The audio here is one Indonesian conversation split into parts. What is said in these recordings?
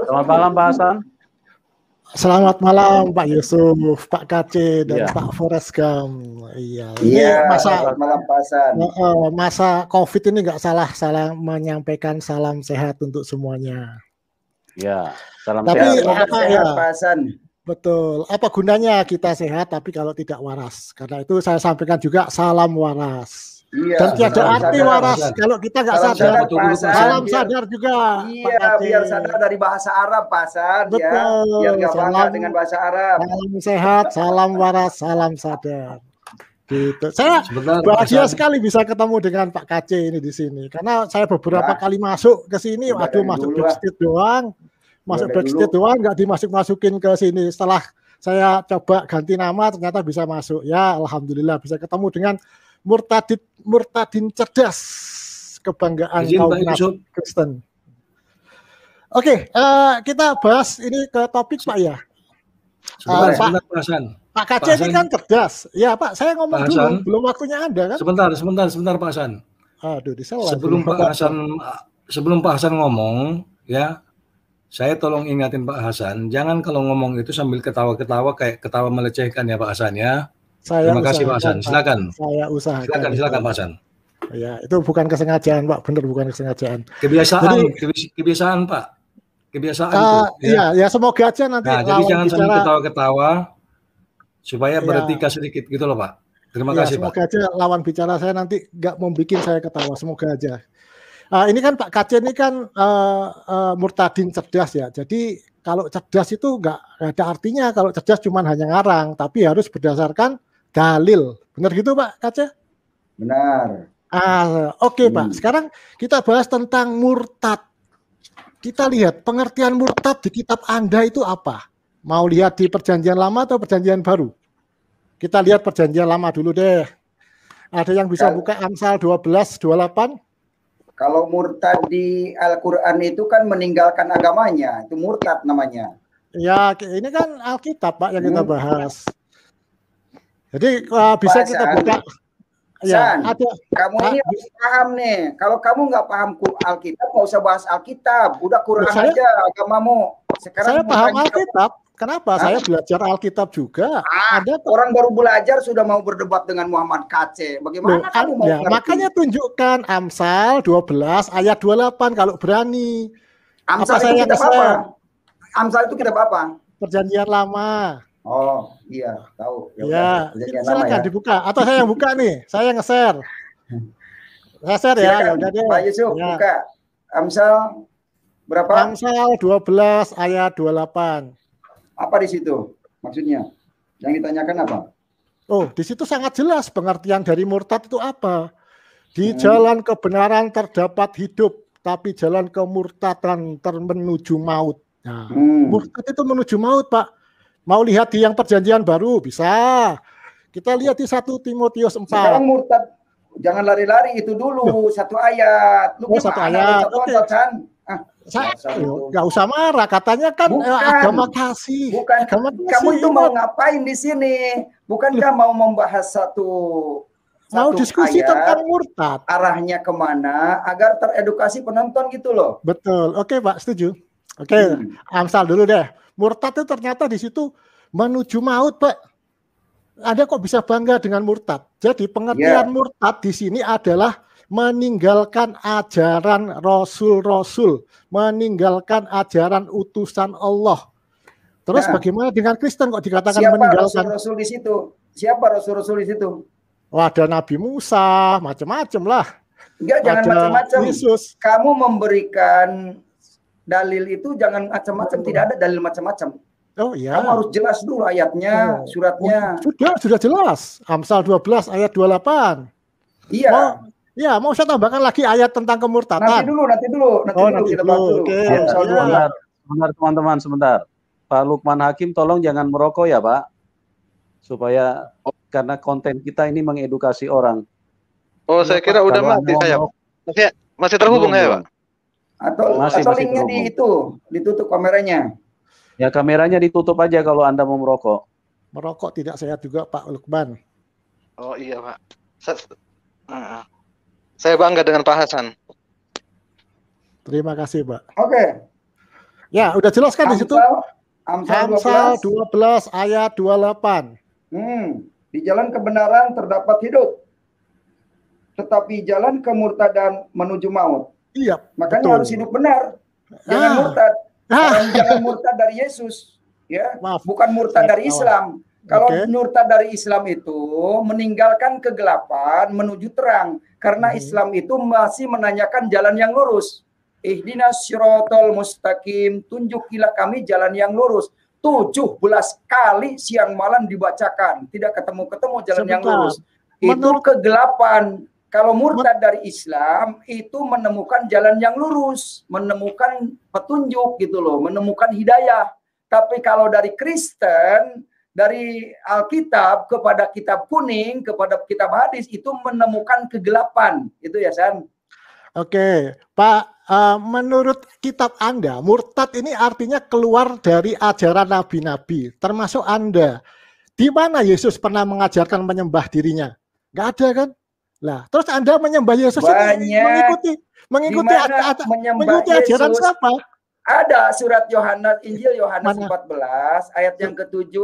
Selamat malam Pak Hasan. Selamat malam Pak Yusuf, Pak KC dan Pak Foreskam. Iya. Ini malam Pak Hasan. Masa COVID ini nggak salah menyampaikan salam sehat untuk semuanya. Ya, salam tapi sehat. Pak Hasan. Betul. Apa gunanya kita sehat tapi kalau tidak waras? Karena itu saya sampaikan juga salam waras. Iya, dan tiada arti waras kalau kita nggak sadar. Salam sadar juga. Iya, biar sadar dari bahasa Arab, Pak Hasan. Betul. Ya. Biar nggak bangga dengan bahasa Arab. Salam sehat, salam waras, salam sadar. Gitu. Saya bahagia sekali bisa ketemu dengan Pak KC ini di sini. Karena saya beberapa kali masuk ke sini, masuk backstage doang. Masuk backstage doang, nggak dimasukin ke sini. Setelah saya coba ganti nama, ternyata bisa masuk. Ya, alhamdulillah bisa ketemu dengan Murtadin cerdas, kebanggaan kaum Kristen. Oke, kita bahas ini ke topik Pak ya. Pak KC ini kan cerdas. Ya Pak, saya ngomong dulu, belum waktunya Anda kan? Sebentar Pak Hasan. Aduh, disalah. Sebelum Pak Hasan ngomong, ya, saya tolong ingatin Pak Hasan, jangan kalau ngomong itu sambil ketawa-ketawa kayak ketawa melecehkan ya Pak Hasan ya. Terima kasih Pak Hasan. Silakan. Saya usahakan. Silakan Pak Hasan. Ya, itu bukan kesengajaan Pak, benar bukan kesengajaan. Kebiasaan Pak. Kebiasaan itu. Ya semoga aja nanti. Nah, jadi jangan sambil ketawa-ketawa supaya beretika sedikit gitu loh Pak. Terima kasih Pak. Pak. Semoga aja lawan bicara saya nanti nggak membuat saya ketawa. Semoga aja. Ini kan Pak KC ini kan murtadin cerdas ya. Jadi kalau cerdas itu nggak ada artinya. Kalau cerdas cuma hanya ngarang, tapi harus berdasarkan dalil. Benar gitu Pak KC? Benar. Oke, Pak. Sekarang kita bahas tentang murtad. Kita lihat pengertian murtad di kitab Anda itu apa? Mau lihat di perjanjian lama atau perjanjian baru? Kita lihat perjanjian lama dulu deh. Ada yang bisa buka Amsal 12:28? Kalau murtad di Al-Quran itu kan meninggalkan agamanya. Itu murtad namanya. Ya, ini kan Alkitab Pak yang kita bahas. Jadi bisa kita buka. Ya, kamu ini harus paham nih. Kalau kamu nggak paham Alkitab, nggak usah bahas Alkitab. Udah Quran aja agamamu. Sekarang saya paham Alkitab. Kenapa? Saya belajar Alkitab juga. Orang baru belajar sudah mau berdebat dengan Muhammad KC. Bagaimana kamu mau ngerti? Makanya tunjukkan Amsal 12 ayat 28 kalau berani. Amsal itu kitab apa? Amsal itu kitab apa? Perjanjian lama. Oh iya, tahu. Ya, silakan dibuka. Atau saya yang buka nih, saya nge-share. Saya share ya. Udah deh. Pak Yusuf buka. Amsal berapa? Amsal 12 ayat 28. Apa di situ? Maksudnya? Yang ditanyakan apa? Oh, di situ sangat jelas pengertian dari murtad itu apa. Di jalan kebenaran terdapat hidup, tapi jalan kemurtadan menuju maut. Nah, murtad itu menuju maut, Pak. Mau lihat di yang perjanjian baru bisa. Kita lihat di 1 Timotius 4. Sekarang murtad jangan lari-lari itu dulu satu ayat. Lu satu ayat. Oke. Nggak usah marah. Katanya kan agama kasih. Bukan. Kamu itu mau ngapain di sini? Bukankah mau membahas satu diskusi ayat, tentang murtad. Arahnya kemana agar teredukasi penonton gitu loh. Betul. Oke Pak, setuju. Oke, Amsal dulu deh. Murtad itu ternyata di situ menuju maut, Pak. Anda kok bisa bangga dengan murtad? Jadi pengertian murtad di sini adalah meninggalkan ajaran rasul-rasul, meninggalkan ajaran utusan Allah. Terus bagaimana dengan Kristen kok dikatakan meninggalkan? Siapa rasul-rasul di situ? Siapa rasul-rasul di situ? Oh, ada Nabi Musa, macam-macam lah. Enggak, jangan macam-macam. Kamu memberikan dalil itu jangan macam-macam, tidak ada dalil macam-macam. Oh iya. Kamu harus jelas dulu ayatnya, suratnya. Sudah jelas. Amsal 12 ayat 28. Iya. Mau saya tambahkan lagi ayat tentang kemurtadan. Nanti dulu kita bahas dulu. Sebentar teman-teman, sebentar. Pak Lukman Hakim tolong jangan merokok ya, Pak. Supaya karena konten kita ini mengedukasi orang. Oh, saya kira udah mati saya. Masih terhubung ya, Pak? Atau linknya ditutup kameranya. Ya kameranya ditutup aja kalau Anda mau merokok. Merokok tidak sehat juga Pak Lukman. Oh iya Pak. Saya bangga dengan Pak Hasan. Terima kasih Pak. Oke. Ya, udah jelas kan di situ? Amsal 12 ayat 28. Di jalan kebenaran terdapat hidup, tetapi jalan kemurtadan menuju maut. Iya. Makanya harus hidup benar. Jangan murtad. Jangan murtad dari Yesus, ya. Bukan murtad dari Islam. Kalau murtad dari Islam itu meninggalkan kegelapan menuju terang, karena Islam itu masih menanyakan jalan yang lurus. Ihdinas siratal mustaqim, tunjukilah kami jalan yang lurus. 17 kali siang malam dibacakan, tidak ketemu-ketemu jalan yang lurus. Itu kegelapan. Kalau murtad dari Islam itu menemukan jalan yang lurus, menemukan petunjuk gitu loh, menemukan hidayah. Tapi kalau dari Kristen, dari Alkitab kepada kitab kuning, kepada kitab hadis itu menemukan kegelapan. Itu ya, San. Oke, Pak, menurut kitab Anda, murtad ini artinya keluar dari ajaran nabi-nabi, termasuk Anda. Di mana Yesus pernah mengajarkan menyembah dirinya? Nggak ada kan? Lah, terus Anda menyembah Yesus ini mengikuti ajaran siapa? Ada surat Yohanes, Injil Yohanes 14 ayat yang ke-7,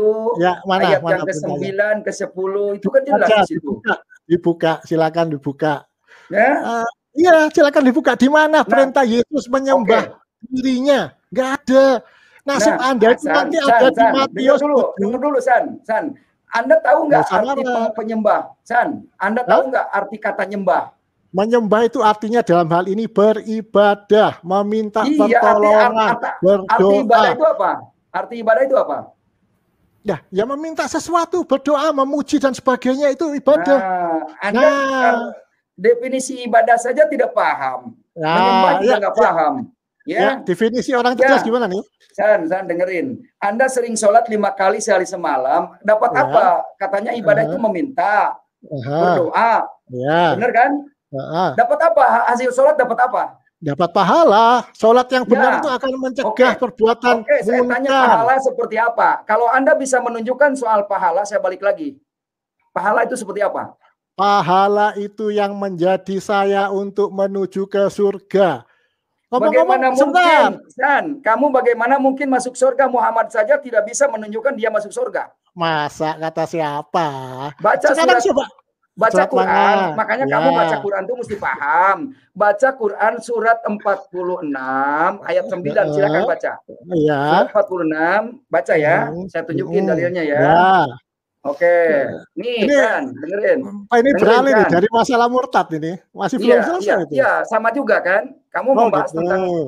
ayat yang ke-9, ke-10 itu kan jelas di situ. Dibuka, silakan dibuka. Ya? Iya, silakan dibuka. Di mana perintah Yesus menyembah dirinya? Nggak ada. Nasib Anda itu nanti ada di Matius. Tunggu dulu, San. Anda tahu nggak arti penyembah? San, Anda tahu nggak arti kata nyembah? Menyembah itu artinya dalam hal ini beribadah, meminta pertolongan, berdoa. Arti ibadah itu apa? Arti ibadah itu apa? Ya meminta sesuatu, berdoa, memuji dan sebagainya itu ibadah. Anda definisi ibadah saja tidak paham. Menyembah juga nggak paham. Ya, definisi orang cerdas gimana nih? San dengerin. Anda sering sholat 5 kali sehari semalam, dapat apa? Katanya ibadah itu meminta, berdoa. Bener kan? Dapat apa? Hasil sholat dapat apa? Dapat pahala. Sholat yang benar itu akan mencegah perbuatan munkar. Saya tanya pahala seperti apa? Kalau Anda bisa menunjukkan soal pahala, saya balik lagi. Pahala itu seperti apa? Pahala itu yang menjadi saya untuk menuju ke surga. Bagaimana mungkin, San? Kamu bagaimana mungkin masuk surga? Muhammad saja tidak bisa menunjukkan dia masuk surga. Masa kata siapa? Baca baca Quran, makanya kamu baca Quran itu mesti paham. Baca Quran surat 46 ayat 9, silakan baca. Surat 46, baca ya. Saya tunjukin dalilnya ya. Oke, nih kan, dengerin. Ini beralih nih dari masalah murtad ini, masih belum selesai itu. Iya, sama juga kan. Kamu membahas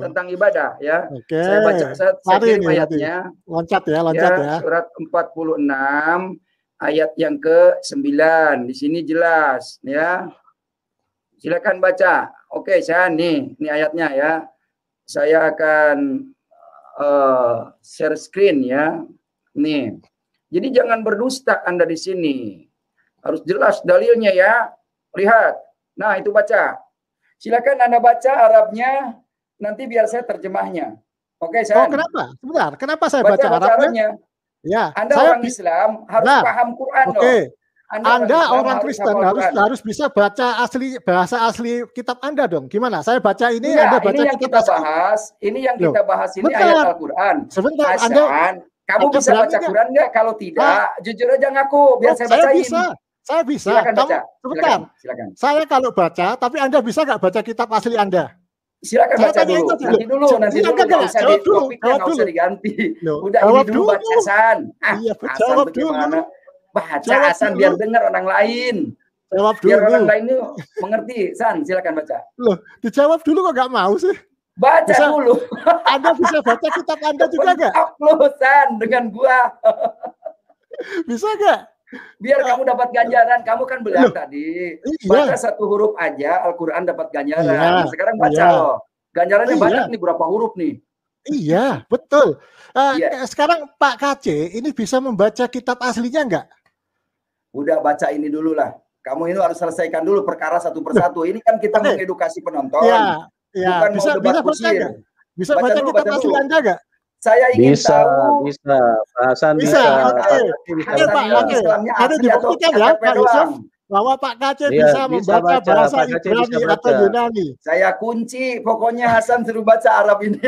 tentang ibadah ya. Saya baca, saya kirim ayatnya. Loncat ya. Surat 46 ayat yang ke-9. Di sini jelas ya. Silakan baca. Oke, saya ini ayatnya ya. Saya akan share screen ya. Nih. Jadi jangan berdusta Anda di sini. Harus jelas dalilnya ya. Lihat. Nah, itu baca. Silakan Anda baca Arabnya, nanti biar saya terjemahnya. Oke, saya. Kenapa? Sebentar. Kenapa saya baca Arabnya? Ya, Anda orang Islam harus paham Quran loh. Anda orang Kristen harus bisa baca bahasa asli kitab Anda dong. Gimana? Saya baca ini, Anda baca ini yang kita bahas. Ini yang kita bahas ini ayat Al-Qur'an. Sebentar, kamu bisa baca Quran nggak? Kalau tidak, jujur aja ngaku biar saya bacain. Saya bisa. Silakan baca. Sebentar. Silakan. Saya kalau baca, tapi Anda bisa nggak baca kitab asli Anda? Silakan baca dulu. Nanti dulu. Nggak usah diganti. Udah ini dulu baca San. Jawab dulu. Baca Hasan biar dengar orang lain. Jawab dulu. Biar orang lain itu mengerti. San, silakan baca. Loh, dijawab dulu kok nggak mau sih? Baca dulu. Anda bisa baca kitab Anda juga nggak? Lu San dengan gua. Bisa nggak? Biar kamu dapat ganjaran. Kamu kan bilang tadi baca satu huruf aja Al-Quran dapat ganjaran. Sekarang baca loh. Ganjarannya banyak nih, berapa huruf nih? Iya, betul. Sekarang Pak KC ini bisa membaca kitab aslinya nggak? Udah baca ini dulu lah. Kamu ini harus selesaikan dulu perkara satu persatu. Ini kan kita mengedukasi penonton. Bukan bisa baca. Bisa baca kitab asli Anda nggak? Saya ingin tahu. Bisa. Hasan bisa. Oke, Pak. Ada dibuktikan ya, Pak Yusuf. bahwa Pak KC bisa membaca bahasa Ibrani atau Yunani. Saya kunci, pokoknya Hasan suruh baca Arab ini.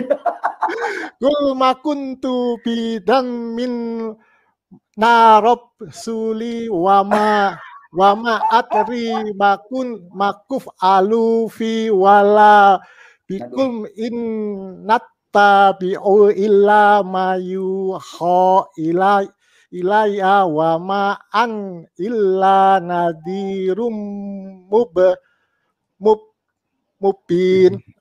Kul makuntu bidan min narob suli wama atri makuf alufi wala bikum innata bi'u illa mayuho ilaya wa ma'an illa nadirum mubin.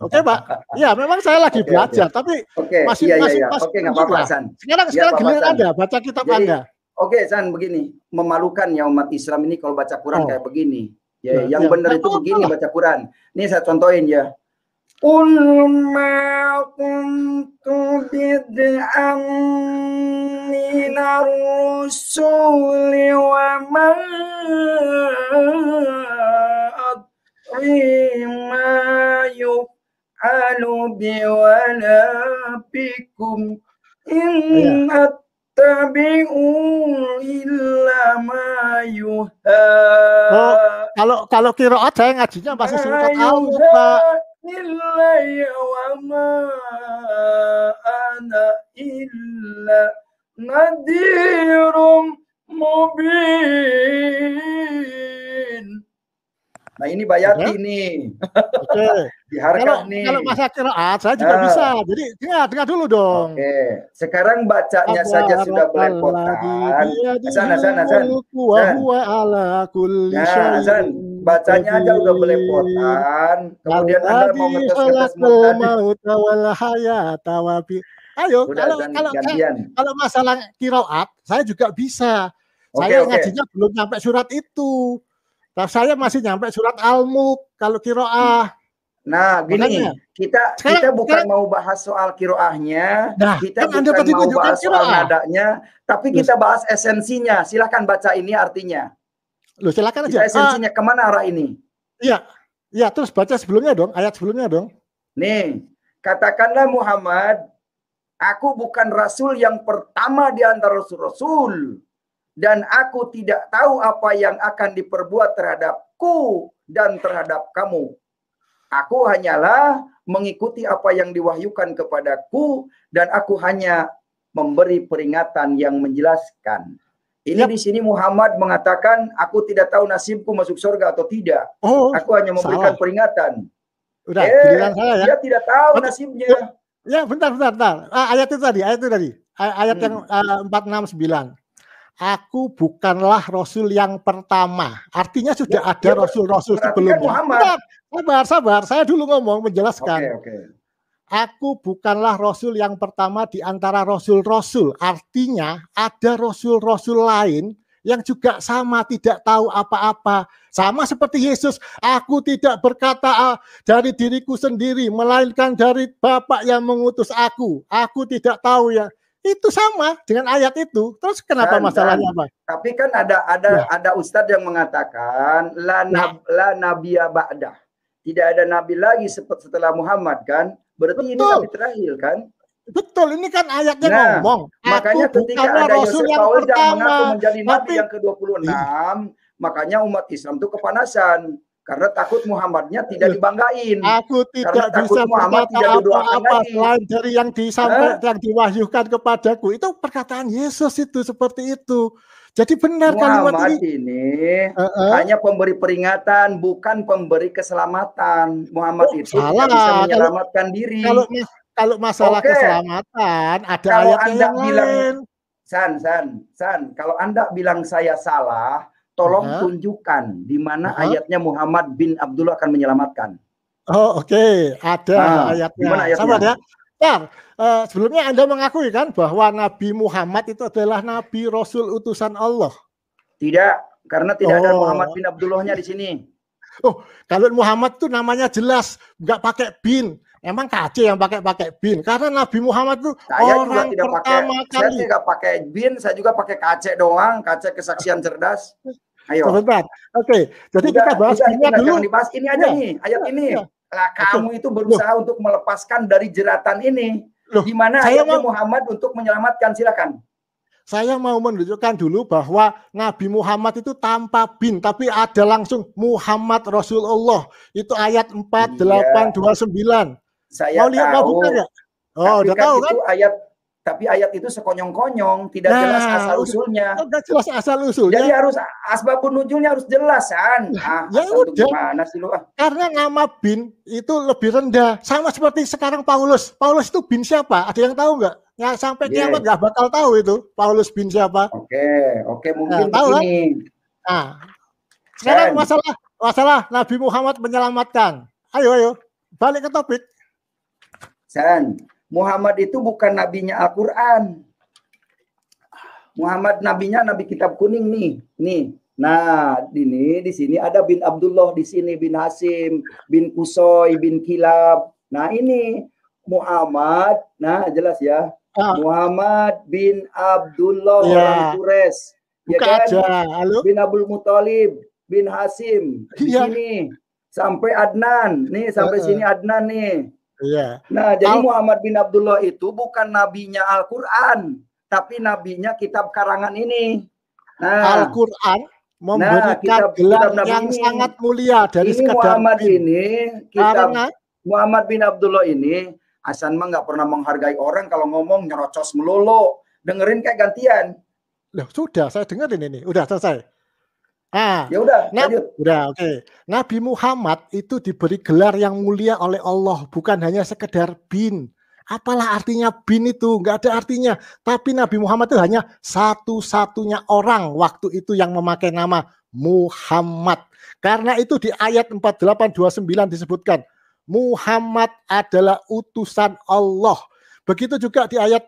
Oke, Pak. Ya, memang saya lagi belajar, tapi masih nggak apa-apa, San. Sekarang giliran Anda baca kitab Anda. Oke, San, begini. Memalukan ya umat Islam ini kalau baca Quran kayak begini. Ya, yang benar itu begini baca Quran. Ini saya contohin ya. Ulma kuntu bid'an minar rusuli wa ma adrima yuf'alu biwala bikum in attabi'u illa ma yuha. Kalau qiraat saya ngajinya masih surat Al-Mulk, Pak. Illaya wa ma ana illa nadirum mubin. Nah ini Bayati nih. Diharkat nih. Kalau masa qiraat saya juga bisa. Jadi dengar dulu dong. Oke. Sekarang bacanya saja sudah belepotan. Hasan. Bacanya aja udah belepotan. Kemudian Anda mau ngetes Ayo, kalau masalah qiraat saya juga bisa. Saya ngajinya belum sampai surat itu. Saya masih nyampe surat Al-Mulk kalau qiraah. Nah, gini, kita bukan mau bahas soal qiraahnya, kita kan bukan mau bahas soal nadanya, tapi kita bahas esensinya. Silakan baca ini artinya. Loh, silakan aja. Esensinya kemana arah ini? Iya, terus baca sebelumnya dong, ayat sebelumnya dong. Nih, katakanlah Muhammad, aku bukan rasul yang pertama di antara rasul-rasul. Dan aku tidak tahu apa yang akan diperbuat terhadapku dan terhadap kamu. Aku hanyalah mengikuti apa yang diwahyukan kepadaku dan aku hanya memberi peringatan yang menjelaskan. Ini di sini Muhammad mengatakan aku tidak tahu nasibku masuk surga atau tidak. Aku hanya memberikan peringatan. Udah, giliran saya ya. Dia tidak tahu nasibnya. Ya, bentar. Ayat itu tadi. Ayat yang 469. Aku bukanlah rasul yang pertama. Artinya sudah ada rasul-rasul sebelumnya. Sabar. Saya dulu ngomong menjelaskan. Aku bukanlah rasul yang pertama di antara rasul-rasul. Artinya ada rasul-rasul lain yang juga sama tidak tahu apa-apa. Sama seperti Yesus. Aku tidak berkata dari diriku sendiri, melainkan dari Bapa yang mengutus aku. Aku tidak tahu ya. Itu sama dengan ayat itu. Terus kenapa masalahnya apa? Tapi kan ada ustadz yang mengatakan la nabiyya ba'dah. Tidak ada nabi lagi setelah Muhammad kan? Berarti ini nabi terakhir kan? Betul, ini kan ayatnya ngomong. Makanya ketika ada Yosef Paul yang mengaku menjadi nabi yang ke-26, makanya umat Islam itu kepanasan. Karena takut Muhammadnya tidak dibanggain. Aku tidak bisa berkata apa-apa selain dari yang disampaikan, yang diwahyukan kepadaku. Itu perkataan Yesus itu seperti itu. Jadi benar Muhammad ini hanya pemberi peringatan, bukan pemberi keselamatan. Muhammad itu tidak bisa menyelamatkan diri. Kalau masalah keselamatan, ada ayat yang lain. San, kalau Anda bilang saya salah, tolong tunjukkan di mana ayatnya Muhammad bin Abdullah akan menyelamatkan. Ada ayatnya. Sabar ya. Sebelumnya Anda mengakui kan bahwa Nabi Muhammad itu adalah Nabi Rasul utusan Allah? Tidak, karena tidak ada Muhammad bin Abdullahnya di sini. Kalau Muhammad itu namanya jelas, nggak pakai bin. Emang KC yang pakai bin? Karena Nabi Muhammad itu orang pertama kali. Saya tidak pakai bin, saya juga pakai KC doang, KC kesaksian cerdas. Ayo. Sebentar. Jadi kita bahas binnya dulu. Dibahas ini aja nih, ayat ini. Lah kamu itu berusaha untuk melepaskan dari jeratan ini. Di mana ayatnya Muhammad untuk menyelamatkan, silakan. Saya mau menunjukkan dulu bahwa Nabi Muhammad itu tanpa bin, tapi ada langsung Muhammad Rasulullah. Itu ayat 4829. Saya mau lihat, tahu. Mau buka nggak? Oh, udah tahu kan? Tapi ayat itu sekonyong-konyong, tidak jelas asal-usulnya. Udah jelas asal-usulnya. Jadi harus asbabun nuzulnya harus jelas, San. Ya udah. Gimana sih lu? Karena nama bin itu lebih rendah. Sama seperti sekarang Paulus. Paulus itu bin siapa? Ada yang tahu nggak? Ya sampai kiamat nggak bakal tahu itu Paulus bin siapa. Oke, mungkin tahu begini. Kan? Nah, sekarang masalah Nabi Muhammad menyelamatkan. Ayo, balik ke topik. San, Muhammad itu bukan nabinya Al-Quran. Muhammad nabinya nabi kitab kuning nih. Nah, di sini ada bin Abdullah, di sini bin Hasim, bin Kusoy, bin Kilab. Nah, ini Muhammad. Nah, jelas ya. Muhammad bin Abdullah orang Quraisy. Ya kan? Halo? Bin Abdul Muthalib, bin Hasim. Di sini sampai Adnan. Nih, sampai sini Adnan nih. Iya. Nah, jadi Muhammad bin Abdullah itu bukan nabinya Al-Quran, tapi nabinya kitab karangan ini. Nah, Al-Quran memberikan gelar yang sangat mulia dari sekadar Muhammad ini, Muhammad bin Abdullah ini, Hasan mah nggak pernah menghargai orang kalau ngomong nyerocos melulu. Dengerin kayak gantian. Loh, sudah saya dengerin ini, udah selesai. Ya udah, lanjut. Udah, oke. Nabi Muhammad itu diberi gelar yang mulia oleh Allah, bukan hanya sekedar bin. Apalah artinya bin itu? Nggak ada artinya. Tapi Nabi Muhammad itu hanya satu-satunya orang waktu itu yang memakai nama Muhammad. Karena itu di ayat 4829 disebutkan, Muhammad adalah utusan Allah. Begitu juga di ayat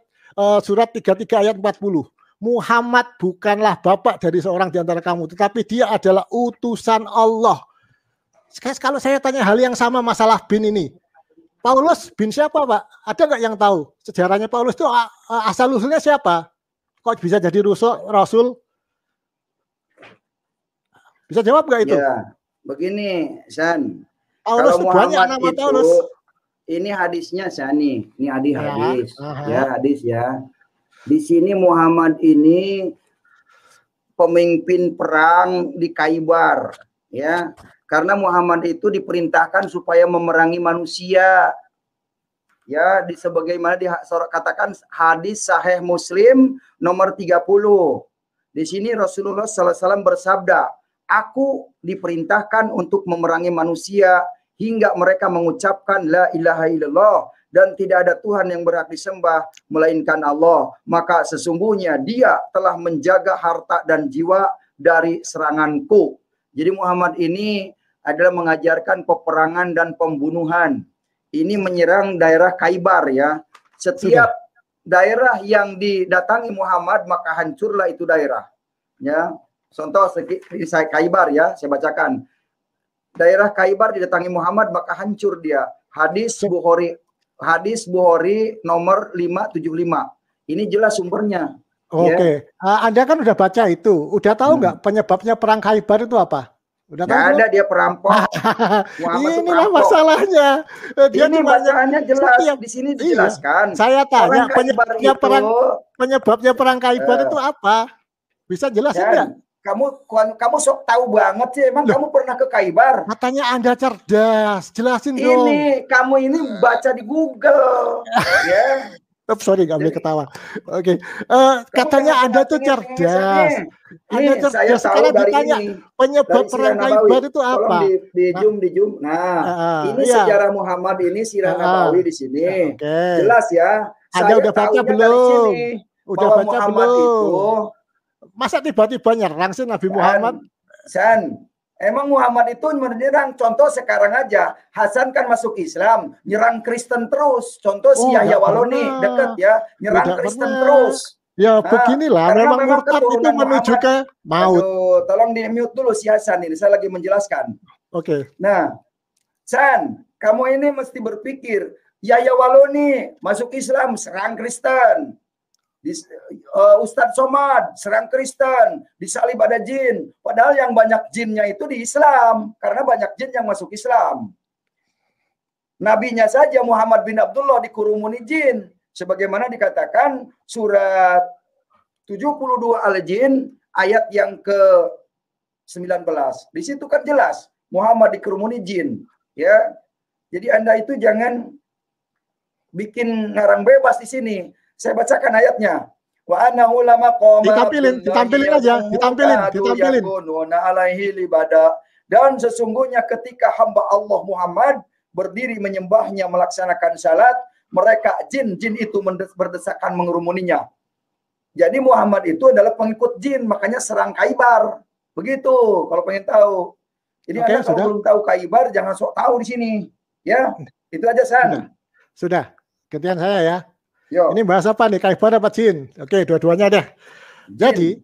surat 33 ayat 40. Muhammad bukanlah bapak dari seorang di antara kamu, tetapi dia adalah utusan Allah. Sekarang kalau saya tanya hal yang sama masalah bin ini, Paulus bin siapa, Pak? Ada nggak yang tahu sejarahnya Paulus itu asal usulnya siapa? Kok bisa jadi rasul? Bisa jawab nggak itu? Ya, begini, San. Paulus itu banyak nama Paulus. Ini hadisnya, San nih. Ini hadis. Ya, hadis ya. Di sini Muhammad ini pemimpin perang di Khaybar, ya. Karena Muhammad itu diperintahkan supaya memerangi manusia. Ya, sebagaimana katakan hadis Sahih Muslim nomor 30. Di sini Rasulullah SAW bersabda, "Aku diperintahkan untuk memerangi manusia hingga mereka mengucapkan la ilaha illallah dan tidak ada Tuhan yang berhak disembah melainkan Allah, maka sesungguhnya dia telah menjaga harta dan jiwa dari seranganku." Jadi Muhammad ini adalah mengajarkan peperangan dan pembunuhan. Ini menyerang daerah Khaybar ya. Setiap daerah yang didatangi Muhammad maka hancurlah itu daerah. Ya. Contoh di Khaybar ya, saya bacakan. Daerah Khaybar didatangi Muhammad maka hancur dia. Hadis Bukhari nomor 575. Ini jelas sumbernya. Oke. Ya. Anda kan udah baca itu. Udah tahu nggak penyebabnya perang Khaybar itu apa? Udah tahu? Nggak ada, dia perampok. Inilah masalahnya. Dia ini bacaannya jelas. Di sini dijelaskan. Saya tanya penyebabnya perang Khaybar itu apa? Bisa jelasin nggak? Kamu sok tahu banget sih. Emang kamu pernah ke Khaybar? Katanya Anda cerdas. Jelasin dong. Ini kamu ini baca di Google. Ya. Sorry, nggak boleh ketawa. Oke. Katanya Anda tuh cerdas. Anda cerdas. Sekarang ditanya penyebab perang Khaybar itu apa? Di zoom. Nah, ini sejarah Muhammad ini sirah Nabawi di sini. Jelas ya. Anda udah baca belum? Udah baca belum? Masa tiba-tiba nyerang sih Nabi Muhammad? San, emang Muhammad itu menyerang. Contoh sekarang aja, Hasan kan masuk Islam, nyerang Kristen terus. Contoh si Yahya Waloni dekat ya, nyerang Kristen terus. Ya beginilah, memang murtad itu menuju ke maut. Aduh, tolong di mute dulu si Hasan ini, saya lagi menjelaskan. Oke. Nah, San, kamu ini mesti berpikir, Yahya Waloni masuk Islam, serang Kristen. Ustadz Somad serang Kristen, disalib ada jin. Padahal yang banyak jinnya itu di Islam, karena banyak jin yang masuk Islam. Nabinya saja Muhammad bin Abdullah dikurumuni jin, sebagaimana dikatakan surat 72 Al-Jin ayat yang ke-19. Di situ kan jelas Muhammad dikerumuni jin, ya. Jadi Anda itu jangan bikin ngarang bebas di sini. Saya bacakan ayatnya. Wa ana ulama ditampilin aja, ditampilin. Alaihi libada. Dan sesungguhnya ketika hamba Allah Muhammad berdiri menyembahnya, melaksanakan salat, mereka jin itu berdesakan mengerumuninya. Jadi Muhammad itu adalah pengikut jin, makanya serang Khaybar. Begitu kalau pengen tahu. Jadi Anda kalau belum tahu Khaybar jangan sok tahu di sini. Ya, itu aja San. Sudah. Gantian saya ya. Yo. Ini bahas apa nih? Khaybar apa jin? Oke, dua-duanya deh. Jadi,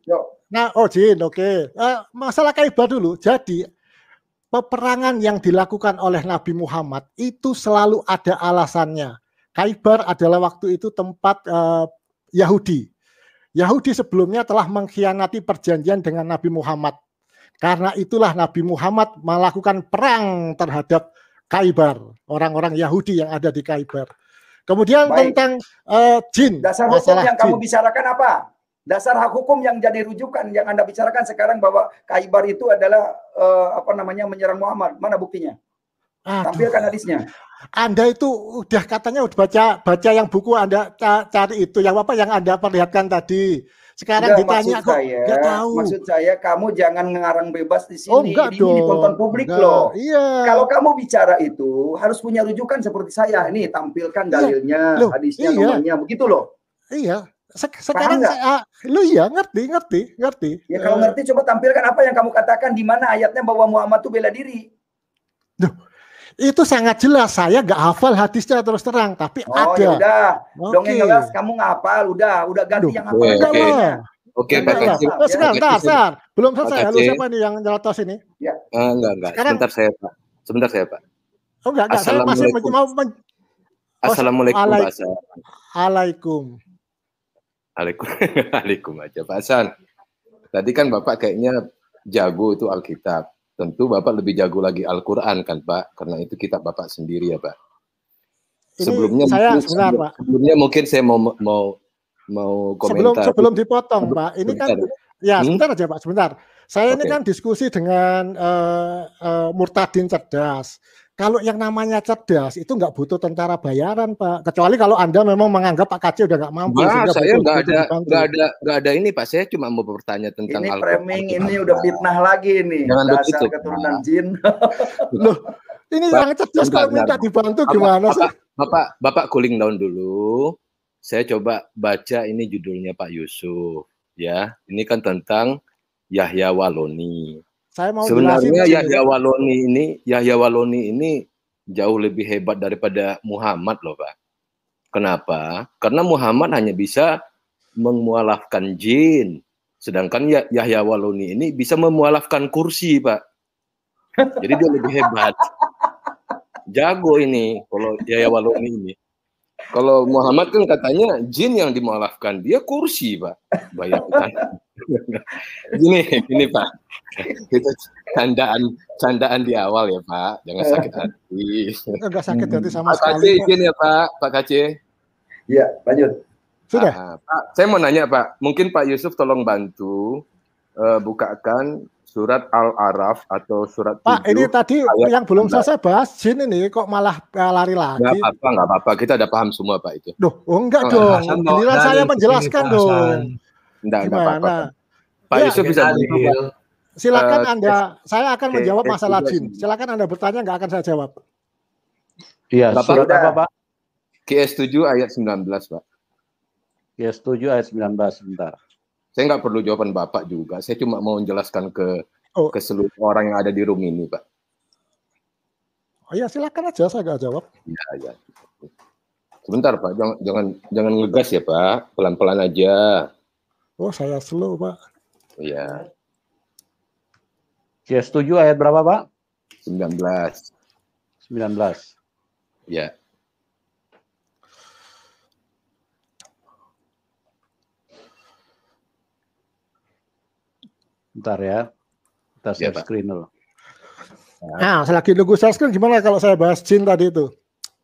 jin, oke. Masalah Khaybar dulu. Jadi, peperangan yang dilakukan oleh Nabi Muhammad itu selalu ada alasannya. Khaybar adalah waktu itu tempat Yahudi. Yahudi sebelumnya telah mengkhianati perjanjian dengan Nabi Muhammad. Karena itulah Nabi Muhammad melakukan perang terhadap Khaybar, orang-orang Yahudi yang ada di Khaybar. Kemudian tentang jin. Dasar hukum yang kamu bicarakan apa? Dasar hak hukum yang jadi rujukan yang Anda bicarakan sekarang bahwa Khaybar itu adalah menyerang Muhammad. Mana buktinya? Tampilkan hadisnya. Anda itu udah katanya udah baca yang buku Anda cari itu yang Anda perlihatkan tadi. Sekarang ditanya kok nggak tahu. Maksud saya kamu jangan ngarang bebas di sini. Ini ditonton publik loh. Iya. Kalau kamu bicara itu harus punya rujukan seperti saya. Ini tampilkan dalilnya, hadisnya, nomornya, begitu loh. Iya. Sekarang ngerti. Ya kalau ngerti coba tampilkan apa yang kamu katakan di mana ayatnya bahwa Muhammad itu bela diri. Duh, itu sangat jelas. Saya nggak hafal hadisnya terus terang, tapi ada. Ya udah, dongeng jelas kamu nggak hafal, udah ganti yang hafal. Oke, Pak Kacim. Sebentar. Belum selesai. Halo, siapa nih yang nyeletos ini? Ya. Enggak. Sebentar saya, Pak. Oh, enggak. Saya masih mau Assalamualaikum, Pak Hasan. Waalaikum aja, Pak Hasan. Tadi kan Bapak kayaknya jago itu Alkitab. Tentu Bapak lebih jago lagi Al-Quran kan, Pak? Karena itu kitab Bapak sendiri ya, Pak. Sebelumnya mungkin saya mau komentar. Sebelum dipotong, Pak. Ini kan sebentar aja, Pak, sebentar. Saya ini kan diskusi dengan Murtadin cerdas. Kalau yang namanya cerdas itu nggak butuh tentara bayaran, Pak. Kecuali kalau Anda memang menganggap Pak Kacil udah nggak mampu. Saya nggak ada ini, Pak. Saya cuma mau bertanya tentang ini framing ini udah fitnah lagi nih. Jangan dasar begitu, keturunan jin. Loh, ini yang cerdas kalau minta dibantu gimana sih? Bapak cooling down dulu. Saya coba baca ini judulnya Pak Yusuf. Ya, ini kan tentang Yahya Waloni. Sebenarnya Yahya Waloni ini jauh lebih hebat daripada Muhammad loh, Pak. Kenapa? Karena Muhammad hanya bisa memualafkan jin, sedangkan Yahya Waloni ini bisa memualafkan kursi, Pak. Jadi dia lebih hebat. Jago ini kalau Yahya Waloni ini. Kalau Muhammad kan katanya jin yang dimualafkan, dia kursi, Pak. Bayangkan. Gini Pak, itu candaan di awal ya Pak, jangan sakit hati. Enggak sakit hati sama sekali. Pak Kace izin ya Pak Kace. Iya, lanjut. Sudah. Pak, saya mau nanya Pak, mungkin Pak Yusuf tolong bantu bukakan surat Al-Araf atau surat 7. Pak, ini tadi yang belum selesai bahas jin ini kok malah lari lagi. Nggak apa-apa, kita udah paham semua Pak itu. Enggak dong. Giliran saya menjelaskan dong. Enggak apa-apa. Pak Yusuf bisa bantu. Silakan Anda, saya akan menjawab masalah jin. Silakan Anda bertanya, nggak akan saya jawab. Iya, surat apa Pak? QS 7 ayat 19 Pak. QS 7 ayat 19, sebentar. Saya nggak perlu jawaban Bapak juga. Saya cuma mau menjelaskan ke seluruh orang yang ada di room ini, Pak. Oh iya, silakan aja, saya nggak jawab. Iya. Sebentar, Pak. Jangan ngegas ya, Pak. Pelan-pelan aja. Oh, saya slow, Pak. Iya. QS 7 ayat berapa, Pak? 19. Ya. Bentar ya. Kita share screen dulu. Nah, selagi nunggu share screen gimana kalau saya bahas jin tadi itu?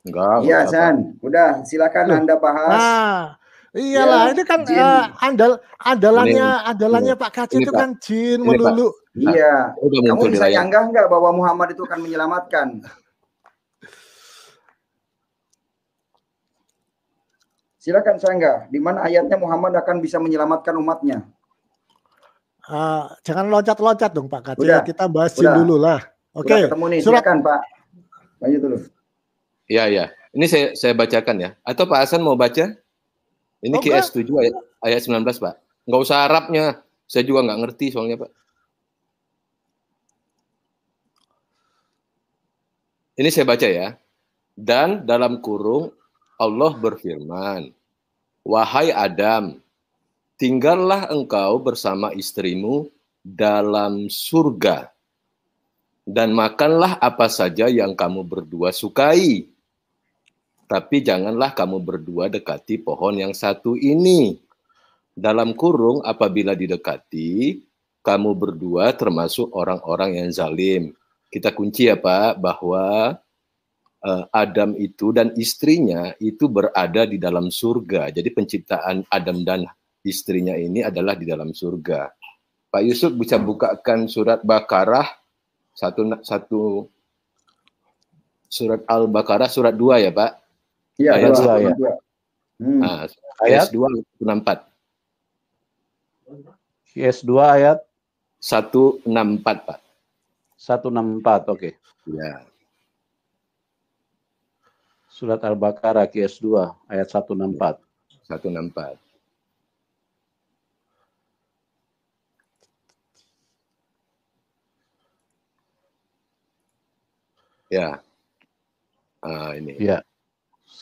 Enggak. Iya, San. Udah, silakan Anda bahas. Nah, Iyalah, ini kan andalannya Pak Kaci itu kan jin melulu. Iya. Kamu bisa nyanggah nggak bahwa Muhammad itu akan menyelamatkan? Silakan Sangga, di mana ayatnya Muhammad akan bisa menyelamatkan umatnya? Jangan loncat-loncat dong Pak Kaci, kita bahasin dulu lah. Oke. Ketemu nih, silakan Pak. Lanjut dulu. Iya. Ini saya bacakan ya. Atau Pak Hasan mau baca? Ini QS 7 ayat 19 Pak. Nggak usah Arabnya, saya juga nggak ngerti soalnya Pak. Ini saya baca ya. Dan dalam kurung Allah berfirman, wahai Adam, tinggallah engkau bersama istrimu dalam surga, dan makanlah apa saja yang kamu berdua sukai. Tapi janganlah kamu berdua dekati pohon yang satu ini. Dalam kurung apabila didekati, kamu berdua termasuk orang-orang yang zalim. Kita kunci ya Pak, bahwa Adam itu dan istrinya itu berada di dalam surga. Jadi penciptaan Adam dan istrinya ini adalah di dalam surga. Pak Yusuf bisa bukakan surat Baqarah surat Al-Baqarah surat 2 ya Pak? Iya, ayat 2 ya. Nah, ayat 2 164. QS 2 ayat 164 Pak. 164, oke. Ya. Surat Al-Baqarah QS 2 ayat 164. 164. Ya. Ini. Ya.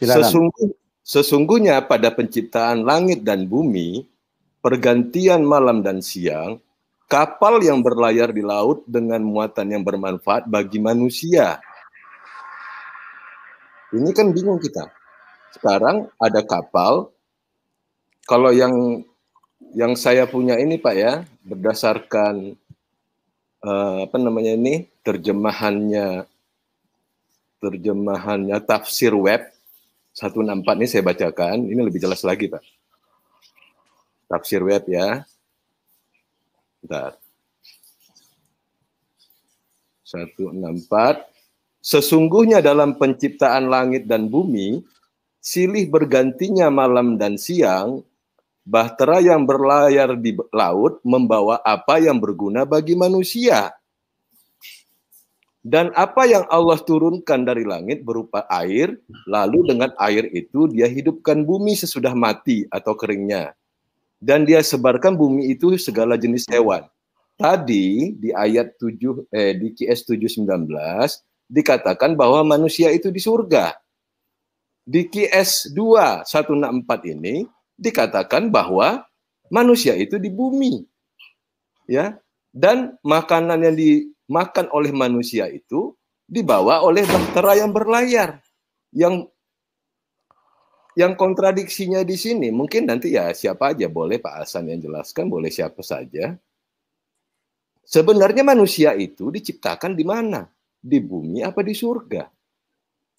Silakan. Sesungguhnya pada penciptaan langit dan bumi, pergantian malam dan siang, kapal yang berlayar di laut dengan muatan yang bermanfaat bagi manusia. Ini kan bingung kita. Sekarang ada kapal, kalau yang saya punya ini Pak ya, berdasarkan terjemahannya tafsir web 164 ini saya bacakan, ini lebih jelas lagi Pak. Tafsir web ya. Bentar. 164. Sesungguhnya dalam penciptaan langit dan bumi, silih bergantinya malam dan siang, bahtera yang berlayar di laut membawa apa yang berguna bagi manusia. Dan apa yang Allah turunkan dari langit berupa air, lalu dengan air itu dia hidupkan bumi sesudah mati atau keringnya. Dan dia sebarkan bumi itu segala jenis hewan. Tadi di ayat 7 di QS 719 dikatakan bahwa manusia itu di surga. Di QS 2 164 ini dikatakan bahwa manusia itu di bumi. Ya. Dan makanan yang dimakan oleh manusia itu dibawa oleh bahtera yang berlayar. Yang kontradiksinya di sini mungkin nanti ya siapa aja boleh Pak Hasan yang jelaskan, boleh siapa saja. Sebenarnya manusia itu diciptakan di mana? Di bumi apa di surga?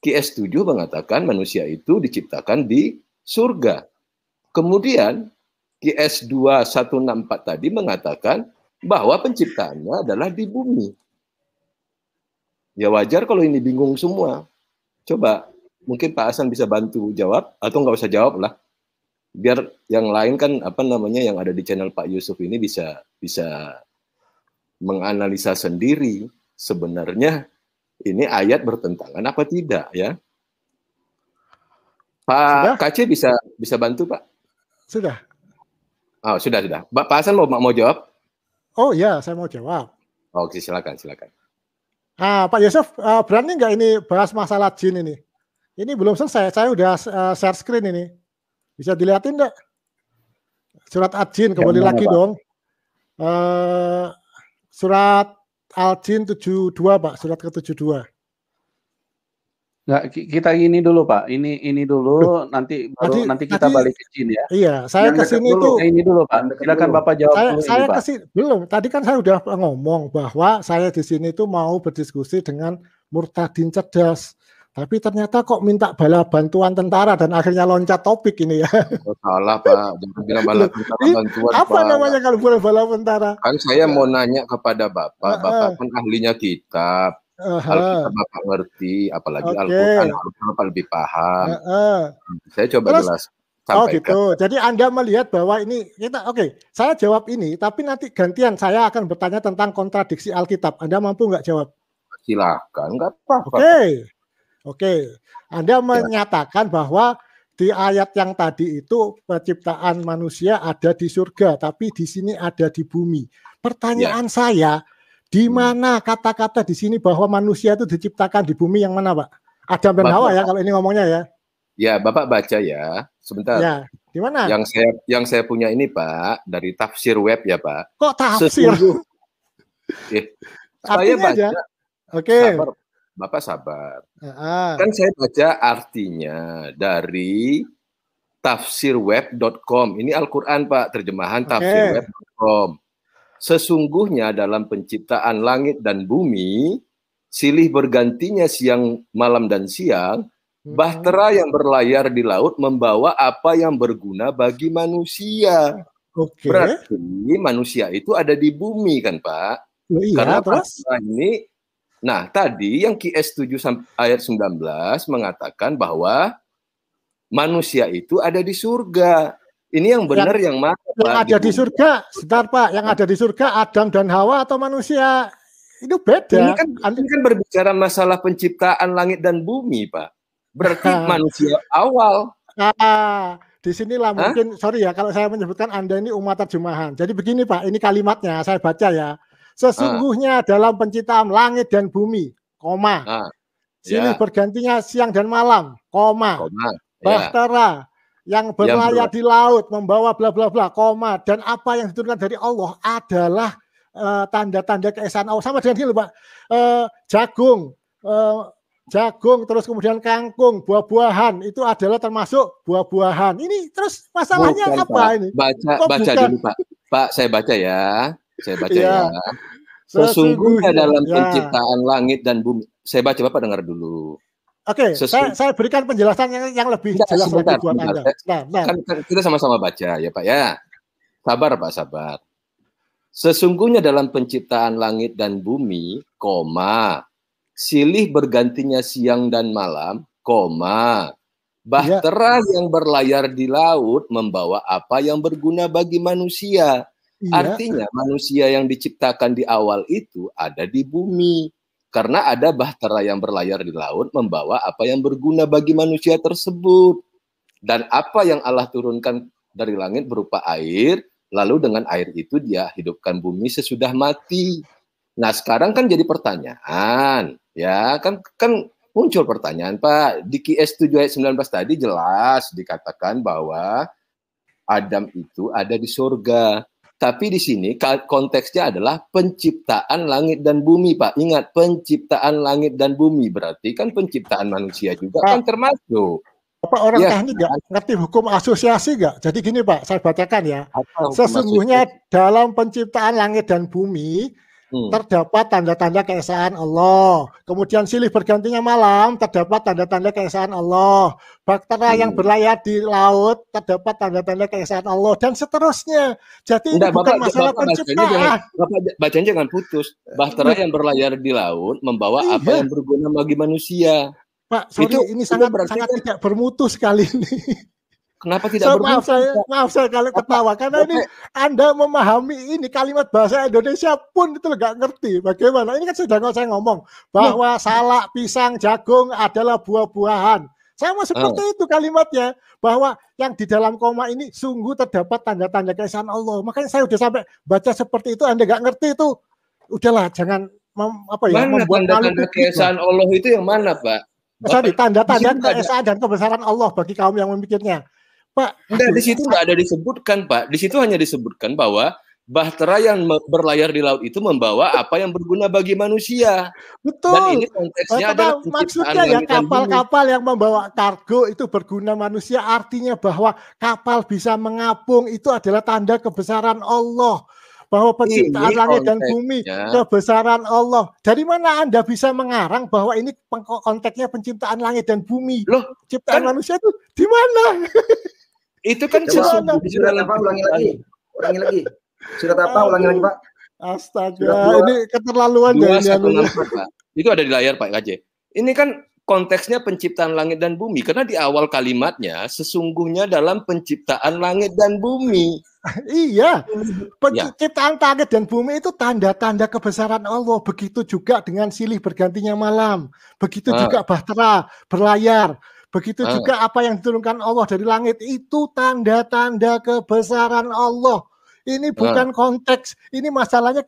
QS 7 mengatakan manusia itu diciptakan di surga. Kemudian QS 2 164 tadi mengatakan bahwa penciptaannya adalah di bumi. Ya wajar kalau ini bingung semua. Coba mungkin Pak Hasan bisa bantu jawab atau nggak usah jawab lah. Biar yang lain kan yang ada di channel Pak Yusuf ini bisa menganalisa sendiri sebenarnya ini ayat bertentangan apa tidak ya. Pak Kace bisa bantu Pak? Sudah. Oh, sudah. Pak Hasan mau jawab? Oh ya, saya mau jawab. Oke, silakan. Pak Yusuf, berani nggak ini bahas masalah jin ini? Ini belum selesai, saya udah share screen ini. Bisa dilihatin nggak? Surat Al-Jin, kembali lagi Pak? Dong. Surat Al-Jin 72 Pak, surat ke-72. Nggak, kita ini dulu Pak, ini dulu nanti kita balik ke Jin ya. Iya, saya ke sini itu. Ini dulu Pak, silakan Bapak jawab dulu. Saya ke sini belum. Tadi kan saya udah ngomong bahwa saya di sini itu mau berdiskusi dengan murtadin cerdas. Tapi ternyata kok minta bala bantuan tentara dan akhirnya loncat topik ini ya. Oh, salah Pak, jangan bilang bala tentara bantuan apa Pak. namanya kalau boleh bala tentara? Kan saya mau nanya kepada Bapak, Bapak kan ahlinya kitab. Alkitab Bapak ngerti, apalagi Al-Quran Bapak lebih paham. Saya coba jelas. Oh gitu. Jadi Anda melihat bahwa ini kita saya jawab ini, tapi nanti gantian saya akan bertanya tentang kontradiksi Alkitab. Anda mampu nggak jawab? Silakan, nggak apa-apa. Oke. Anda menyatakan bahwa di ayat yang tadi itu penciptaan manusia ada di surga, tapi di sini ada di bumi. Pertanyaan saya, di mana kata-kata di sini bahwa manusia itu diciptakan di bumi yang mana, Pak? Adam dan Hawa ya kalau ini ngomongnya ya. Ya, Bapak baca ya. Sebentar. Ya, di mana? Yang saya punya ini, Pak, dari tafsir web ya, Pak. Kok tafsir? Saya baca. Oke. Sabar, Bapak sabar. Kan saya baca artinya dari tafsirweb.com. Ini Al-Quran, Pak, terjemahan tafsirweb.com. Sesungguhnya dalam penciptaan langit dan bumi, silih bergantinya siang, malam, dan siang, bahtera yang berlayar di laut membawa apa yang berguna bagi manusia. Berarti manusia itu ada di bumi kan, Pak? Karena bahtera ini. Nah, tadi yang QS 7 ayat 19 mengatakan bahwa manusia itu ada di surga. Ini yang benar yang mana? Yang ada di surga, sebentar Pak, yang ada di surga Adam dan Hawa atau manusia? Itu beda. Ini kan berbicara masalah penciptaan langit dan bumi, Pak. Berarti manusia awal. Disinilah mungkin, sorry ya kalau saya menyebutkan Anda ini umat terjemahan. Jadi begini Pak, ini kalimatnya saya baca ya. Sesungguhnya dalam penciptaan langit dan bumi, koma. Silih bergantinya siang dan malam, koma. Bahtera yang berlayar di laut membawa bla bla bla, koma. Dan apa yang diturunkan dari Allah adalah tanda-tanda keesaan Allah. Sama dengan ini Pak, jagung, terus kemudian kangkung, buah-buahan itu adalah termasuk buah-buahan. Ini terus masalahnya bukan, apa Pak. ini? Baca dulu Pak. Pak, saya baca ya. Sesungguhnya dalam penciptaan langit dan bumi. Saya baca, Bapak dengar dulu. Oke, saya berikan penjelasan yang lebih jelas lagi buat Anda. Kan kita sama-sama baca ya Pak ya. Sabar Pak, sabar. Sesungguhnya dalam penciptaan langit dan bumi, koma, silih bergantinya siang dan malam, koma, bahtera yang berlayar di laut membawa apa yang berguna bagi manusia. Artinya manusia yang diciptakan di awal itu ada di bumi. Karena ada bahtera yang berlayar di laut membawa apa yang berguna bagi manusia tersebut. Dan apa yang Allah turunkan dari langit berupa air, lalu dengan air itu dia hidupkan bumi sesudah mati. Nah sekarang kan jadi pertanyaan, ya kan muncul pertanyaan Pak. Di QS 7 ayat 19 tadi jelas dikatakan bahwa Adam itu ada di surga. Tapi di sini konteksnya adalah penciptaan langit dan bumi, Pak. Ingat, penciptaan langit dan bumi berarti kan penciptaan manusia juga kan termasuk. Bapak orang teknik nggak ngerti hukum asosiasi nggak? Jadi gini Pak, saya bacakan ya. Sesungguhnya dalam penciptaan langit dan bumi terdapat tanda-tanda keesaan Allah. Kemudian silih bergantinya malam, terdapat tanda-tanda keesaan Allah. Bahtera yang berlayar di laut, terdapat tanda-tanda keesaan Allah, dan seterusnya. Jadi ini bukan masalah penciptaan. Bapak bacanya jangan putus. Bahtera yang berlayar di laut membawa apa yang berguna bagi manusia. Pak, sorry, ini sangat tidak bermutu sekali ini. Kenapa tidak bermutu? Maaf saya kalau ketawa karena ini Anda memahami ini kalimat bahasa Indonesia pun itu nggak ngerti bagaimana. Ini kan sudah saya ngomong bahwa salak, pisang, jagung adalah buah-buahan. Sama seperti itu kalimatnya, bahwa yang di dalam koma ini sungguh terdapat tanda-tanda keesaan Allah. Makanya saya udah sampai baca seperti itu, Anda nggak ngerti itu, udahlah jangan membuat tanda-tanda keesaan Allah itu yang mana Pak? Sorry, tanda-tanda keesaan dan kebesaran Allah bagi kaum yang memikirnya. Pak, di situ nggak ada disebutkan, Pak. Di situ hanya disebutkan bahwa bahtera yang berlayar di laut itu membawa apa yang berguna bagi manusia. Betul. Dan ini konteksnya adalah maksudnya ya kapal-kapal yang membawa kargo itu berguna manusia, artinya bahwa kapal bisa mengapung itu adalah tanda kebesaran Allah. bahwa penciptaan langit dan bumi kebesaran Allah. Dari mana Anda bisa mengarang bahwa ini konteksnya penciptaan langit dan bumi? Loh, ciptaan manusia itu di mana? Itu kan surat apa? Ulangi lagi. Surat apa? Ulangi lagi, Pak. Astaga, ini keterlaluan dari Pak. Itu ada di layar, Pak KJ. Ini kan konteksnya penciptaan langit dan bumi, karena di awal kalimatnya sesungguhnya dalam penciptaan langit dan bumi. Iya, penciptaan langit dan bumi itu tanda-tanda kebesaran Allah. Begitu juga dengan silih bergantinya malam, begitu juga bahtera berlayar, begitu juga apa yang diturunkan Allah dari langit itu tanda-tanda kebesaran Allah. Ini bukan konteks, ini masalahnya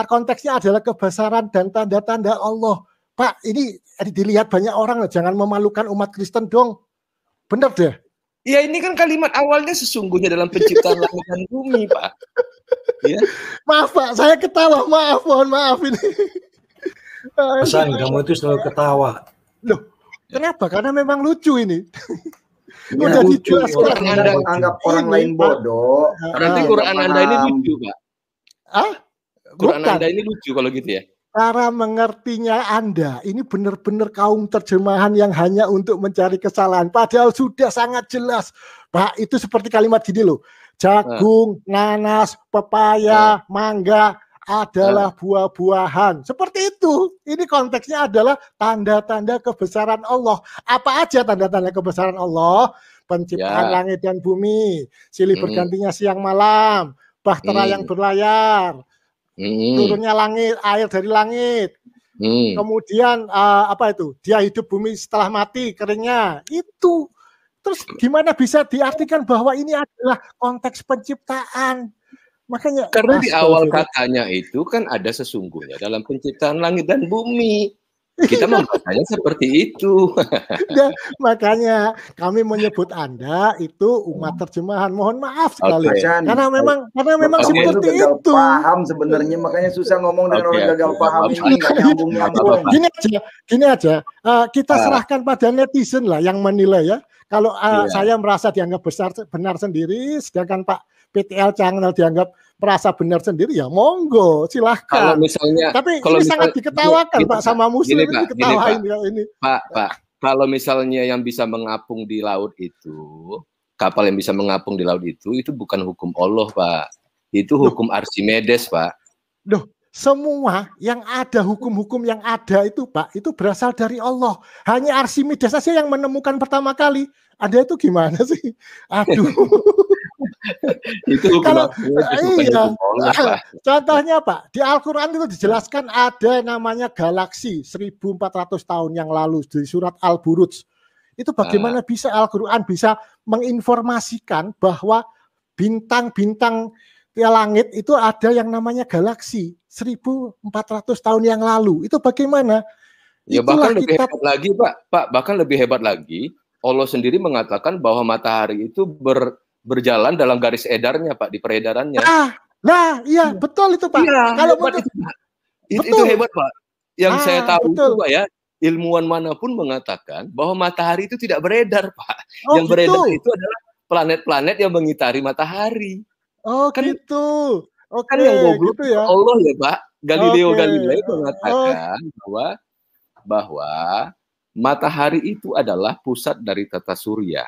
konteksnya adalah kebesaran dan tanda-tanda Allah. Pak, ini dilihat banyak orang, jangan memalukan umat Kristen dong. Benar deh. Ya ini kan kalimat awalnya sesungguhnya dalam penciptaan langit dan bumi, Pak. Ya. Maaf Pak, saya ketawa, mohon maaf ini. Hasan, kamu itu selalu ketawa. Loh, kenapa? Karena memang lucu ini. Udah dijelaskan. Anda anggap orang lain bodoh. Berarti Quran Anda ini lucu, Pak. Quran Anda ini lucu kalau gitu ya. Cara mengertinya Anda ini benar-benar kaum terjemahan yang hanya untuk mencari kesalahan. Padahal sudah sangat jelas. Pak, itu seperti kalimat gini loh. Jagung, nanas, pepaya, mangga adalah buah-buahan. Seperti itu. Ini konteksnya adalah tanda-tanda kebesaran Allah. Apa aja tanda-tanda kebesaran Allah? Penciptaan langit dan bumi, silih bergantinya siang malam, bahtera yang berlayar, turunnya langit, air dari langit. Kemudian apa itu? Dia hidup bumi setelah mati, keringnya. Itu. Terus gimana bisa diartikan bahwa ini adalah konteks penciptaan? Makanya karena di awal katanya itu kan ada sesungguhnya dalam penciptaan langit dan bumi. Kita membacanya seperti itu. Ya, makanya kami menyebut Anda itu umat terjemahan. Mohon maaf sekali. Karena memang seperti itu. Paham sebenarnya, makanya susah ngomong dengan orang gagal paham ini. Nyambung. Gini aja. Kita serahkan pada netizen lah yang menilai ya. Kalau saya merasa dianggap benar sendiri, sedangkan Pak PTL Channel dianggap merasa benar sendiri, ya monggo, silahkan. Tapi ini sangat diketawakan Pak sama Muslim ini diketawain ini. Pak, kalau misalnya yang bisa mengapung di laut itu, kapal yang bisa mengapung di laut itu bukan hukum Allah, Pak. Itu hukum Archimedes, Pak. Loh, semua yang ada, hukum-hukum yang ada itu, Pak, itu berasal dari Allah. Hanya Archimedes saja yang menemukan pertama kali. Anda itu gimana sih? Aduh. Itu kalau iya, contohnya Pak, di Al-Quran itu dijelaskan ada namanya galaksi 1400 tahun yang lalu di surat Al-Buruj. Itu bagaimana bisa Al-Quran bisa menginformasikan bahwa bintang-bintang di langit itu ada yang namanya galaksi 1400 tahun yang lalu. Itu bagaimana? Ya bahkan lebih hebat lagi, Pak, bahkan lebih hebat lagi. Allah sendiri mengatakan bahwa matahari itu berjalan dalam garis edarnya, Pak, di peredarannya. Nah, iya, betul itu, Pak. Ya, kalau itu hebat, Pak. Yang saya tahu itu, Pak, ya, ilmuwan manapun mengatakan bahwa matahari itu tidak beredar, Pak. Yang beredar itu adalah planet-planet yang mengitari matahari. Oh, kan, gitu. Kan yang goblok gitu ya. Allah ya, Pak. Galileo Galilei mengatakan bahwa matahari itu adalah pusat dari tata surya.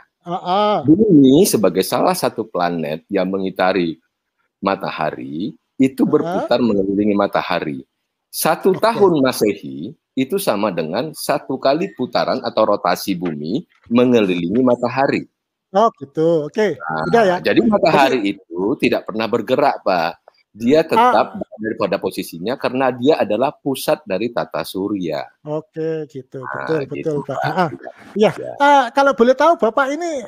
Bumi sebagai salah satu planet yang mengitari matahari itu berputar mengelilingi matahari. 1 tahun Masehi itu sama dengan 1 kali putaran atau rotasi bumi mengelilingi matahari. Oh gitu, oke. Udah ya. Jadi matahari itu tidak pernah bergerak, Pak. Dia tetap daripada posisinya karena dia adalah pusat dari tata surya. Oke, gitu. Betul, Pak. Ya. Kalau boleh tahu Bapak ini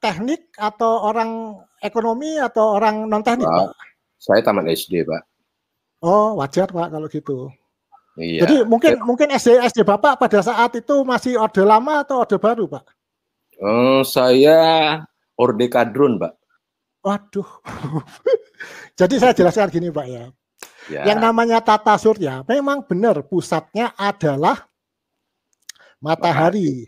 teknik atau orang ekonomi atau orang non teknik, Pak? Saya tamat SD, Pak. Oh, wajar, Pak, kalau gitu. Iya. Jadi mungkin SD Bapak pada saat itu masih orde lama atau orde baru, Pak? Saya orde kadrun, Pak. Waduh. Jadi saya jelaskan gini, Pak ya. Yang namanya tata surya memang benar pusatnya adalah matahari.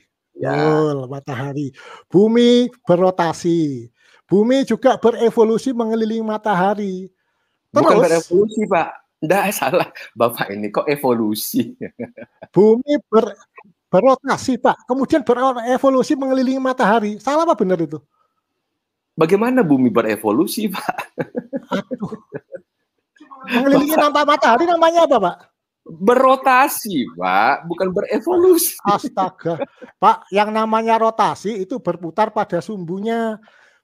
Matahari. Bumi berotasi. Bumi juga berevolusi mengelilingi matahari. Bukan berevolusi, Pak. Nggak, salah. Bapak ini kok evolusi. Bumi berotasi, Pak. Kemudian berevolusi mengelilingi matahari. Salah apa benar itu? Bagaimana bumi berevolusi, Pak? Aduh. Mengelilingi matahari namanya apa, Pak? Berotasi, Pak, bukan berevolusi. Astaga. Pak, yang namanya rotasi itu berputar pada sumbunya.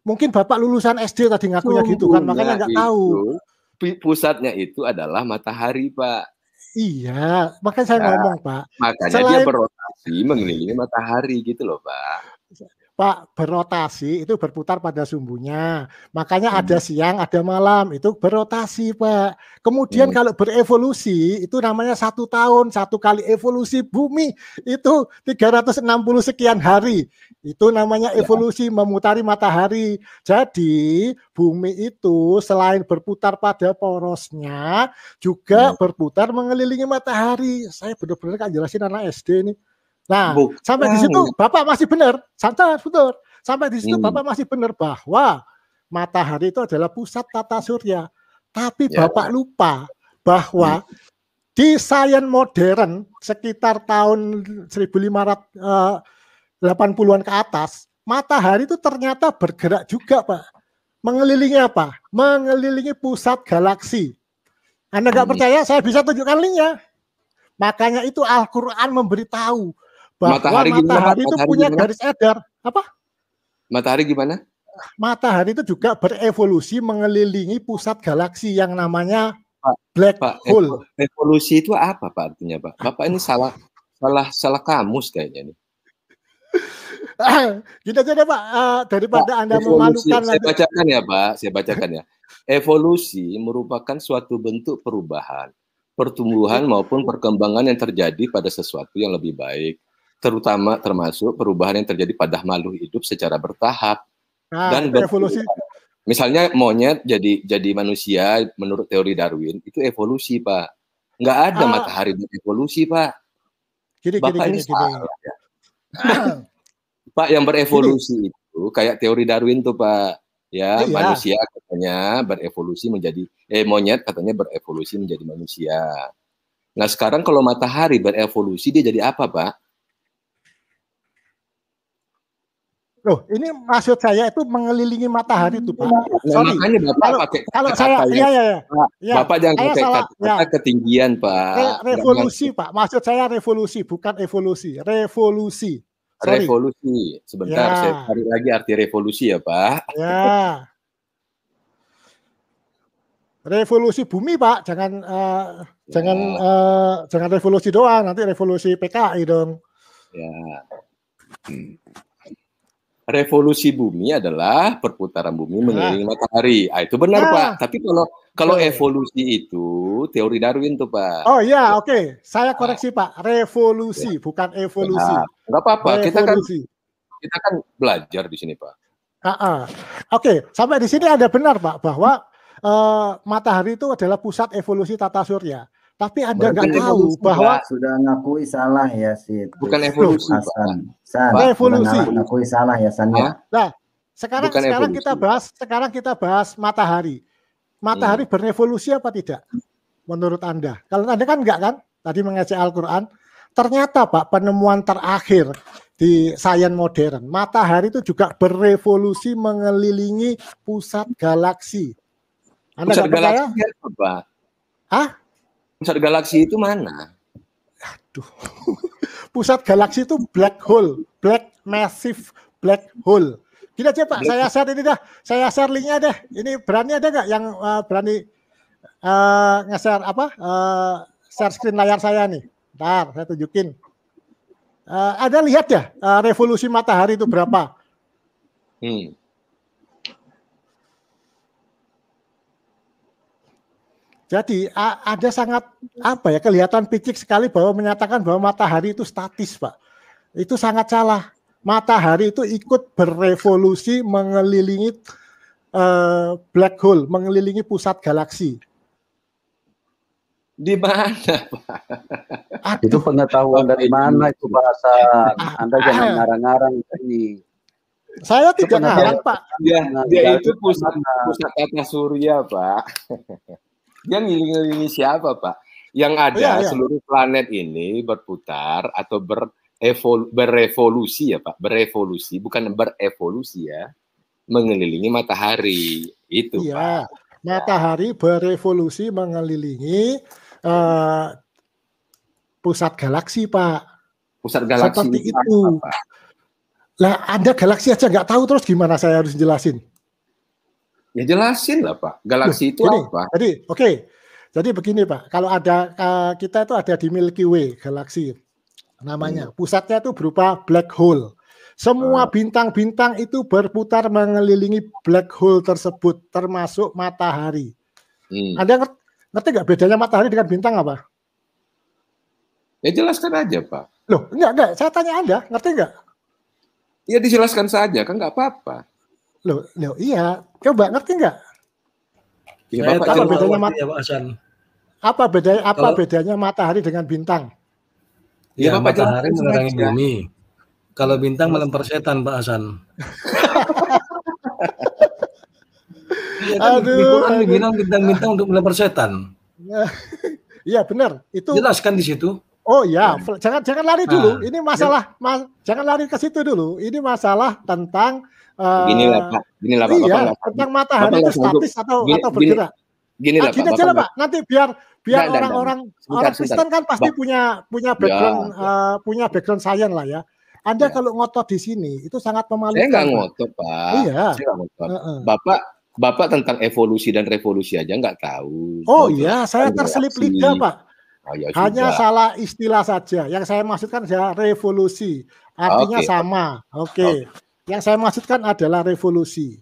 Mungkin Bapak lulusan SD tadi ngakunya gitu kan, makanya nggak tahu. Pusatnya itu adalah matahari, Pak. Iya, makanya saya ngomong, Pak. Makanya dia berotasi mengelilingi matahari gitu loh, Pak. Pak, berotasi itu berputar pada sumbunya. Makanya ada siang, ada malam, itu berotasi, Pak. Kemudian kalau berevolusi, itu namanya 1 tahun, 1 kali evolusi bumi, itu 360 sekian hari. Itu namanya evolusi, memutari matahari. Jadi, bumi itu selain berputar pada porosnya, juga berputar mengelilingi matahari. Saya benar-benar kan jelasin anak SD ini. Nah, sampai di situ Bapak masih benar, santai, betul. Sampai di situ Bapak masih benar bahwa matahari itu adalah pusat tata surya. Tapi Bapak lupa bahwa di sains modern sekitar tahun 1580-an ke atas, matahari itu ternyata bergerak juga, Pak. Mengelilingi apa? Mengelilingi pusat galaksi. Anda nggak percaya? Saya bisa tunjukkan linknya. Makanya itu Al-Quran memberitahu bahwa matahari itu punya garis edar. Apa? Matahari gimana? Matahari itu juga berevolusi mengelilingi pusat galaksi yang namanya black hole. Evolusi itu apa, Pak, artinya, Pak? Bapak ini salah kamus kayaknya nih. Gitu aja deh, Pak. Daripada Anda memalukan. Saya bacakan ya, Pak. Saya bacakan ya. Evolusi merupakan suatu bentuk perubahan, pertumbuhan maupun perkembangan yang terjadi pada sesuatu yang lebih baik, termasuk perubahan yang terjadi pada makhluk hidup secara bertahap. Dan evolusi. Misalnya monyet jadi manusia menurut teori Darwin, itu evolusi, Pak. Nggak ada matahari berevolusi, Pak. Bapak ini salah. Ya. Pak, yang berevolusi itu kayak teori Darwin tuh, Pak. Ya, manusia katanya berevolusi menjadi monyet katanya berevolusi menjadi manusia. Nah, sekarang kalau matahari berevolusi dia jadi apa, Pak? Loh, ini maksud saya itu mengelilingi matahari itu, Pak. Sorry. Makanya Bapak pakai kalau saya Bapak jangan pakai kata ketinggian, Pak. Revolusi, Pak. Maksud saya revolusi, bukan evolusi. Revolusi. Sorry. Revolusi. Sebentar, saya cari lagi arti revolusi ya, Pak. Ya. Revolusi bumi, Pak. Jangan revolusi doang, nanti revolusi PKI dong. Ya. Revolusi bumi adalah perputaran bumi mengelilingi matahari. Itu benar, Pak. Tapi kalau evolusi itu teori Darwin tuh, Pak. Oh iya, oke. Saya koreksi, Pak. Revolusi, bukan evolusi. Enggak apa-apa. Kita kan belajar di sini, Pak. Oke. Sampai di sini ada benar, Pak, bahwa matahari itu adalah pusat evolusi tata surya. Tapi Anda nggak tahu bahwa sudah ngakui salah ya sih. Bukan evolusi, Hasan. Revolusi. Ngakui salah ya, San. Nah, sekarang kita bahas matahari. Matahari berevolusi apa tidak? Menurut Anda? Kalau Anda kan enggak kan? Tadi mengaji Al-Quran. Ternyata, Pak, penemuan terakhir di sains modern, matahari itu juga berevolusi mengelilingi pusat galaksi. Anda pusat galaksi apa? Hah? Pusat galaksi itu mana? Aduh. Pusat galaksi itu black hole, massive black hole. Gini aja, Pak, saya share ini dah. Saya share linknya deh. Ini berani ada nggak yang berani nge-share share screen layar saya nih. Ntar saya tunjukin. Ada lihat ya revolusi matahari itu berapa? Jadi ada sangat kelihatan picik sekali bahwa menyatakan bahwa matahari itu statis, Pak. Itu sangat salah. Matahari itu ikut berevolusi mengelilingi black hole, mengelilingi pusat galaksi. Di mana, Pak? Itu pengetahuan dari mana itu, bahasa? Anda jangan ngarang-ngarang ini. Saya tidak ngarang, Pak. Dia itu pusat tata surya, Pak. Dia ngiling-ngilingi siapa, Pak? Yang ada seluruh planet ini berputar atau berevolusi ya, Pak. Berevolusi, bukan berevolusi ya. Mengelilingi matahari. Itu, Pak. Matahari berevolusi mengelilingi pusat galaksi, Pak. Pusat galaksi seperti itu. Apa? Lah, Anda galaksi aja nggak tahu, terus gimana saya harus jelasin? Ya jelasin lah, Pak. Galaksi itu apa? Jadi, jadi begini, Pak. Kalau ada kita itu ada di Milky Way galaksi namanya. Pusatnya itu berupa black hole. Semua bintang-bintang itu berputar mengelilingi black hole tersebut, termasuk matahari. Anda ngerti nggak bedanya matahari dengan bintang apa? Ya jelaskan aja, Pak. Loh, enggak. Saya tanya Anda, ngerti nggak? Ya dijelaskan saja, kan nggak apa-apa. Loh, iya. Coba ngerti nggak? Ya, apa bedanya ya, Pak Hasan? Apa bedanya matahari dengan bintang? Ya, matahari menerangi bumi. Kalau bintang melempar setan, Pak Hasan. Ya, kan, aduh. Bilang bintang-bintang untuk melempar setan. Iya benar. Itu jelaskan di situ. Oh ya, jangan lari dulu. Ini masalah, jangan lari ke situ dulu. Ini masalah tentang Ginilah Pak. Iya, tentang matahari itu statis atau bergerak. Gini lah, Pak. Aja lah, Pak. Nanti biar orang Kristen kan pasti punya background punya background science lah ya. Anda kalau ngotot di sini itu sangat memalukan. Saya nggak ngotot, Pak. Iya. Saya nggak ngotot. Bapak tentang evolusi dan revolusi aja nggak tahu. Oh iya, saya terselip lidah, Pak. Hanya salah istilah saja. Yang saya maksudkan adalah revolusi. Artinya sama. Oke. Yang saya maksudkan adalah revolusi.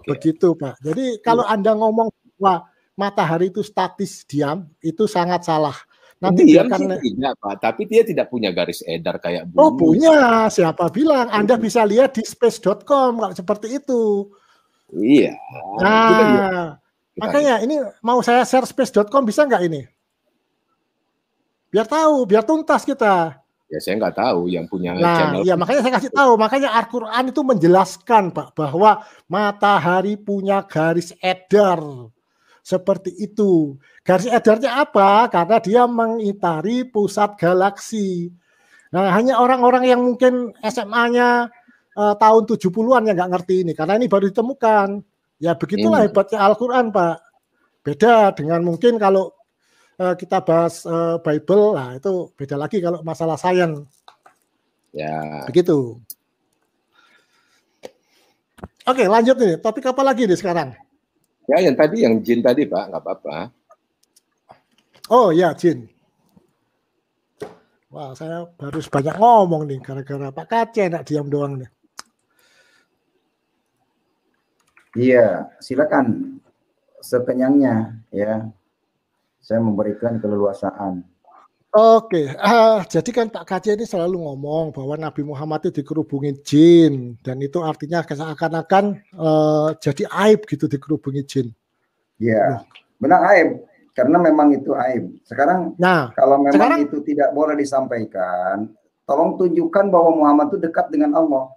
Begitu, Pak. Jadi kalau Anda ngomong bahwa matahari itu statis diam, itu sangat salah. Nanti diam tidak, Pak. Tapi dia tidak punya garis edar kayak bumi. Oh, punya. Siapa bilang? Anda bisa lihat di space.com kalau seperti itu. Iya. Nah, makanya ini mau saya share space.com bisa nggak ini? Biar tahu, biar tuntas kita. Ya saya nggak tahu yang punya channel. Iya, makanya saya kasih tahu. Makanya Al-Quran itu menjelaskan, Pak, bahwa matahari punya garis edar. Seperti itu. Garis edarnya apa? Karena dia mengitari pusat galaksi. Nah, hanya orang-orang yang mungkin SMA-nya tahun 70-an yang nggak ngerti ini. Karena ini baru ditemukan. Ya begitulah hebatnya Al-Quran, Pak. Beda dengan mungkin kalau kita bahas Bible, nah itu beda lagi kalau masalah sains. Ya. Begitu. Oke, lanjut nih. Topik apa lagi nih sekarang? Ya, yang jin tadi, Pak, nggak apa-apa. Oh ya, jin. Wah, saya harus banyak ngomong nih gara-gara Pak Kace nak diam doang nih. Iya, silakan sekenyangnya ya. Saya memberikan keleluasaan. Oke, jadi kan Pak Kace ini selalu ngomong bahwa Nabi Muhammad itu dikerubungi jin dan itu artinya seakan-akan jadi aib gitu dikerubungi jin. Iya, benar aib karena memang itu aib. Sekarang kalau memang itu tidak boleh disampaikan, tolong tunjukkan bahwa Muhammad itu dekat dengan Allah.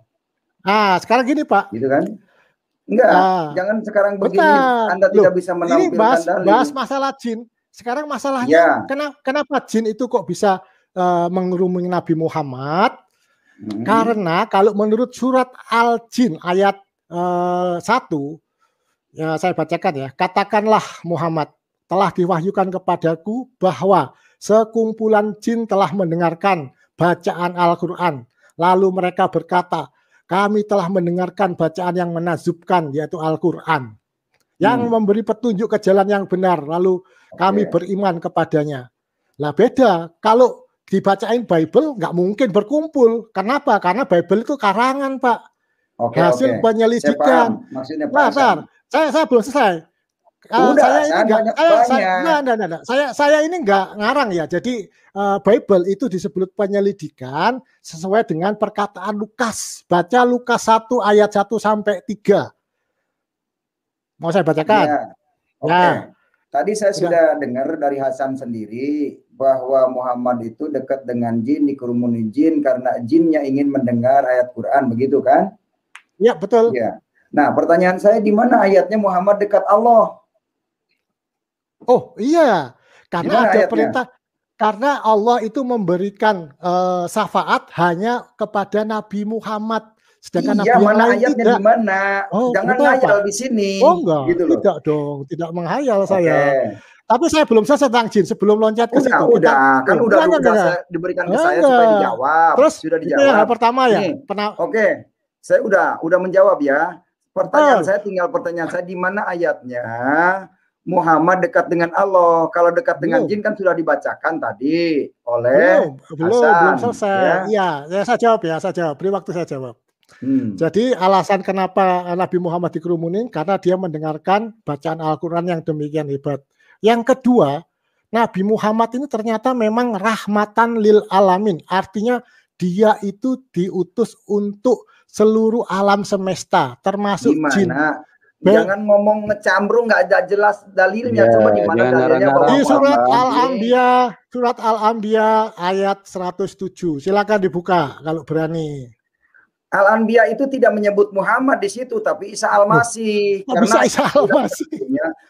Nah, sekarang gini Pak. Gitu kan? Enggak, jangan sekarang begini. Anda tidak bisa menampilkan dalil. Bahas masalah jin. Sekarang masalahnya kenapa jin itu kok bisa mengerumuni Nabi Muhammad? Karena kalau menurut surat Al-Jin ayat 1, ya saya bacakan ya. Katakanlah Muhammad, telah diwahyukan kepadaku bahwa sekumpulan jin telah mendengarkan bacaan Al-Quran. Lalu mereka berkata, kami telah mendengarkan bacaan yang menakjubkan yaitu Al-Quran. Yang memberi petunjuk ke jalan yang benar. Lalu kami beriman kepadanya. Lah beda, kalau dibacain Bible nggak mungkin berkumpul. Kenapa? Karena Bible itu karangan, Pak. Hasil penyelidikan. Nah, saya belum selesai. Saya ini nggak ngarang ya. Jadi Bible itu disebut penyelidikan sesuai dengan perkataan Lukas. Baca Lukas 1 ayat 1 sampai 3. Mau saya bacakan? Ya. Tadi saya sudah dengar dari Hasan sendiri bahwa Muhammad itu dekat dengan jin, dikerumuni jin karena jinnya ingin mendengar ayat Quran, begitu kan? Ya, betul. Ya. Nah, pertanyaan saya, di mana ayatnya Muhammad dekat Allah? Oh iya, karena ada perintah. Karena Allah itu memberikan syafaat hanya kepada Nabi Muhammad. Sedangkan iya, Nabi mana yang lain ayatnya tidak. di mana? Oh, jangan ngayal di sini. Oh enggak, gitu loh. tidak dong, tidak menghayal saya. Tapi saya belum selesai tentang jin sebelum loncat ke situ. Kan udah diberikan ke saya supaya dijawab. Terus sudah dijawab. Itu yang pertama ya. Oke, saya udah menjawab ya. Pertanyaan saya di mana ayatnya Muhammad dekat dengan Allah? Kalau dekat dengan jin kan sudah dibacakan tadi oleh belum selesai. Iya, saya jawab. Beri waktu saya jawab. Jadi alasan kenapa Nabi Muhammad dikerumunin karena dia mendengarkan bacaan Al-Quran yang demikian hebat. Yang kedua, Nabi Muhammad ini ternyata memang rahmatan lil alamin. Artinya dia itu diutus untuk seluruh alam semesta, termasuk jin. Jangan ngomong ngecambrung, nggak ada jelas dalilnya. Coba di mana dalilnya? Di surat Al-Anbiya ayat 107. Silakan dibuka kalau berani. Al-Anbiya itu tidak menyebut Muhammad di situ, tapi Isa Al-Masih. Karena Isa Al-Masih.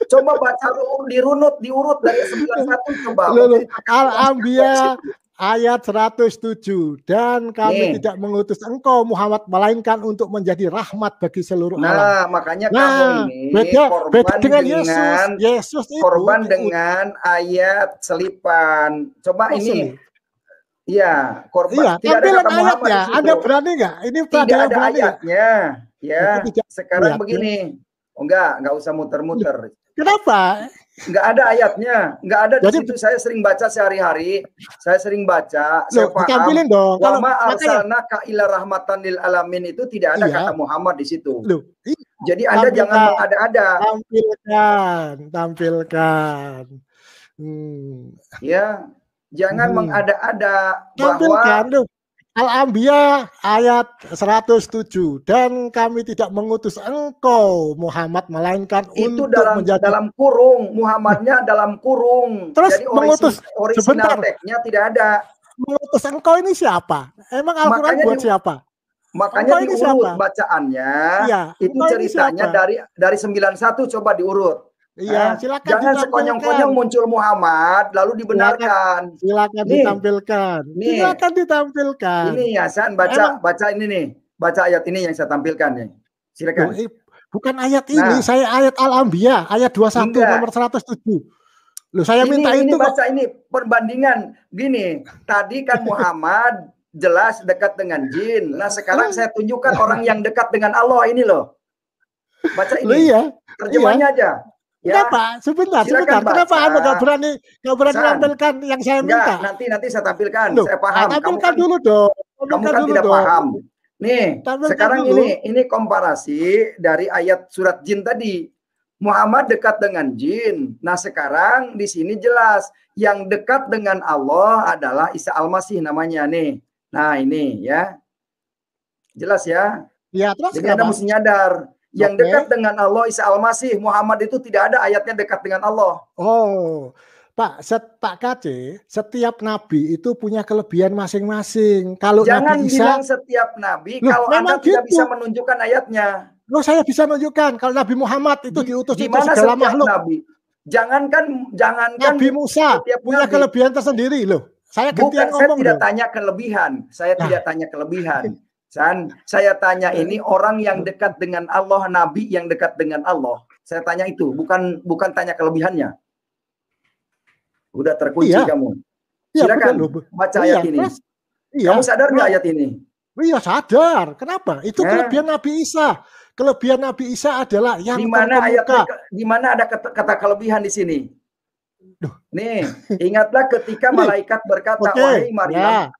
Coba baca diurut dari 91 coba. Al-Anbiya ayat 107. Dan kami tidak mengutus engkau Muhammad melainkan untuk menjadi rahmat bagi seluruh alam. Nah, makanya kamu ini beda dengan Yesus. Yesus itu korban dengan ayat selipan. Coba ini. Iya, korban. Tidak ada kata Muhammad ayatnya. Anda berani nggak? Ini tidak ada ayatnya. Ya, sekarang begini. Enggak usah muter-muter. Kenapa? Enggak ada ayatnya. Enggak ada di situ. Saya sering baca sehari-hari. Saya sering baca. Saya paham. Wa ma arsalnaka illa rahmatan lil alamin itu tidak ada kata Muhammad di situ. Jadi Anda jangan mengada-ada. Tampilkan. Ya. Jangan mengada-ada bahwa Al-Anbiya ayat 107 dan kami tidak mengutus engkau Muhammad melainkan itu untuk menjadi dalam kurung, Muhammadnya dalam kurung. Terus jadi mengutus original teksnya tidak ada. Mengutus engkau ini siapa? Emang Al-Quran buat siapa? Makanya diurut bacaannya. Itu ceritanya dari 91 coba diurut. Iya, silakan. Jangan sekonyong-konyong muncul Muhammad lalu dibenarkan. Silakan ditampilkan. Silakan ditampilkan. Ini Hasan baca ini nih. Baca ayat ini yang saya tampilkan nih. Silakan. Bukan ayat ini, saya ayat Al-Anbiya ayat 21 nomor 107. Loh, saya minta ini itu baca ini perbandingan. Gini, tadi kan Muhammad jelas dekat dengan jin. Nah, sekarang saya tunjukkan orang yang dekat dengan Allah ini loh. Baca ini. Terjemahnya aja. Ya, Pak, sebentar. Kenapa Anda nggak berani tampilkan yang saya minta? Nanti saya tampilkan. Saya paham. Tampilkan dulu dong. Kamu kan tidak paham. Nih, sekarang ini komparasi dari ayat surat jin tadi. Muhammad dekat dengan jin. Nah, sekarang di sini jelas yang dekat dengan Allah adalah Isa Al-Masih namanya nih. Nah, ini ya. Jelas ya? Ya, terus jadi Anda mesti nyadar. Yang dekat dengan Allah Isa Al-Masih, Muhammad itu tidak ada ayatnya dekat dengan Allah. Oh, Pak KC, setiap nabi itu punya kelebihan masing-masing. Kalau jangan Nabi Isa, bilang setiap nabi kalau Anda tidak bisa menunjukkan ayatnya. Loh, saya bisa menunjukkan kalau Nabi Muhammad itu diutus itu segala makhluk. Nabi? Jangankan Nabi Musa punya kelebihan tersendiri loh. Saya tidak tanya kelebihan. Saya tidak tanya kelebihan. Saya tanya ini orang yang dekat dengan Allah, Nabi yang dekat dengan Allah. Saya tanya itu, bukan tanya kelebihannya. Udah terkunci kamu. Silakan baca ayat ini. Kamu sadar nggak ayat ini? Iya sadar. Kenapa? Itu kelebihan Nabi Isa. Kelebihan Nabi Isa adalah yang di mana ada kata kelebihan di sini? Nih, ingatlah ketika malaikat berkata, wahai Maryam.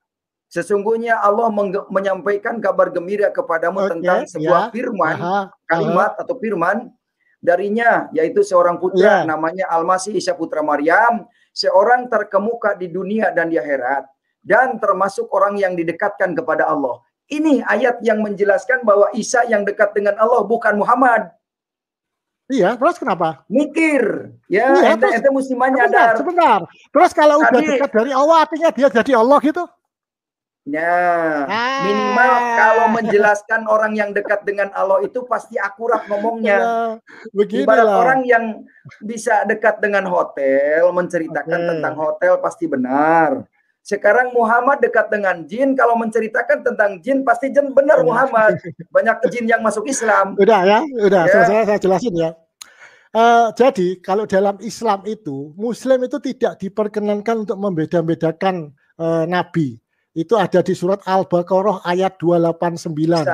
Sesungguhnya Allah menyampaikan kabar gembira kepadamu tentang sebuah firman, kalimat atau firman darinya, yaitu seorang putra namanya Al-Masih Isa putra Maryam, seorang terkemuka di dunia dan di akhirat, dan termasuk orang yang didekatkan kepada Allah. Ini ayat yang menjelaskan bahwa Isa yang dekat dengan Allah, bukan Muhammad. Iya, terus kenapa? Mikir, ya, ente mesti menyadar. Sebentar. Terus kalau udah dekat dari Allah, artinya dia jadi Allah gitu? Minimal kalau menjelaskan orang yang dekat dengan Allah itu pasti akurat ngomongnya. Ibarat orang yang bisa dekat dengan hotel, menceritakan tentang hotel pasti benar. Sekarang Muhammad dekat dengan jin, kalau menceritakan tentang jin pasti jin benar Muhammad. Banyak jin yang masuk Islam. Udah selesai saya jelasin ya. Jadi kalau dalam Islam itu, Muslim itu tidak diperkenankan untuk membeda-bedakan nabi. Itu ada di surat Al-Baqarah ayat 289.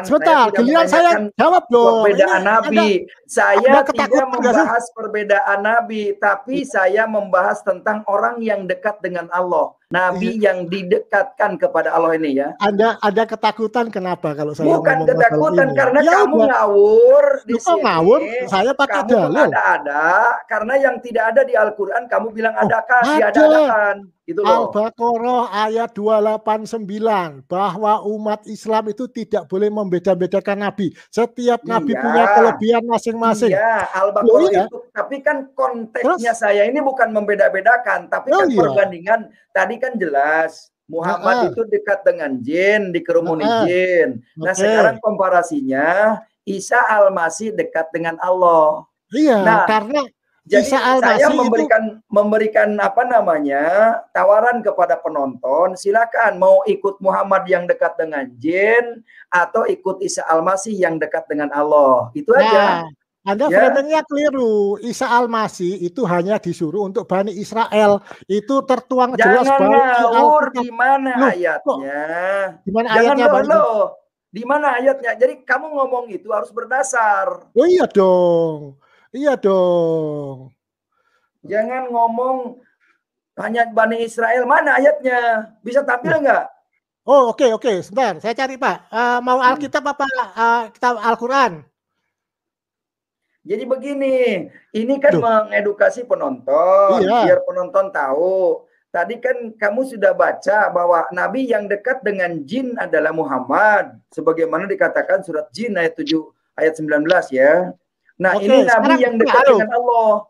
Sebentar, giliran saya jawab dong. Perbedaan nabi. Saya tidak membahas perbedaan nabi, tapi saya membahas tentang orang yang dekat dengan Allah. Nabi yang didekatkan kepada Allah ini ya. Ada ketakutan kenapa kalau saya bukan ketakutan karena kamu ngawur di sini. Ngawur, saya pakai dalil. Ada karena yang tidak ada di Al-Qur'an kamu bilang adakah diadakan. Gitu loh. Al-Baqarah ayat 289 bahwa umat Islam itu tidak boleh membeda-bedakan nabi. Setiap nabi punya kelebihan masing-masing. Iya, Al-Baqarah itu. Tapi kan konteksnya saya ini bukan membeda-bedakan, tapi kan perbandingan tadi kan jelas Muhammad itu dekat dengan jin, dikerumuni jin. Nah, sekarang komparasinya Isa Al-Masih dekat dengan Allah. Iya, karena jadi saya memberikan apa namanya tawaran kepada penonton, silakan mau ikut Muhammad yang dekat dengan jin atau ikut Isa Al-Masih yang dekat dengan Allah. Itu aja. Anda framingnya keliru. Isa Al-Masih itu hanya disuruh untuk Bani Israel. Itu tertuang jelas ngawur di mana ayatnya? Di mana ayatnya? Di mana ayatnya? Jadi kamu ngomong itu harus berdasar. Oh iya dong. Iya dong. Jangan ngomong hanya Bani Israel. Mana ayatnya? Bisa tampil enggak? Oh oke. Sebentar, saya cari Pak. Mau Alkitab apa kitab Al-Quran? Jadi begini, ini kan mengedukasi penonton, biar penonton tahu. Tadi kan kamu sudah baca bahwa Nabi yang dekat dengan jin adalah Muhammad. Sebagaimana dikatakan surat jin ayat 7, ayat 19 ya. Nah ini Nabi yang dekat dengan Allah.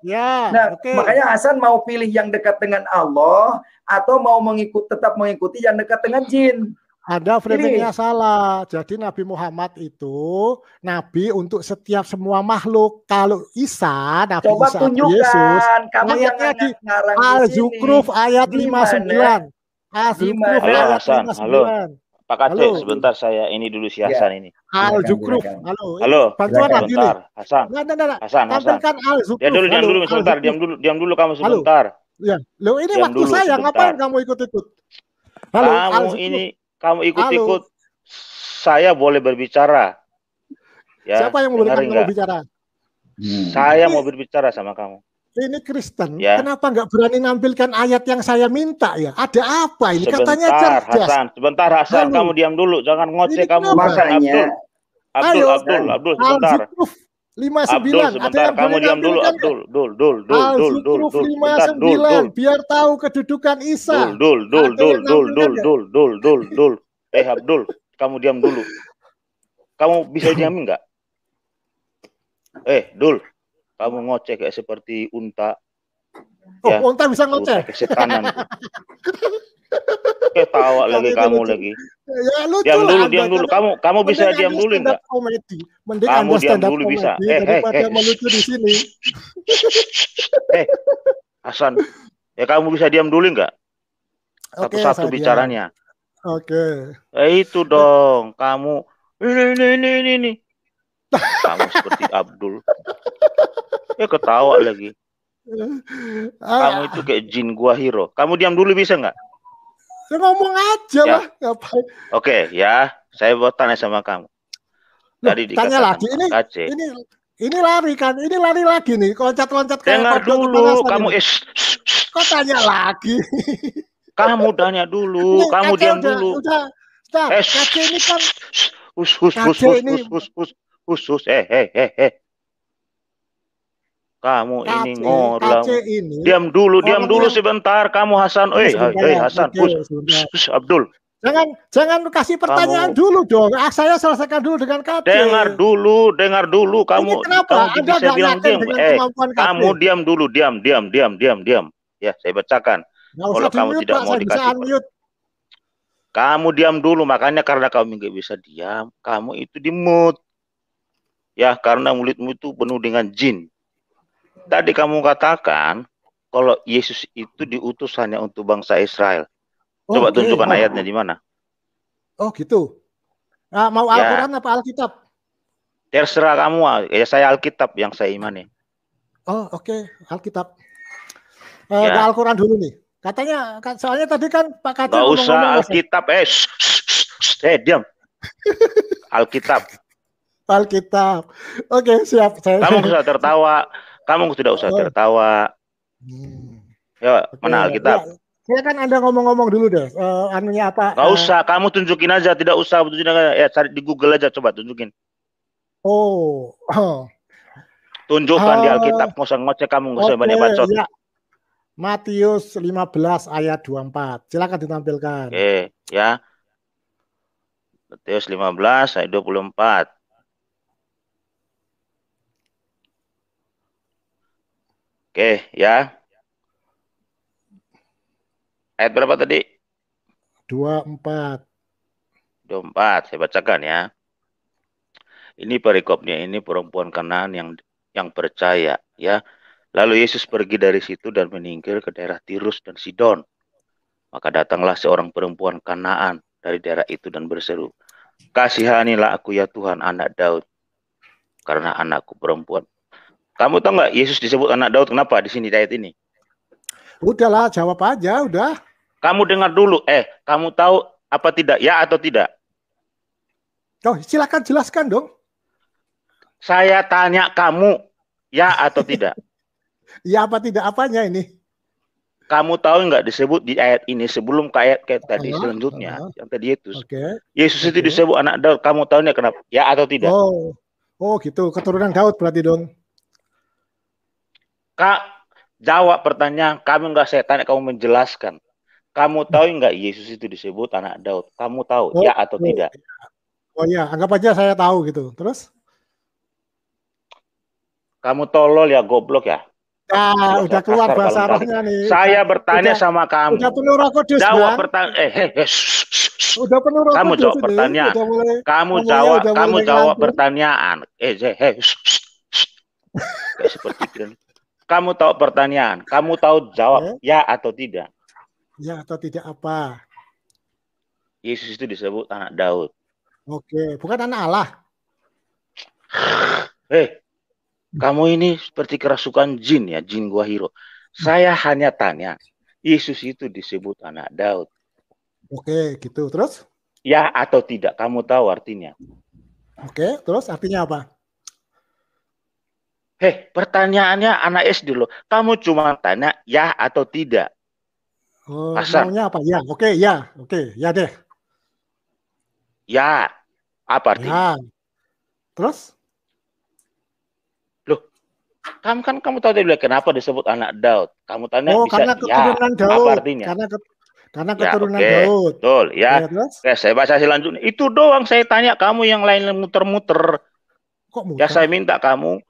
Makanya Hasan mau pilih yang dekat dengan Allah atau mau tetap mengikuti yang dekat dengan jin. Anda framingnya salah. Jadi Nabi Muhammad itu Nabi untuk setiap semua makhluk. Kalau Isa, Nabi Coba Isa tunjukkan. Yesus, Kamu ayatnya di Al-Zukhruf ayat 59. Al-Zukhruf ayat 59. Pak Kaceh, sebentar saya ini dulu si Hasan ini. Al-Zukhruf. Halo. Bantuan lagi nih. Hasan. Hasan. Al-Zukhruf. Diam dulu kamu sebentar. Ya, lo ini waktu saya, ngapain kamu ikut-ikut? Kamu ikut-ikut, saya boleh berbicara. Ya, siapa yang membolehkan kamu bicara? Saya mau berbicara sama kamu. Ini Kristen, kenapa nggak berani nampilkan ayat yang saya minta ya? Ada apa ini? Katanya cerdas. Sebentar Hasan, kamu diam dulu, jangan ngoceh kamu. Abdul, sebentar. 59. Sebentar, kamu diam dulu, Abdul. Al-Zukhruf 59. Biar tahu kedudukan Isa. Dul. Abdul, kamu diam dulu. Kamu bisa diamin nggak? Dul, kamu ngoceh kayak seperti unta. Unta bisa ngoceh. Kesetanan. Ketawa lagi kamu lagi. Ya, diam dulu. Kamu bisa diam dulu enggak? Mending kamu diam dulu bisa. Daripada melucu di sini. Hasan, kamu bisa diam dulu enggak? Satu-satu bicaranya. Oke. Itu dong, kamu ini. Kamu seperti Abdul. Ketawa lagi. Kamu itu kayak jin gua hero. Kamu diam dulu bisa enggak? Saya ngomong aja lah, ngapain? Oke, saya mau tanya sama kamu. Tadi tanya lagi, ini lari kan, ini lari lagi nih, loncat-loncat kayak dengar dulu, kamu kok tanya lagi? Kamu tanya dulu, kamu diam dulu. Udah, Kaceh ini kan Kamu ini ngorlang. Diam dulu sebentar kamu Hasan. Hasan. Abdul. Jangan kasih pertanyaan dulu dong. Saya selesaikan dulu dengan Kaceh. Dengar dulu kamu. Kenapa? Kamu bisa bilang diam. Kamu diam dulu, diam. Ya, saya bacakan. Kalau kamu tidak mau dikasih. Kamu diam dulu, makanya karena kamu nggak bisa diam, kamu itu di-mute. Ya, karena mulutmu itu penuh dengan jin. Tadi kamu katakan, kalau Yesus itu diutus hanya untuk bangsa Israel. Coba tunjukkan ayatnya di mana. Oh gitu. Nah, mau Al-Quran apa Alkitab? Terserah kamu, ya saya Alkitab yang saya imani. Oh oke, Alkitab. Al-Quran dulu nih. Katanya, soalnya tadi kan Pak Kacil ngomong-ngomong. Gak usah Alkitab, diam. Alkitab. Alkitab. Oke, siap. Kamu tidak usah tertawa. Kamu tidak usah tertawa. Ya, mana Alkitab? Saya kan Anda ngomong-ngomong dulu deh. Anunya apa? Gak usah, kamu tunjukin aja. Tidak usah, ya cari di Google aja, coba tunjukin. Oh. Tunjukkan di Alkitab, nggak usah ngoceh kamu, nggak usah banyak bacot. Ya. Matius 15 ayat 24. Silakan ditampilkan. Oke, ya. Matius 15 ayat 24. Oke, ya. Ayat berapa tadi? 24. 24, saya bacakan ya. Ini perikopnya, ini perempuan Kanaan yang percaya, ya. Lalu Yesus pergi dari situ dan menyingkir ke daerah Tirus dan Sidon. Maka datanglah seorang perempuan Kanaan dari daerah itu dan berseru, "Kasihanilah aku ya Tuhan, anak Daud, karena anakku perempuan." Kamu tahu nggak Yesus disebut anak Daud kenapa di sini ayat ini? Udahlah, jawab aja, udah. Kamu dengar dulu, kamu tahu apa tidak? Ya atau tidak? Oh, silakan jelaskan dong. Saya tanya kamu, ya atau tidak? Ya apa tidak apanya ini? Kamu tahu nggak disebut di ayat ini sebelum ke ayat kayak tadi selanjutnya yang tadi Yesus. Yesus itu disebut anak Daud. Kamu tahu nggak kenapa? Ya atau tidak? Oh gitu. Keturunan Daud berarti dong. Kak, jawab pertanyaan. Kamu nggak saya tanya, kamu menjelaskan. Kamu tahu nggak Yesus itu disebut anak Daud? Kamu tahu ya atau tidak? Oh ya, anggap aja saya tahu gitu. Terus? Kamu tolol ya, goblok ya. Ya, udah keluar bahasa rohnya nih. Saya bertanya sama kamu. Udah penuh Roh Kudus. Jawab pertanyaan. Udah penuh Roh Kudus. Kamu jawab pertanyaan. Kamu jawab pertanyaan. Kayak seperti itu. Kamu tahu pertanyaan. Kamu tahu jawab ya atau tidak? Ya atau tidak apa? Yesus itu disebut anak Daud. Oke, bukan anak Allah. Kamu ini seperti kerasukan jin ya, jin gua hiro. Saya hanya tanya, Yesus itu disebut anak Daud. Oke, gitu. Terus? Ya atau tidak? Kamu tahu artinya? Oke, terus artinya apa? Pertanyaannya anak SD loh. Kamu cuma tanya ya atau tidak. Oh, maunya apa? Ya, oke, ya. Oke, ya deh. Ya. Apa artinya? Ya. Terus? Kamu tahu tadi kenapa disebut anak Daud? Kamu tanya bisa karena keturunan ya. Daud. Apa artinya? Karena keturunan Daud. Betul ya. Oke, saya baca selanjutnya. Itu doang saya tanya, kamu yang lain muter-muter. Kok muter? Ya saya minta kamu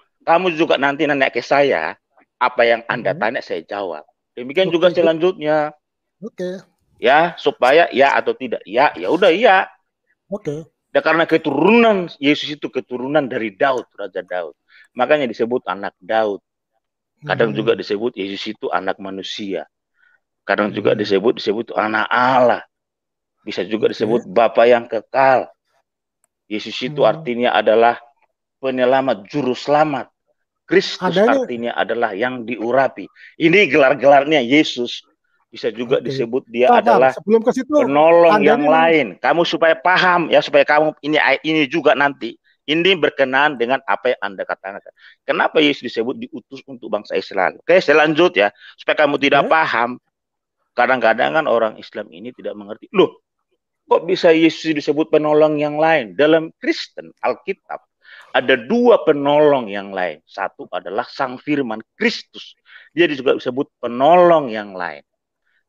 juga nanti nanya ke saya, apa yang Anda tanya saya jawab. Demikian juga selanjutnya. Oke. Ya, supaya ya atau tidak. Ya udah iya. Oke. Dan karena keturunan Yesus itu keturunan dari Daud, Raja Daud. Makanya disebut anak Daud. Kadang juga disebut Yesus itu anak manusia. Kadang juga disebut anak Allah. Bisa juga disebut Bapa yang kekal. Yesus itu artinya adalah penyelamat, juru selamat. Kristus artinya adalah yang diurapi. Ini gelar-gelarnya Yesus. Bisa juga disebut dia adalah penolong yang lain. Kamu supaya paham ya, supaya kamu ini juga nanti. Ini berkenaan dengan apa yang Anda katakan. Kenapa Yesus disebut diutus untuk bangsa Israel? Oke, saya lanjut ya. Supaya kamu tidak paham. Kadang-kadang kan orang Islam ini tidak mengerti. Loh, kok bisa Yesus disebut penolong yang lain? Dalam Kristen, Alkitab, ada dua penolong yang lain. Satu adalah Sang Firman, Kristus. Dia juga disebut penolong yang lain.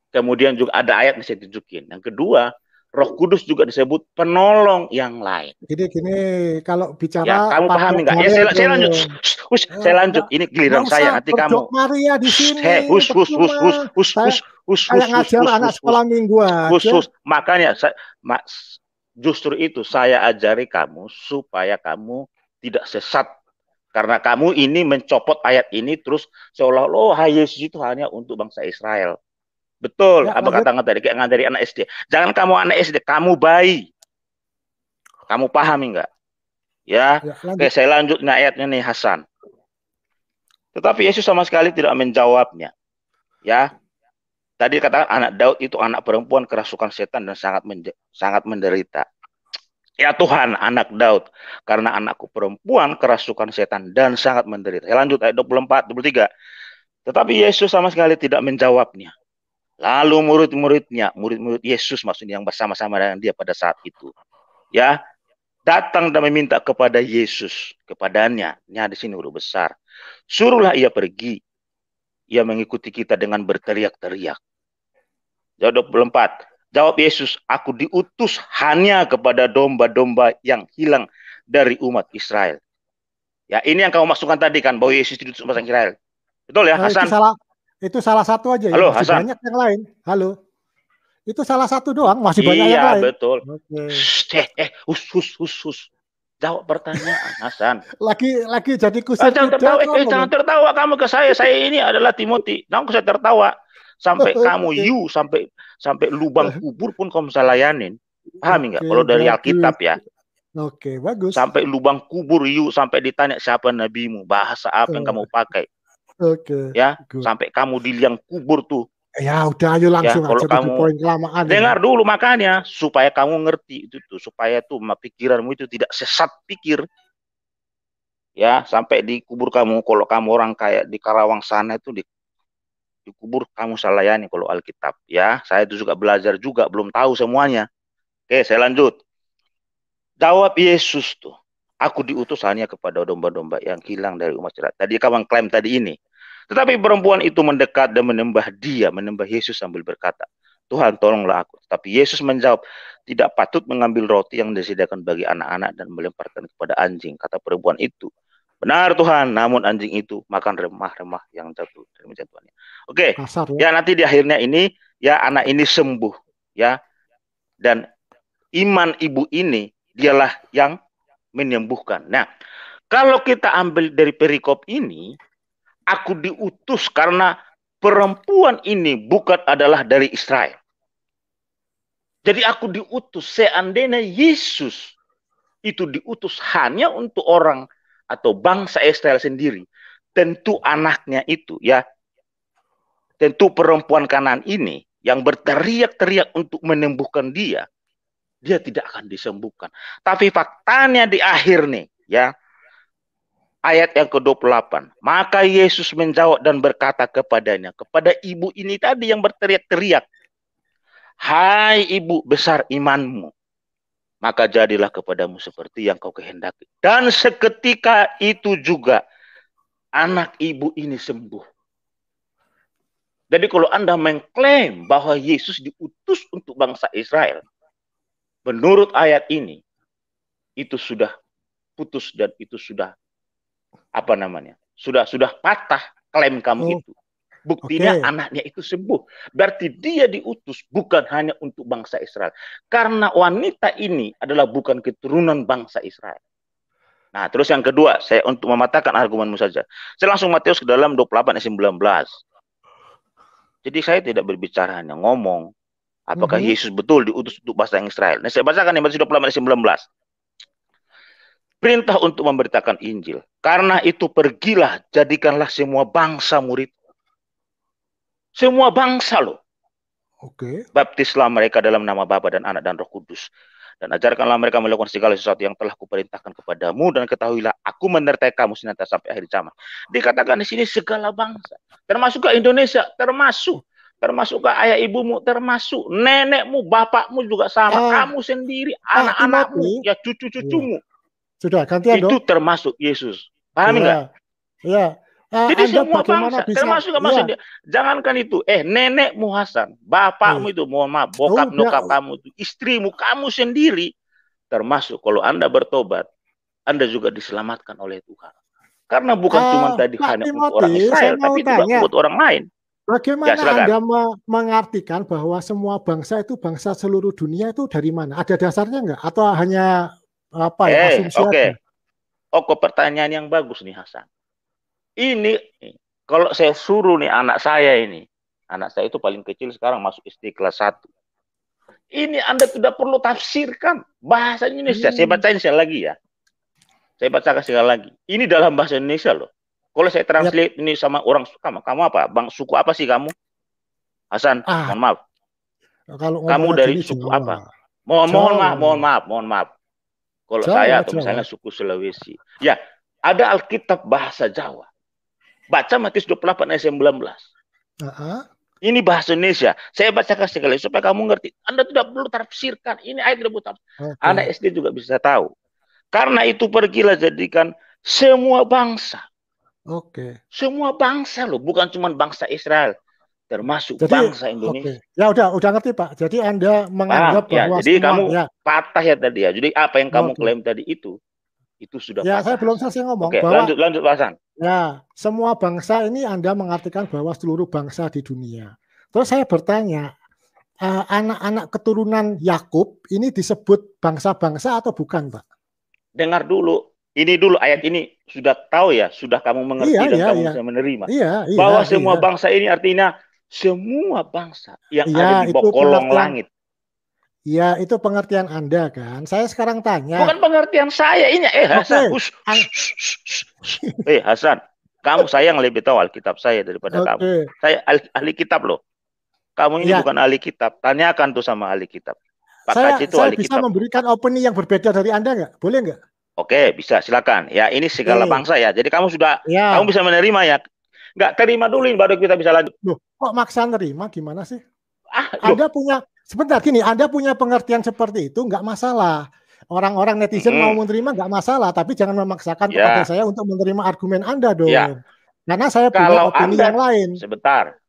Kemudian juga ada ayat yang saya tunjukin. Yang kedua, Roh Kudus juga disebut penolong yang lain. Gini, kalau bicara ya, kamu pahami nggak? Ya, saya lanjut. Saya lanjut. Ini giliran saya. Nanti kamu. Maria di sini. Kayak ngajar anak sekolah minggu aja. Makanya justru itu saya ajari kamu supaya kamu tidak sesat. Karena kamu ini mencopot ayat ini terus seolah-olah Yesus itu hanya untuk bangsa Israel. Betul, ya, apa kata tadi kayak ngajari anak SD. Jangan kamu anak SD, kamu bayi. Kamu pahami enggak? Ya, oke, saya lanjut ayatnya nih Hasan. Tetapi Yesus sama sekali tidak menjawabnya. Ya, tadi katakan anak Daud itu anak perempuan kerasukan setan dan sangat menderita. Ya Tuhan, anak Daud, karena anakku perempuan kerasukan setan dan sangat menderita. Saya lanjut ayat 24, 23. Tetapi Yesus sama sekali tidak menjawabnya. Lalu murid-murid Yesus maksudnya yang bersama-sama dengan dia pada saat itu, ya, datang dan meminta kepada Yesus, kepadanya, di sini huruf besar, suruhlah ia pergi, ia mengikuti kita dengan berteriak-teriak. Jawab 24, jawab Yesus, aku diutus hanya kepada domba-domba yang hilang dari umat Israel. Ya, ini yang kamu masukkan tadi kan, bahwa Yesus diutus umat Israel. Betul ya, Hasan? Itu salah satu aja. Halo, ya, masih Hasan. Banyak yang lain. Halo. Itu salah satu doang, masih banyak yang lain. Iya, betul. Jawab pertanyaan, Hasan. Lagi jadi kusir. Jangan tertawa kamu ke saya. Saya ini adalah Timothy. Jangan saya tertawa. Sampai kamu sampai lubang kubur pun kamu bisa layanin. Pahami nggak? Kalau dari Alkitab ya. Oke, bagus. Sampai lubang kubur sampai ditanya siapa nabimu, bahasa apa yang kamu pakai. Oke. Ya, sampai kamu di liang kubur tuh. Ya udah, ayo langsung ya, aja ke poin kelamaan. Dengar dulu makanya supaya kamu ngerti itu tuh, supaya tuh pikiranmu itu tidak sesat pikir. Ya, sampai di kubur kamu, kalau kamu orang kayak di Karawang sana itu di kubur kamu salah layani kalau Alkitab. Ya, saya itu juga belajar juga, belum tahu semuanya. Oke, saya lanjut. Jawab Yesus tuh, aku diutus hanya kepada domba-domba yang hilang dari umat Israel. Tadi kamu klaim tadi ini. Tetapi perempuan itu mendekat dan menyembah Yesus sambil berkata, Tuhan tolonglah aku. Tetapi Yesus menjawab, tidak patut mengambil roti yang disediakan bagi anak-anak dan melemparkan kepada anjing. Kata perempuan itu, benar Tuhan, namun anjing itu makan remah-remah yang jatuh dari meja tuannya. Oke, ya nanti di akhirnya ini, ya anak ini sembuh. Ya, dan iman ibu ini, dialah yang menyembuhkan. Nah, kalau kita ambil dari perikop ini, aku diutus karena perempuan ini bukan adalah dari Israel. Jadi aku diutus seandainya Yesus itu diutus hanya untuk orang atau bangsa Israel sendiri. Tentu anaknya itu ya, tentu perempuan Kanaan ini yang berteriak-teriak untuk menyembuhkan dia tidak akan disembuhkan. Tapi faktanya di akhir nih ya, ayat yang ke-28. Maka Yesus menjawab dan berkata kepadanya, kepada ibu ini tadi yang berteriak-teriak, hai ibu, besar imanmu, maka jadilah kepadamu seperti yang kau kehendaki. Dan seketika itu juga anak ibu ini sembuh. Jadi kalau Anda mengklaim bahwa Yesus diutus untuk bangsa Israel, menurut ayat ini, itu sudah putus dan itu sudah sudah patah klaim kamu itu. Buktinya anaknya itu sembuh. Berarti dia diutus bukan hanya untuk bangsa Israel. Karena wanita ini adalah bukan keturunan bangsa Israel. Nah, terus yang kedua, saya untuk mematahkan argumenmu saja. Saya langsung Matius ke dalam 28 ayat 19. Jadi saya tidak berbicara hanya ngomong apakah Yesus betul diutus untuk bangsa Israel. Nah, saya bacakan Matius 28 ayat 19. Perintah untuk memberitakan Injil. Karena itu pergilah, jadikanlah semua bangsa murid. Semua bangsa loh. Baptislah mereka dalam nama Bapa dan Anak dan Roh Kudus. Dan ajarkanlah mereka melakukan segala sesuatu yang telah kuperintahkan kepadamu. Dan ketahuilah, aku menyertai kamu senantiasa sampai akhir zaman. Dikatakan di sini segala bangsa. Termasuk ke Indonesia, termasuk ke ayah ibumu, termasuk nenekmu, bapakmu juga sama. Kamu sendiri, anak-anakmu, ya cucu-cucumu. Sudah, gantian itu dong. Termasuk Yesus. Paham enggak? Ya. Jadi semua bangsa, termasuk maksudnya, jangankan itu, nenekmu Hasan, bapakmu itu, mohon maaf, bokap nyokap kamu itu, istrimu, kamu sendiri, termasuk kalau Anda bertobat, Anda juga diselamatkan oleh Tuhan. Karena bukan cuma tadi hanya untuk orang Israel, tapi juga buat orang lain. Bagaimana Anda mengartikan bahwa semua bangsa itu bangsa seluruh dunia itu dari mana? Ada dasarnya nggak? Atau hanya apa ya, asumsi aja? Oke, pertanyaan yang bagus nih Hasan. Ini kalau saya suruh nih anak saya itu paling kecil sekarang masuk SD kelas 1. Ini Anda tidak perlu tafsirkan bahasa Indonesia. Saya bacain sekali lagi ya. Saya bacakan sekali lagi. Ini dalam bahasa Indonesia loh. Kalau saya translate ini sama orang kamu apa? Bang suku apa sih kamu? Hasan, mohon maaf. Kamu dari suku apa? Mohon maaf. Kalau saya atau misalnya suku Sulawesi. Ya, ada Alkitab bahasa Jawa. Baca Matius 28 ayat 19. Ini bahasa Indonesia. Saya bacakan sekali supaya kamu ngerti. Anda tidak perlu tafsirkan. Ini ayat tidak perlu tafsir. Anak SD juga bisa tahu. Karena itu pergilah jadikan semua bangsa. Semua bangsa loh, bukan cuma bangsa Israel, termasuk bangsa Indonesia. Ya udah ngerti Pak. Jadi Anda menganggap bahwa jadi kamu patah ya tadi ya. Jadi apa yang kamu klaim tadi itu sudah patah. Saya belum selesai ngomong. Bahwa, lanjut Pak Hasan. Ya, semua bangsa ini Anda mengartikan bahwa seluruh bangsa di dunia. Terus saya bertanya, anak-anak keturunan Yakub ini disebut bangsa-bangsa atau bukan, Pak? Dengar dulu. Ini dulu ayat ini sudah tahu ya, sudah kamu mengerti dan kamu bisa menerima. Bahwa semua bangsa ini artinya semua bangsa yang ada di bawah kolong langit. Iya, itu pengertian Anda kan. Saya sekarang tanya. Bukan pengertian saya ini. Hasan. Hasan, saya yang lebih tahu Alkitab saya daripada kamu. Saya ahli kitab loh. Kamu ini bukan ahli kitab. Tanyakan tuh sama ahli kitab. Saya bisa memberikan opini yang berbeda dari Anda nggak? Boleh nggak? Oke, bisa, silakan. Ya, ini segala bangsa ya. Jadi kamu sudah, kamu bisa menerima ya. Nggak terima dulu, baru kita bisa lanjut. Loh, kok maksa nerima? Gimana sih? Anda punya, sebentar gini, Anda punya pengertian seperti itu, nggak masalah. Orang-orang netizen mau menerima nggak masalah, tapi jangan memaksakan kepada saya untuk menerima argumen Anda dong. Karena saya punya opini yang lain.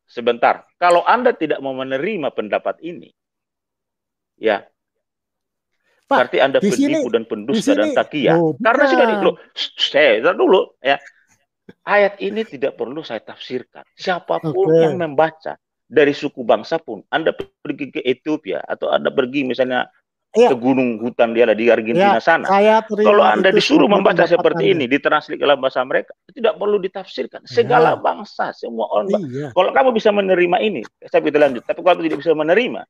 Sebentar. Kalau Anda tidak mau menerima pendapat ini, ya, Pak, berarti Anda penipu dan pendusta dan takiyah. Karena sudah saya dulu ya. Ayat ini tidak perlu saya tafsirkan. Siapapun yang membaca dari suku bangsa pun, Anda pergi ke Ethiopia atau Anda pergi misalnya ke gunung hutan di Argentina sana. Kalau Anda disuruh membaca seperti ini, ditranslate dalam bahasa mereka, tidak perlu ditafsirkan. Segala bangsa, semua orang. Kalau kamu bisa menerima ini, saya bisa lanjut. Tapi kalau tidak bisa menerima,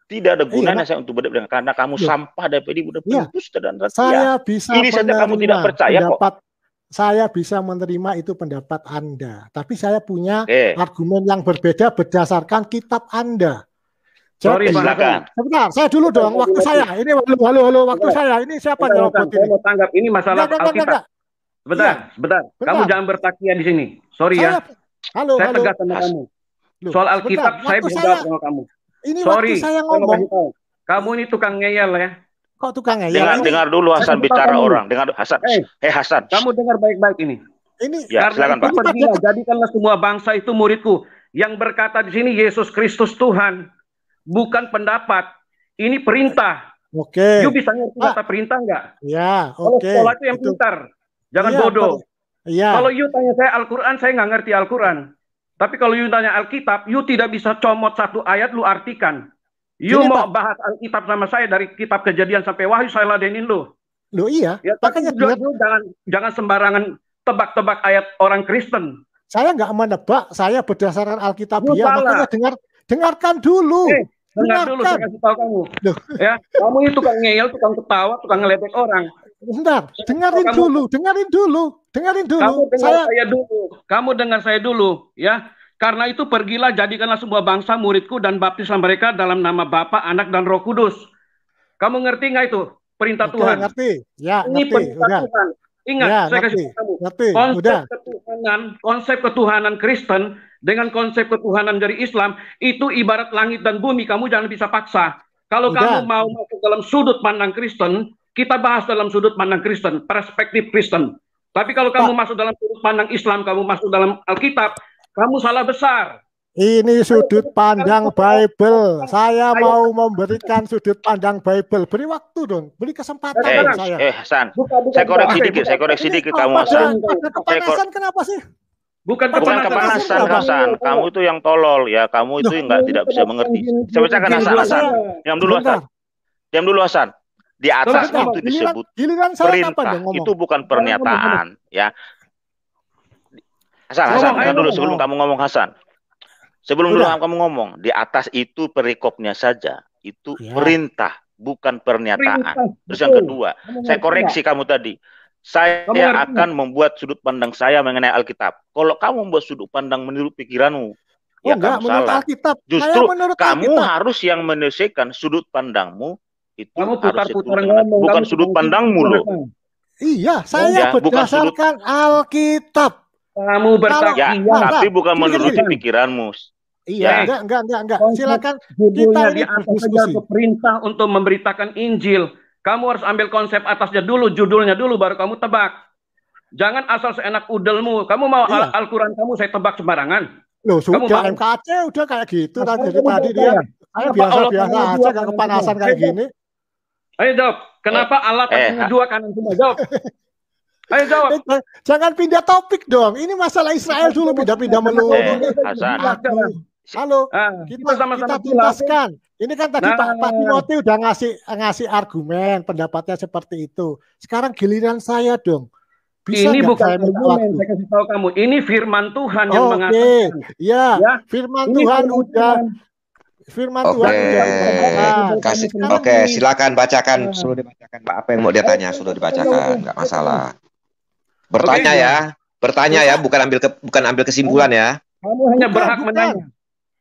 tidak ada gunanya saya untuk berdebat karena kamu sampah daripada ibu pendusta dan rakyat. Saya bisa ini saja kamu tidak percaya kok. Saya bisa menerima itu pendapat Anda, tapi saya punya argumen yang berbeda berdasarkan kitab Anda. Sorry, silakan. Sebentar, saya dulu dong, waktu saya. Ini halo, waktu saya. Ini siapa yang robot ini? Saya mau tanggap ini masalah Alkitab. Sebentar. Kamu jangan bertakia di sini. Sorry ya. Saya tegas sama kamu. Soal Alkitab saya bisa jawab sama kamu. Ini waktu saya ngomong. Kamu ini tukang ngeyel ya. Kok tukang ngeyel? Dengar dulu Hasan bicara orang. Dengar Hasan. Hasan. Kamu dengar baik-baik ini. Ya, silakan Pak. Jadikanlah semua bangsa itu muridku. Yang berkata di sini Yesus Kristus Tuhan. Bukan pendapat. Ini perintah. You bisa ngerti kata perintah nggak? Ya, Kalau sekolah itu yang pintar. Jangan bodoh. Kalau you tanya saya Al-Quran, saya nggak ngerti Al-Quran. Tapi kalau you tanya Alkitab, you tidak bisa comot satu ayat, lu artikan. You mau bahas Alkitab sama saya dari kitab Kejadian sampai Wahyu, saya ladenin lu. Loh iya. Ya, makanya jangan sembarangan tebak-tebak ayat orang Kristen. Saya nggak menebak, saya berdasarkan Alkitabiah. Makanya dengarkan dulu. Dengar dulu, saya kasih tahu kamu. Ya, kamu itu tukang ngeyel, tukang ketawa, tukang ngeledek orang. Bentar, dengarin dulu. Kamu dengar saya dulu, ya. Karena itu pergilah jadikanlah semua bangsa muridku dan baptislah mereka dalam nama Bapa, Anak dan Roh Kudus. Kamu ngerti nggak itu perintah Tuhan? Ngerti. Ya, ini ngerti. Perintah Tuhan. Ingat, saya kasih tahu kamu. Konsep ketuhanan Kristen dengan konsep ketuhanan dari Islam itu ibarat langit dan bumi. Kamu jangan bisa paksa. Kalau kamu mau masuk dalam sudut pandang Kristen, kita bahas dalam sudut pandang Kristen, perspektif Kristen. Tapi kalau kamu masuk dalam sudut pandang Islam, kamu masuk dalam Alkitab, kamu salah besar. Ini sudut pandang Bible. Saya mau memberikan sudut pandang Bible. Beri waktu dong, beri kesempatan saya. Hasan, saya koreksi dikit kamu Hasan. Ada kepanasan kenapa sih? Bukan kepanasan Hasan. Kamu itu yang tolol ya. Kamu itu tidak bisa mengerti. Saya bacakan Hasan. Diam dulu Hasan. Di atas itu disebut perintah. Itu bukan pernyataan ya. Hasan, dengar dulu sebelum kamu ngomong Hasan. Sebelum dulu kamu ngomong, di atas itu perikopnya saja. Itu perintah, bukan pernyataan. Terus yang kedua, saya koreksi kamu tadi. Saya akan membuat sudut pandang saya mengenai Alkitab. Kalau kamu membuat sudut pandang menurut pikiranmu, ya kamu salah. Justru kamu harus yang menyelesaikan sudut pandangmu. Itu harus bukan sudut pandangmu loh. Iya, saya berdasarkan Alkitab. Kamu berkata, tapi bukan menurut pikiranmu. Iya, enggak. Silakan kita ini berdiskusi. Perintah untuk memberitakan Injil. Kamu harus ambil konsep atasnya dulu, judulnya dulu, baru kamu tebak. Jangan asal seenak udelmu. Kamu mau Al-Quran kamu saya tebak sembarangan. Loh, sudah MKC udah kayak gitu tadi dia. Saya biasa-biasa aja, gak kepanasan kayak gini. Ayo jawab. Kenapa Allah kakinya dua kanan semua? Jawab. Ayo jawab. Jangan pindah topik dong. Ini masalah Israel dulu pindah-pindah melulu. Halo, kita tuntaskan. Ini kan tadi Pak Timothy udah ngasih argumen pendapatnya seperti itu. Sekarang giliran saya dong. Bisa ini bukan argumen, saya kasih tahu kamu. Ini firman Tuhan yang mengatakan. Ya, firman Tuhan udah. Firman Tuhan udah. Oke, silakan bacakan. Suruh dibacakan Pak. Apa yang mau dia tanya suruh dibacakan, nggak masalah. Bertanya ya, bukan ambil kesimpulan ya. Kamu hanya berhak menanya.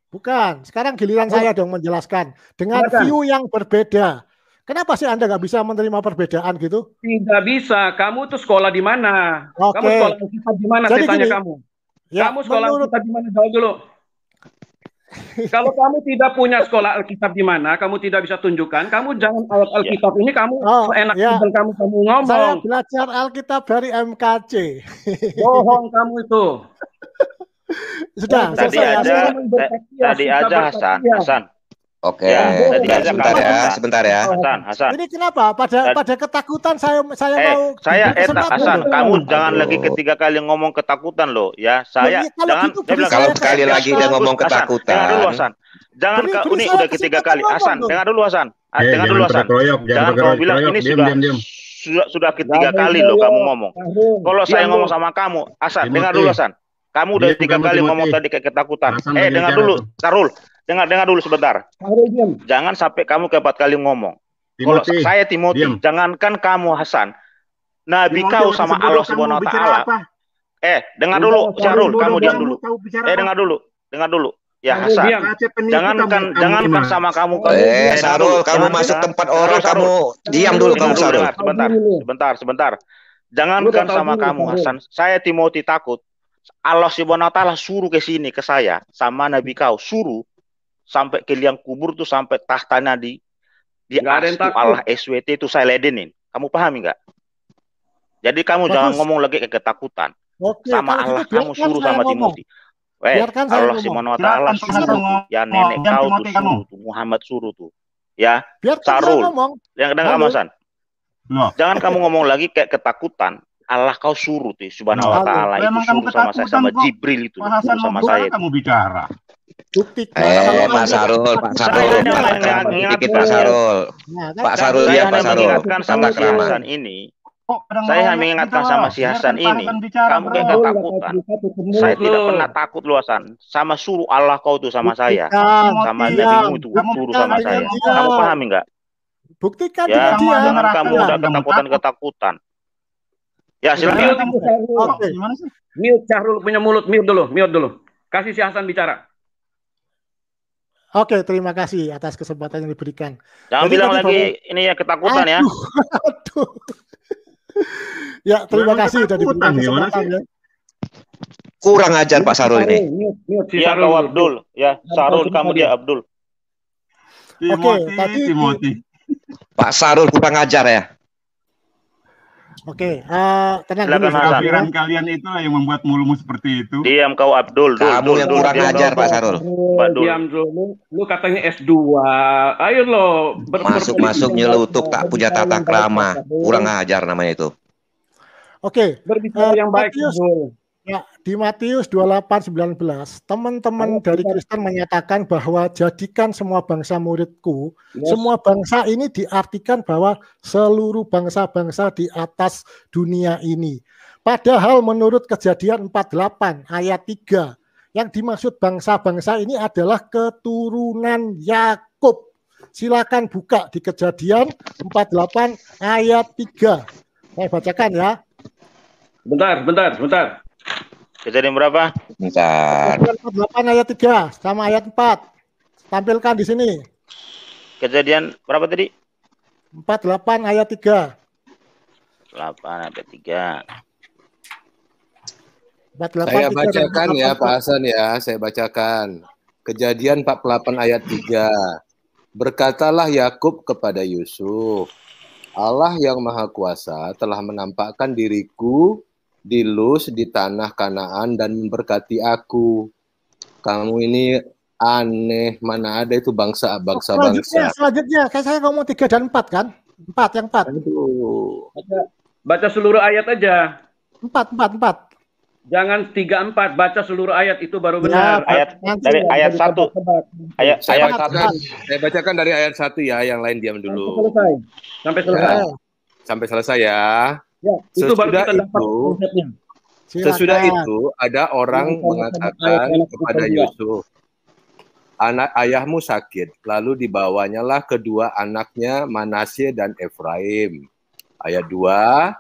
Bukan, sekarang giliran saya dong menjelaskan dengan view yang berbeda. Kenapa sih Anda nggak bisa menerima perbedaan gitu? Tidak bisa. Kamu tuh sekolah di mana? Kamu sekolah kita di mana? Saya tanya kamu. Kamu sekolah kita di mana? Jawab dulu. Kalau kamu tidak punya sekolah Alkitab di mana, kamu tidak bisa tunjukkan. Kamu jangan ayat Alkitab ini kamu seenak kamu ngomong. Saya belajar Alkitab dari MKC. Bohong kamu itu. Sudah. Tadi aja Hasan. Oke. Sebentar ya. Hasan. Ini kenapa? Pada ketakutan saya mau. Hasan, kamu jangan lagi ketiga kali ngomong ketakutan loh, ya. Saya jangan. Kalau sekali lagi dia ngomong ketakutan. Dengar dulu Hasan. Jangan ini udah ketiga kali. Hasan, dengar dulu Hasan. Dengar dulu Hasan. Jangan kamu bilang ini sudah ketiga kali loh kamu ngomong. Kalau saya ngomong sama kamu, Hasan, dengar dulu Hasan. Kamu udah 3 kali ngomong tadi kayak ketakutan. Dengar dulu, Sarul. Dengar dulu sebentar. Jangan sampai kamu ke 4 kali ngomong. Kalau saya Timothy, jangankan kamu Hasan. Nabi kau sama Allah Subhanahu wa taala. Dengar dulu, Sarul, kamu diam dulu. Dengar dulu. Ya Hasan. Jangankan sama kamu. Sarul, kamu masuk tempat orang kamu diam dulu kamu Sarul. Sebentar. Jangankan sama kamu Hasan. Saya Timothy takut. Allah Subhanahu wa taala suruh ke sini ke saya sama Nabi kau suruh sampai ke liang kubur tuh sampai tahtanya di Allah SWT itu saya ledenin. Kamu pahami nggak? Jadi kamu jangan ngomong lagi ketakutan. Sama Allah kamu suruh sama Timothy. Allah Subhanahu wa taala suruh ya nenek kau tuh suruh tuh Muhammad suruh tuh. Ya, Sarul. Yang dengar Hasan. Jangan kamu ngomong lagi kayak ketakutan. Allah kau suruh tuh Subhanahu wa taala itu suruh sama saya sama Jibril itu suruh sama saya. Kamu bicara. Pak Sarul. Saya mengingatkan sama si Hasan ini. Saya mengingatkan sama si Hasan ini. Kamu kayak ketakutan. Saya tidak pernah takut lu Hasan. Sama suruh Allah kau tuh sama saya. Sama Nabimu itu suruh sama saya. Kamu pahami nggak? Buktikan ya, jangan kamu udah ketakutan. Ya silakan. Mute Syahrul punya mulut, mute dulu. Kasih si Hasan bicara. Oke, terima kasih atas kesempatan yang diberikan. Jangan bilang lagi ini ya ketakutan ya. Ya, terima kasih sudah diberikan kesempatan ya. Kurang ajar Pak Sarul ini. Iya, kau Abdul. Ya, Sarul kamu dia Abdul. Oke, tadi Pak Sarul kurang ajar ya. Oke, tenang dulu. Pikiran kalian itu yang membuat mulutmu seperti itu. Diam kau Abdul. Kamu yang kurang ajar Pak Sarul. Diam dulu. Lu katanya S2. Ayo lo. Masuk nyelutuk tak punya tata krama. Kurang ajar namanya itu. Oke. Berbicara yang baik. Ya, di Matius 28:19, teman-teman dari Kristen menyatakan bahwa jadikan semua bangsa muridku. Semua bangsa ini diartikan bahwa seluruh bangsa-bangsa di atas dunia ini. Padahal menurut Kejadian 48 ayat 3, yang dimaksud bangsa-bangsa ini adalah keturunan Yakub. Silakan buka di Kejadian 48 ayat 3. Saya bacakan ya. Bentar. Kejadian berapa? Bentar. 48 ayat 3 sama ayat 4. Tampilkan di sini. Kejadian berapa tadi? 48 ayat 3. 8 ayat 3. 48, saya bacakan ya Pak Hasan ya, saya bacakan. Kejadian 48 ayat 3. Berkatalah Yakub kepada Yusuf, Allah yang Maha Kuasa telah menampakkan diriku di Luz di tanah Kanaan dan memberkati aku. Kamu ini aneh, mana ada itu bangsa-bangsa. Selanjutnya, saya ngomong 3 dan 4 kan? 4 yang 4. Aduh. Baca seluruh ayat aja. 4. Jangan 3-4, baca seluruh ayat itu baru benar. Dari ayat 1. Saya bacakan dari ayat 1 ya, yang lain diam dulu. Sampai selesai. Sampai selesai ya. Ya, itu sesudah itu ada orang mengatakan kepada Yusuf, ayahmu sakit, lalu dibawanyalah kedua anaknya Manasye dan Efraim. Ayat 2,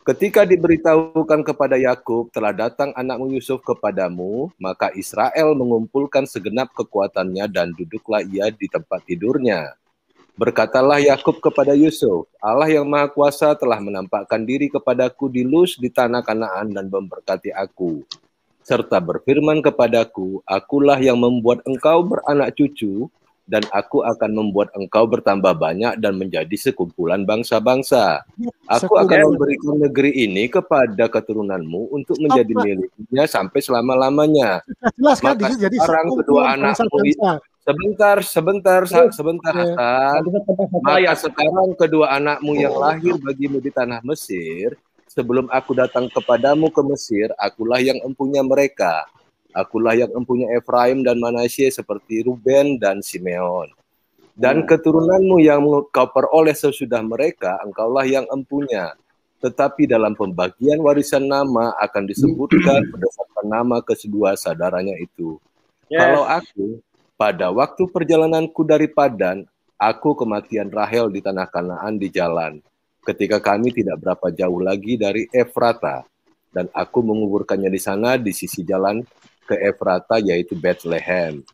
ketika diberitahukan kepada Yakub telah datang anakmu Yusuf kepadamu, maka Israel mengumpulkan segenap kekuatannya dan duduklah ia di tempat tidurnya. Berkatalah Yakub kepada Yusuf, Allah yang Maha Kuasa telah menampakkan diri kepadaku di Luz di tanah Kanaan dan memberkati aku. Serta berfirman kepadaku, akulah yang membuat engkau beranak cucu, dan aku akan membuat engkau bertambah banyak dan menjadi sekumpulan bangsa-bangsa. Aku akan memberikan negeri ini kepada keturunanmu untuk menjadi miliknya sampai selama-lamanya. Maka sekarang kedua anakmu Sebentar Hasan. Maka sekarang kedua anakmu yang lahir bagimu di tanah Mesir, sebelum aku datang kepadamu ke Mesir, akulah yang empunya mereka. Akulah yang empunya Efraim dan Manasye seperti Ruben dan Simeon. Dan keturunanmu yang kau peroleh sesudah mereka, engkaulah yang empunya. Tetapi dalam pembagian warisan nama akan disebutkan berdasarkan nama kedua saudaranya itu. Kalau aku pada waktu perjalananku dari Padan, aku kematian Rahel di tanah Kanaan di jalan, ketika kami tidak berapa jauh lagi dari Efrata, dan aku menguburkannya di sana di sisi jalan ke Efrata, yaitu Bethlehem.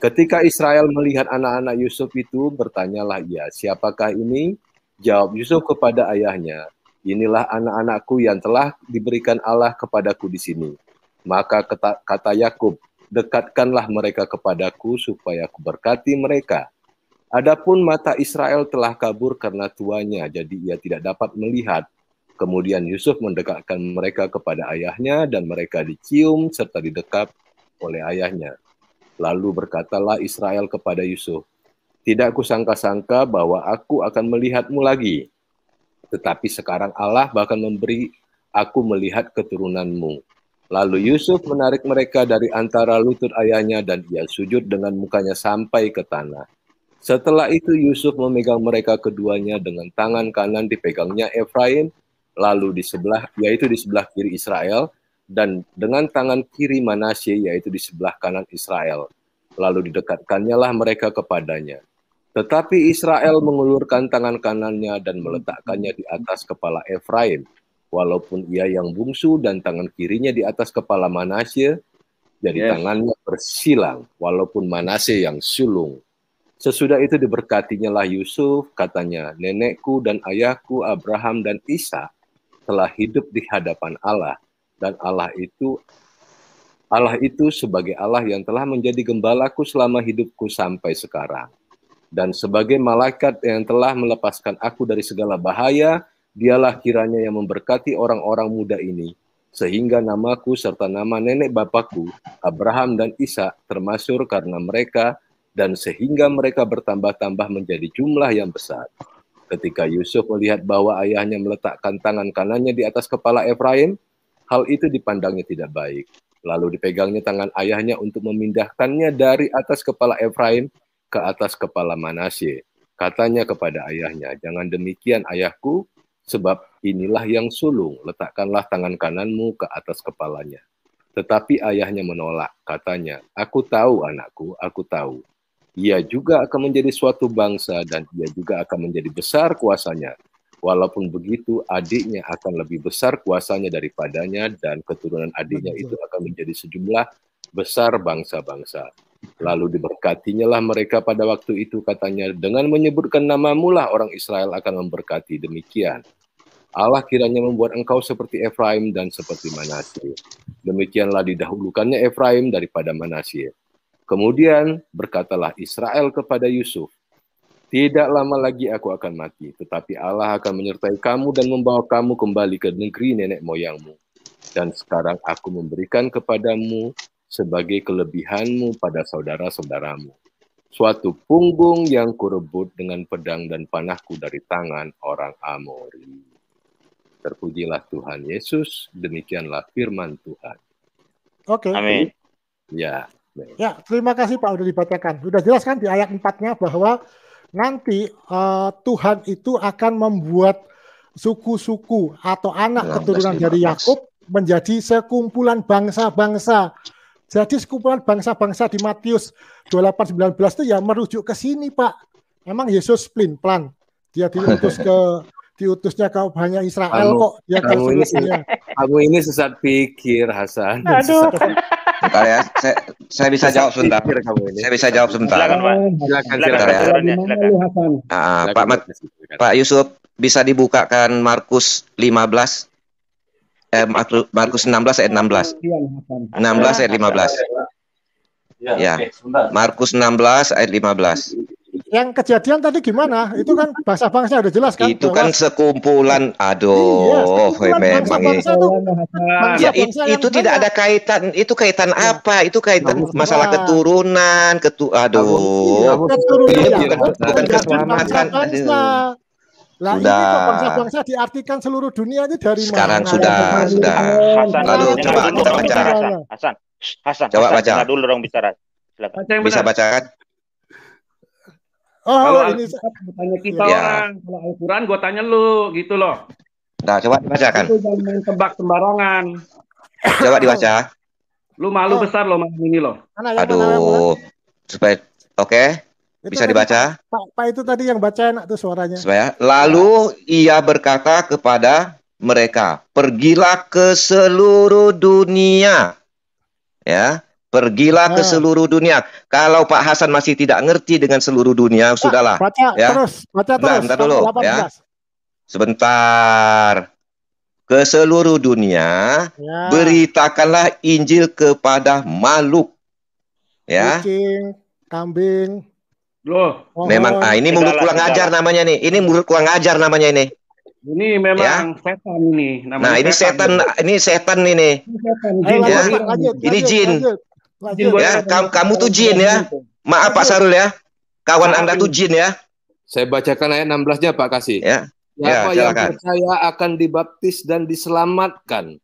Ketika Israel melihat anak-anak Yusuf itu, bertanyalah ia, siapakah ini? Jawab Yusuf kepada ayahnya, inilah anak-anakku yang telah diberikan Allah kepadaku di sini. Maka kata Yakub, dekatkanlah mereka kepadaku supaya aku berkati mereka. Adapun mata Israel telah kabur karena tuanya, jadi ia tidak dapat melihat. Kemudian Yusuf mendekatkan mereka kepada ayahnya dan mereka dicium serta didekap oleh ayahnya. Lalu berkatalah Israel kepada Yusuf, tidak kusangka-sangka bahwa aku akan melihatmu lagi. Tetapi sekarang Allah bahkan memberi aku melihat keturunanmu. Lalu Yusuf menarik mereka dari antara lutut ayahnya dan ia sujud dengan mukanya sampai ke tanah. Setelah itu Yusuf memegang mereka keduanya dengan tangan kanan dipegangnya Efraim, lalu di sebelah kiri Israel, dan dengan tangan kiri Manasye yaitu di sebelah kanan Israel. Lalu didekatkannya lah mereka kepadanya. Tetapi Israel mengulurkan tangan kanannya dan meletakkannya di atas kepala Efraim. Walaupun ia yang bungsu dan tangan kirinya di atas kepala Manasye, jadi tangannya bersilang, walaupun Manasye yang sulung. Sesudah itu diberkatinya lah Yusuf, katanya, nenekku dan ayahku Abraham dan Ishak telah hidup di hadapan Allah, dan Allah itu sebagai Allah yang telah menjadi gembalaku selama hidupku sampai sekarang. Dan sebagai malaikat yang telah melepaskan aku dari segala bahaya Dialah kiranya yang memberkati orang-orang muda ini, sehingga namaku serta nama nenek bapakku, Abraham dan Ishak, termasyhur karena mereka, dan sehingga mereka bertambah-tambah menjadi jumlah yang besar. Ketika Yusuf melihat bahwa ayahnya meletakkan tangan kanannya di atas kepala Efraim, hal itu dipandangnya tidak baik. Lalu dipegangnya tangan ayahnya untuk memindahkannya dari atas kepala Efraim ke atas kepala Manasye. Katanya kepada ayahnya, "Jangan demikian ayahku, sebab inilah yang sulung, letakkanlah tangan kananmu ke atas kepalanya." Tetapi ayahnya menolak, katanya, "Aku tahu anakku, aku tahu. Ia juga akan menjadi suatu bangsa dan ia juga akan menjadi besar kuasanya. Walaupun begitu, adiknya akan lebih besar kuasanya daripadanya dan keturunan adiknya itu akan menjadi sejumlah besar bangsa-bangsa. Lalu diberkatinya lah mereka pada waktu itu, katanya, dengan menyebutkan namamu lah orang Israel akan memberkati. Demikian Allah kiranya membuat engkau seperti Efraim dan seperti Manasye. Demikianlah didahulukannya Efraim daripada Manasye. Kemudian berkatalah Israel kepada Yusuf, "Tidak lama lagi aku akan mati, tetapi Allah akan menyertai kamu dan membawa kamu kembali ke negeri nenek moyangmu. Dan sekarang aku memberikan kepadamu sebagai kelebihanmu pada saudara-saudaramu suatu punggung yang kurebut dengan pedang dan panahku dari tangan orang Amori." Terpujilah Tuhan Yesus, demikianlah firman Tuhan. Oke. Amin. Ya. Ya, terima kasih Pak, udah dibacakan. Sudah jelas kan di ayat 4-nya bahwa nanti Tuhan itu akan membuat suku-suku atau anak keturunan dari Yakub menjadi sekumpulan bangsa-bangsa. Jadi sekumpulan bangsa-bangsa di Matius 28:19 itu ya merujuk ke sini, Pak. Memang Yesus plan. Dia diutusnya ke banyak Israel kok. Kamu ini sesat pikir, Hasan. Aduh. Bentar ya, saya bisa jawab sebentar. Saya bisa jawab sebentar. Silakan. Pak Yusuf, bisa dibukakan Markus 15? Markus 16 ayat 16. 16 ayat 15. Ya. Markus 16 ayat 15. Yang kejadian tadi gimana? Itu kan bangsa-bangsa udah jelas kan? Itu kan sekumpulan, memang ini. Ya, itu tidak ada kaitan. Itu kaitan apa? Itu kaitan masalah keturunan, bukan keselamatan. Lah ini kok bangsa-bangsa diartikan seluruh dunia ini dari sekarang mana? Sudah. Lalu coba kita baca. Hasan, coba baca. Kita dulu dong bicara. Silakan. Bisa bacakan? Kalau ini tanya kita orang, kalau Al-Quran gue tanya lu, gitu loh. Nah, coba dibacakan. Itu jangan main tebak sembarangan. Coba dibaca. Lu malu besar lo malam ini lo. Aduh, supaya oke. Bisa dibaca? Pak itu tadi yang baca enak tuh suaranya. Lalu ia berkata kepada mereka, "Pergilah ke seluruh dunia." Ya. Pergilah ke seluruh dunia. Kalau Pak Hasan masih tidak ngerti dengan seluruh dunia, sudahlah. Baca terus. Bentar dulu, ya. Sebentar. Ke seluruh dunia, beritakanlah Injil kepada makhluk. Ya. Kucing, kambing. Loh. Memang, ini mulut kurang ajar namanya nih. Ini mulut kurang ajar namanya ini. Ini memang setan ini. Nah, ini setan ini. Ini jin. Ya, kamu tuh jin ya. Maaf Pak Sarul ya. Kawan Anda tuh jin ya. Saya bacakan ayat 16-nya Pak Kasih. Siapa yang percaya akan dibaptis dan diselamatkan.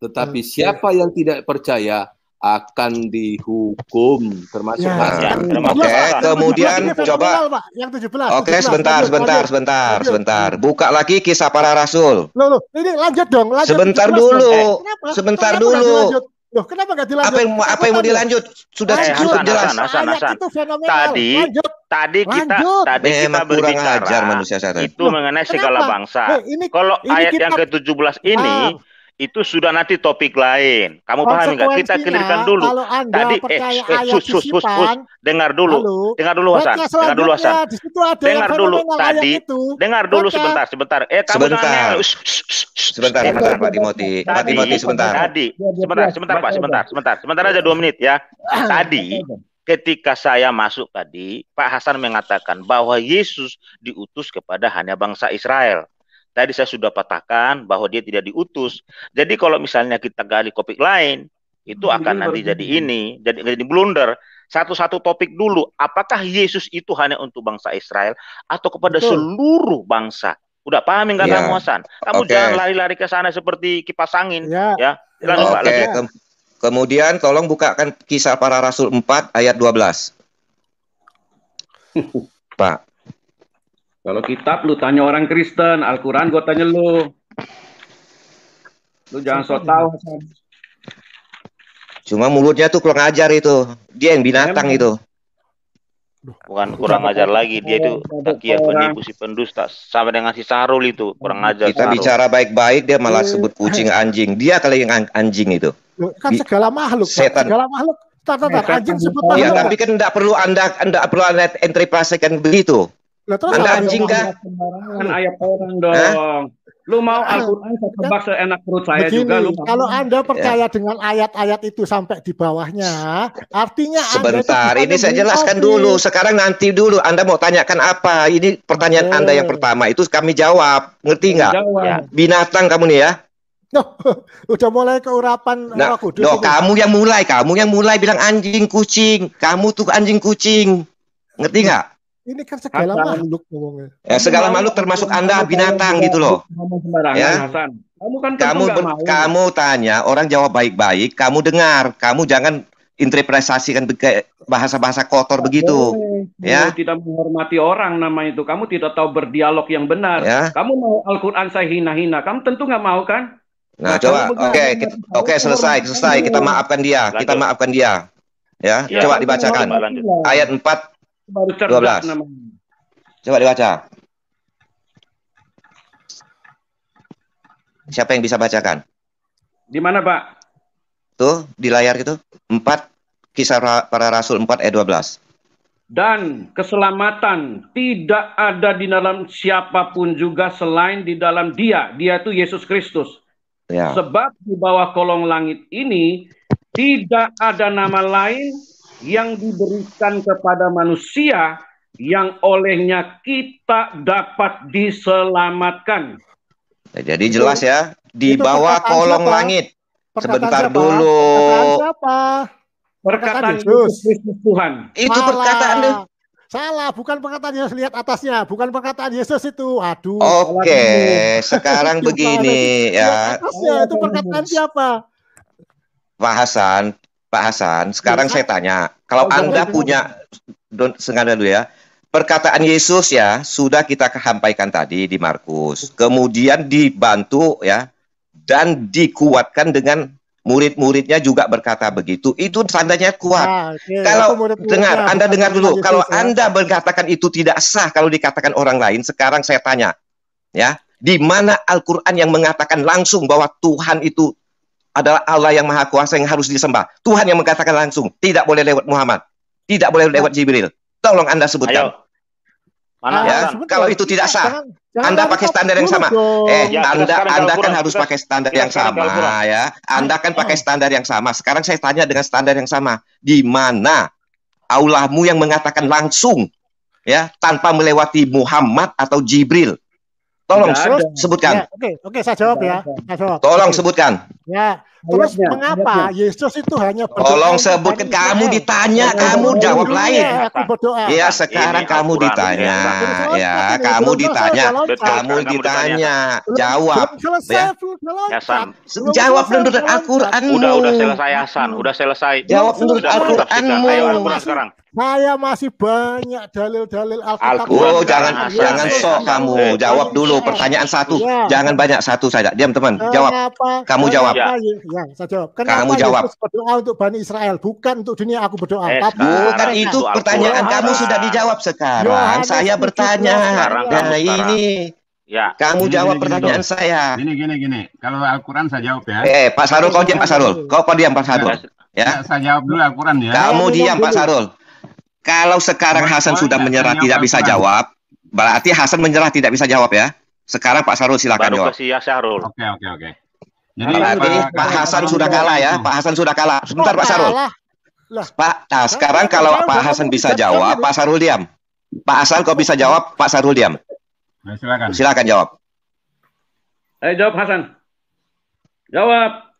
Tetapi siapa yang tidak percaya akan dihukum, termasuk kemudian coba. Oke, sebentar. Buka lagi Kisah Para Rasul. Loh, ini lanjut dong. Sebentar dulu. Loh, kenapa nggak dilanjut? Apa yang mau dilanjut? Sudah jelas. Hasan. Tadi kita berbicara itu mengenai segala bangsa. Kalau ayat yang ke-17 ini itu sudah nanti topik lain. Kamu paham nggak? Kita clearkan dulu. Tadi dengar dulu Hasan. Dengar dulu sebentar. Sebentar Pak Timothy. Sebentar aja 2 menit ya. Tadi ketika saya masuk tadi, Pak Hasan mengatakan bahwa Yesus diutus kepada hanya bangsa Israel. Tadi saya sudah patahkan bahwa dia tidak diutus. Jadi kalau misalnya kita gali topik lain, itu akan nanti jadi blunder. Satu-satu topik dulu. Apakah Yesus itu hanya untuk bangsa Israel atau kepada seluruh bangsa? Udah paham enggak kamu, Hasan? Kamu jangan lari-lari ke sana seperti kipas angin. Ya. Kemudian tolong bukakan Kisah Para Rasul 4 ayat 12. Pak. Kalau kitab lu tanya orang Kristen, Al-Quran gue tanya lu. Lu jangan sok tahu. Cuma mulutnya tuh kurang ajar itu. Dia yang binatang itu. Bukan kurang ajar lagi, dia itu takiah penipu si pendusta sama dengan si Sarul itu kurang ajar. Kita bicara baik-baik dia malah sebut kucing anjing. Dia kali yang anjing itu. Kan segala makhluk, setan. Segala makhluk. Anjing sebut ya, tapi kan enggak perlu anda interpretasikan begitu. Anda anjing kah? Ayat orang dong. Lu mau Al-Quran saya tebak seenak perut saya juga. Kalau Anda percaya dengan ayat-ayat itu sampai di bawahnya, artinya sebentar, ini saya jelaskan dulu. Sekarang nanti dulu. Anda mau tanyakan apa? Ini pertanyaan Anda yang pertama. Itu kami jawab. Ngerti nggak? Binatang kamu nih ya. Udah mulai keurapan. Kamu yang mulai bilang anjing kucing. Kamu tuh anjing kucing. Ngerti nggak? Ini kan segala makhluk ngomongnya. Ya, segala makhluk termasuk Anda binatang gitu loh. Ya. Kamu tanya, orang jawab baik-baik, kamu dengar, kamu jangan interpretasikan bahasa-bahasa kotor begitu. Ya. Tidak menghormati orang nama itu. Kamu tidak tahu berdialog yang benar. Ya. Kamu mau Al-Quran saya hina-hina, kamu tentu nggak mau kan? Nah, coba, oke, selesai. Kita maafkan dia. Ya, coba dibacakan. Ayat 4. Baru 12. Coba dibaca. Siapa yang bisa bacakan? Di mana, Pak? Tuh, di layar itu. 4 Kisah Para Rasul 4 ayat 12. Dan keselamatan tidak ada di dalam siapapun juga selain di dalam Dia. Dia itu Yesus Kristus. Ya. Sebab di bawah kolong langit ini tidak ada nama lain yang diberikan kepada manusia yang olehnya kita dapat diselamatkan. Jadi jelas ya, di bawah kolong langit. Sebentar dulu. Perkataan Yesus Kristus Tuhan. Itu perkataan salah, bukan perkataan Yesus, lihat atasnya, bukan perkataan Yesus itu. Aduh. Oke, sekarang begini ya. Atasnya itu perkataan siapa? Pak Hasan, sekarang saya tanya, kalau Anda punya, sengaja dulu ya, perkataan Yesus ya, sudah kita sampaikan tadi di Markus, kemudian dibantu ya, dan dikuatkan dengan murid-muridnya juga berkata begitu, itu tandanya kuat. Kalau Anda dengar dulu, kalau Anda berkatakan itu tidak sah, kalau dikatakan orang lain, sekarang saya tanya, ya, di mana Al-Quran yang mengatakan langsung bahwa Tuhan itu adalah Allah yang Maha Kuasa yang harus disembah. Tuhan yang mengatakan langsung, tidak boleh lewat Muhammad, tidak boleh lewat Jibril. Tolong Anda sebutkan. Ya, kalau itu tidak sah, Anda pakai standar yang sama. Anda kan harus pakai standar yang sama ya. Anda kan pakai standar yang sama. Sekarang saya tanya dengan standar yang sama. Di mana Allahmu yang mengatakan langsung ya, tanpa melewati Muhammad atau Jibril? Tolong sebutkan. Oke, saya jawab ya. Tolong sebutkan. Ya, terus mengapa Yesus itu hanya berdoa? Tolong sebutkan. Kamu ditanya, kamu jawab lain. Aku berdoa. Ya, sekarang kamu ditanya. Ya, kamu ditanya. Jawab. Jawab menurut Al-Quranmu. Udah selesai Hasan, udah selesai. Jawab menurut Al-Quranmu. Ayo Al-Quran sekarang. Saya masih banyak dalil-dalil Alkitab. Oh, jangan sok kamu. Jawab dulu pertanyaan satu. Jangan banyak, satu saja. Diam teman. Jawab. Kamu jawab. Ya, saya jawab. Kenapa Yesus berdoa untuk Bani Israel, bukan untuk dunia aku berdoa. Bukan itu pertanyaan kamu sudah dijawab sekarang. Saya bertanya. Nah ini. Ya. Kamu jawab pertanyaan saya. Gini. Kalau Al-Quran saya jawab ya. Pak Sarul, kau diam Pak Sarul. Kau diam Pak Sarul. Ya. Saya jawab dulu Al-Quran ya. Kamu diam Pak Sarul. Kalau sekarang Hasan sudah menyerah tidak bisa jawab, berarti Hasan menyerah tidak bisa jawab ya. Sekarang Pak Sarul silakan jawab. Oke. Jadi Pak Hasan sudah kalah ya. Pak Hasan sudah kalah. Sebentar Pak Sarul. Sekarang kalau Pak Hasan bisa jawab, Pak Sarul diam. Pak Hasan kau bisa jawab, Pak Sarul diam. Silakan. Silakan jawab. Ayo jawab Hasan. Jawab.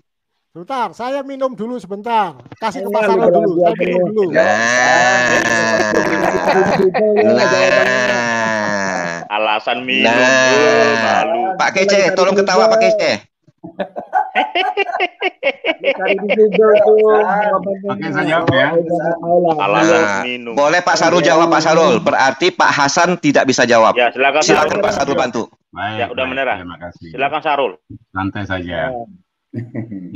Sebentar, saya minum dulu sebentar. Kasih ke Pak Sarul dulu. Saya minum dulu. Alasan minum. Malu. Pak Kece, tolong ketawa Pak Kece. Oke, saya jawab ya. Alasan minum. Boleh Pak Sarul jawab Pak Sarul. Berarti Pak Hasan tidak bisa jawab. Ya, silakan Pak Sarul bantu. Baik, ya, udah menyerah. Terima kasih. Silakan Sarul. Santai saja.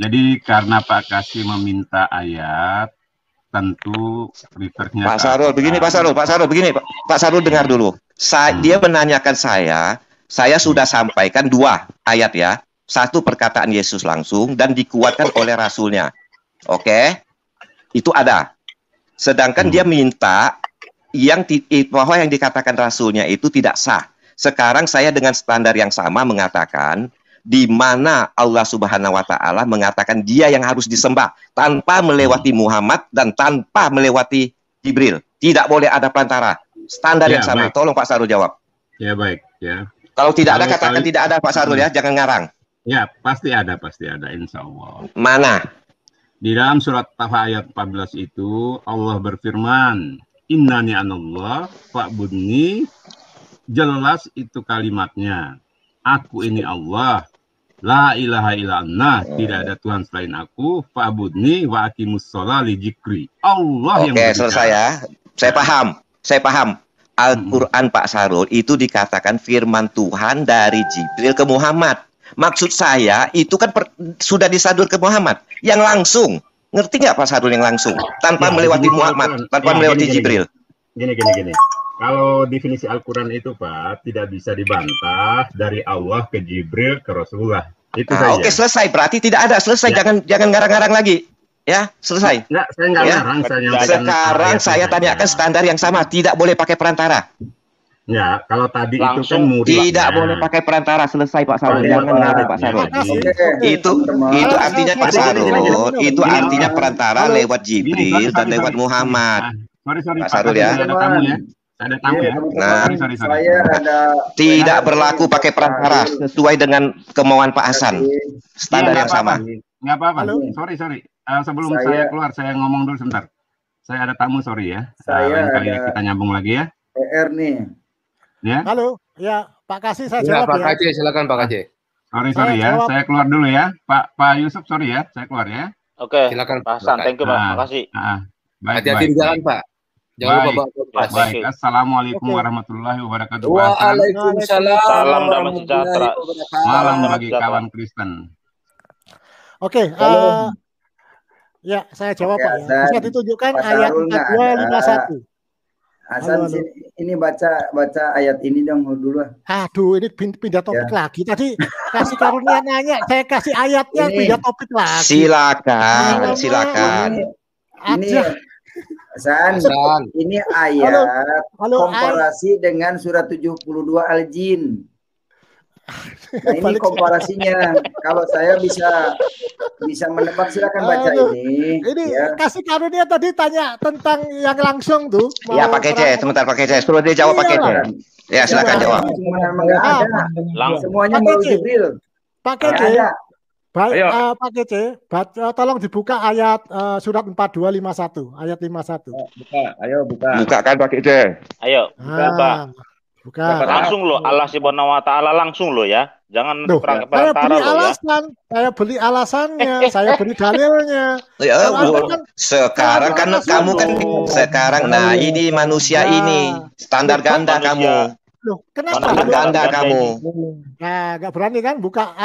Jadi karena Pak Kasih meminta ayat, tentu refernya Pak Sarul, begini Pak Sarul, begini Pak Sarul dengar dulu. Dia menanyakan saya sudah sampaikan 2 ayat ya. 1 perkataan Yesus langsung dan dikuatkan oleh rasulnya. Oke? Itu ada. Sedangkan dia minta bahwa yang dikatakan rasulnya itu tidak sah. Sekarang saya dengan standar yang sama mengatakan di mana Allah Subhanahu wa taala mengatakan dia yang harus disembah tanpa melewati Muhammad dan tanpa melewati Jibril. Tidak boleh ada perantara. Standar yang sama. Baik. Tolong Pak Sarul jawab. Ya baik, ya. Kalau tidak ada katakan tidak ada Pak Sarul ya, jangan ngarang. Ya, pasti ada insya Allah. Mana? Di dalam surat Taha ayat 14 itu Allah berfirman, Innani anallah fa'budni. Jelas itu kalimatnya. Aku ini Allah, la ilaha illallah, tidak ada Tuhan selain aku, fa'budni wa aqimus sholah li dzikri. Allah yang berbicara. Oke, selesai ya. Saya paham. Al-Quran Pak Sarul itu dikatakan firman Tuhan dari Jibril ke Muhammad. Maksud saya itu kan sudah disadur ke Muhammad. Yang langsung. Ngerti nggak Pak Sarul yang langsung? Tanpa melewati Muhammad, tanpa melewati Jibril. Gini. Kalau definisi Al-Quran itu Pak, tidak bisa dibantah dari Allah ke Jibril ke Rasulullah. Itu saja. Oke, selesai. Berarti tidak ada. Selesai. Ya. Jangan ngarang-ngarang lagi. Ya, selesai. Enggak, saya nggak ngarang. Sekarang saya tanyakan standar yang sama. Tidak boleh pakai perantara. Ya, kalau tadi langsung, itu kan tidak boleh pakai perantara. Selesai Pak Sarul. Jangan ngarang Pak Sarul. Itu artinya Pak Sarul. Itu artinya perantara lewat Jibril dan lewat Muhammad. Sorry, Pak Sarul ya. Ada tamu ya. Ada tamu ya. Nah, saya ada tidak berlaku pakai perantara sesuai dengan kemauan Pak Hasan. Standar yang sama. Nggak apa-apa. Sorry. Sebelum saya keluar, saya ngomong dulu sebentar. Saya ada tamu, sorry ya. Lain kali kita nyambung lagi ya. PR nih. Ya. Halo, ya Pak Kasih saya jawab Pak Kasih, silakan Pak Kasih. Sorry ya, saya keluar dulu ya. Pak Yusuf, sorry ya, saya keluar ya. Oke, silakan Pak Hasan, thank you Pak, makasih. Hati-hati di jalan Pak. Jangan lupa bawa baik. Assalamualaikum warahmatullahi wabarakatuh. Waalaikumsalam. Salam damai sejahtera. Malam bagi kawan Kristen. Oke, ya saya jawab Pak ya. Bisa ditunjukkan ayat 4251. Hasan, ini baca ayat ini dong dulu. Aduh, ini pindah topik lagi. Tadi kasih karunia nanya, saya kasih ayatnya pindah topik lagi. Silakan. Ini Hasan, ini ayat komparasi dengan surat 72 Al-Jin. Nah, ini komparasinya. Kalau saya bisa menebak, silakan baca ini. Ini ya. Kasih karunia tadi tanya tentang yang langsung tuh. Ya Pak Kece, sebentar Pak Kece. Suruh dia jawab Pak Kece. Ya silakan jawab. Semuanya mau Jibril. Pak Kece. Baik, Pak Kece, tolong dibuka ayat surat 4251, ayat 51. Buka. Buka kan Pak Kece. Ayo, buka. Bukan. Langsung loh, Allah Subhanahu wa taala langsung loh ya. Jangan perantara loh ya. Saya beli alasannya, saya beli dalilnya. Ya, sekarang kan kamu kan sekarang ini manusia ini standar ganda kamu. Loh, kenapa? Standar ganda kamu. Nah, nggak berani kan buka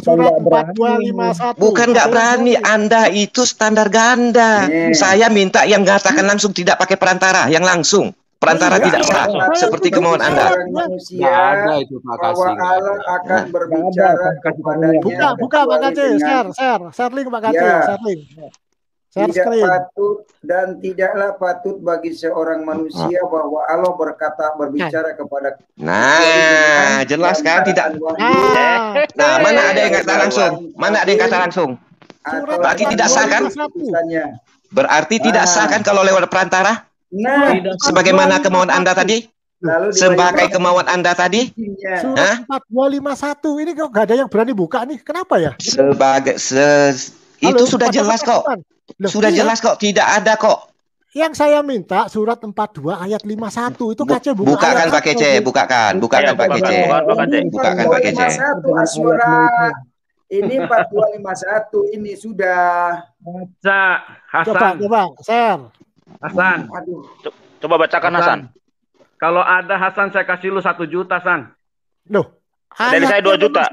surat 4251. Bukan nggak berani, Anda itu standar ganda. Saya minta yang mengatakan langsung tidak pakai perantara, yang langsung. Perantara tidak sah, seperti kemauan Anda. Manusia bahwa Allah akan berbicara kepadanya. Buka Pak Kece, share link Pak Kece, share link. Tidak patut dan tidaklah patut bagi seorang manusia bahwa Allah berbicara kepada. Nah, jelas kan tidak. Nah, mana ada yang kata langsung? Mana ada yang kata langsung? Berarti tidak sah kan? Berarti tidak sah kan kalau lewat perantara? Nah, sebagaimana kemauan Anda tadi? sebagai kemauan Anda tadi? Surat 4251 ini kok nggak ada yang berani buka nih. Kenapa ya? Itu sudah jelas kok. Sudah jelas kok, tidak ada kok. Yang saya minta surat 42 ayat 51 itu KC buka. Bukakan Pak Kece, bukakan Pak Kece. Bukakan Pak Kece. Ini 4251 ini sudah. Baca Hasan. Coba, Ser. Hasan. Coba bacakan Hasan. Kalau ada Hasan saya kasih lu 1 juta, San. Loh, dari saya 2 juta.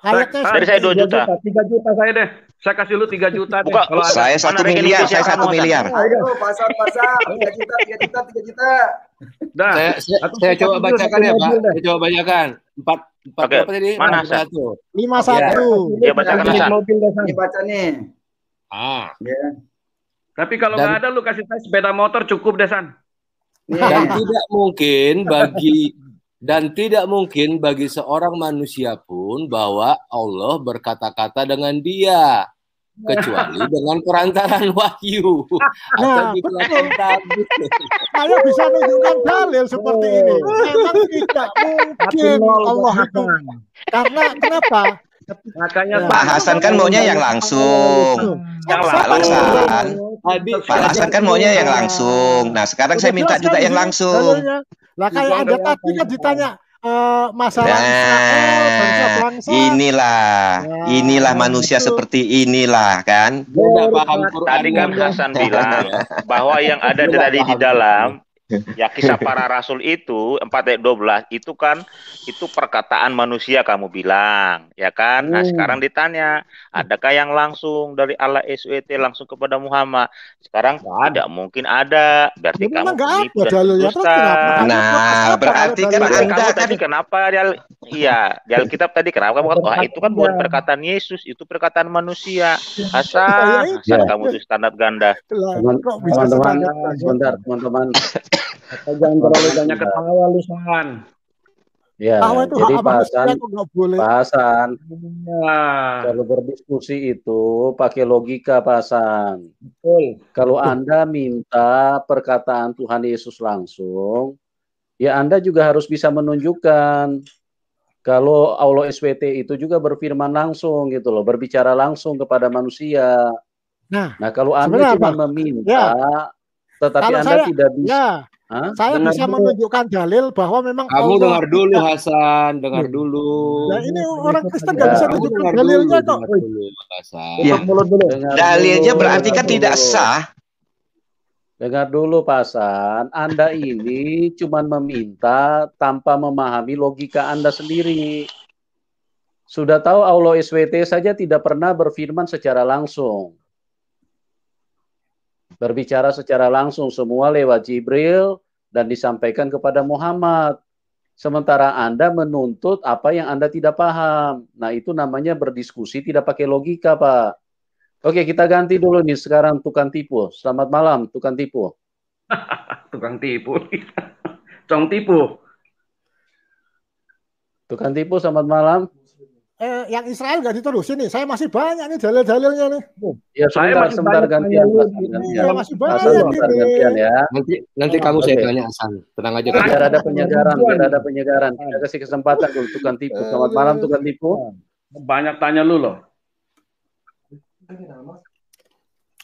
Dari saya 2 juta. 3 juta saya deh. Saya kasih lu 3 juta deh. Kalau saya 1 miliar, saya 1 miliar. Ayo pasar 3 juta. Dah. Saya coba bacakan ya, Pak. Saya coba bacakan. 4 apa tadi? Mana 1? 51. Ya bacakan Hasan. Ini baca nih. Ya. Tapi kalau nggak ada lu kasih saya sepeda motor cukup deh, San. Dan tidak mungkin bagi seorang manusia pun bahwa Allah berkata-kata dengan dia kecuali dengan perantaran wahyu. Saya bisa menunjukkan dalil seperti ini. Memang tidak mungkin Allah itu. Karena kenapa? Makanya Pak Hasan kan maunya yang langsung. Pak Hasan kan maunya yang langsung. Nah, sekarang saya minta juga yang langsung. Lah kayak ada tadi kan ditanya masalah Israel, bangsa-bangsa. Inilah manusia seperti inilah kan. Tadi kan Hasan bilang bahwa yang ada tadi di dalam ya kisah para rasul itu 4 ayat 12 itu kan itu perkataan manusia kamu bilang ya kan. Nah sekarang ditanya adakah yang langsung dari Allah SWT langsung kepada Muhammad? Sekarang tidak mungkin ada, berarti kamu menipu dan dusta. Nah berarti kan Anda tadi kenapa di Alkitab tadi kenapa kamu wah itu kan bukan perkataan Yesus, itu perkataan manusia. Hasan kamu itu standar ganda. Teman-teman jangan terlalu banyak ketawa lu, San. Ya, jadi Pak Hasan kalau berdiskusi itu pakai logika, Pak Hasan. Kalau Anda minta perkataan Tuhan Yesus langsung, ya Anda juga harus bisa menunjukkan kalau Allah SWT itu juga berfirman langsung gitu loh, berbicara langsung kepada manusia. Nah kalau Anda cuma meminta, tetapi Anda tidak bisa. Saya bisa menunjukkan dalil bahwa memang kamu dengar dulu Hasan, dengar dulu. Nah ini orang Kristen nggak bisa menunjukkan dalilnya kok. Dalilnya berarti kan tidak sah. Dengar dulu Pak Hasan, Anda ini cuma meminta tanpa memahami logika Anda sendiri. Sudah tahu Allah SWT saja tidak pernah berfirman secara langsung. Berbicara secara langsung semua lewat Jibril dan disampaikan kepada Muhammad. Sementara Anda menuntut apa yang Anda tidak paham. Nah itu namanya berdiskusi tidak pakai logika, Pak. Oke, kita ganti dulu nih sekarang tukang tipu. Selamat malam tukang tipu. Tukang tipu. Cong tipu. Tukang tipu, selamat malam. Yang Israel nggak diterusin nih. Saya masih banyak nih dalil-dalilnya nih. Ya, sebentar gantian. Masih banyak gantian ya. Nanti kamu saya tanya Hasan. Tenang aja. Biar ada penyegaran. Kita kasih kesempatan dulu tukang tipu. Selamat malam tukang tipu. Banyak tanya lu loh.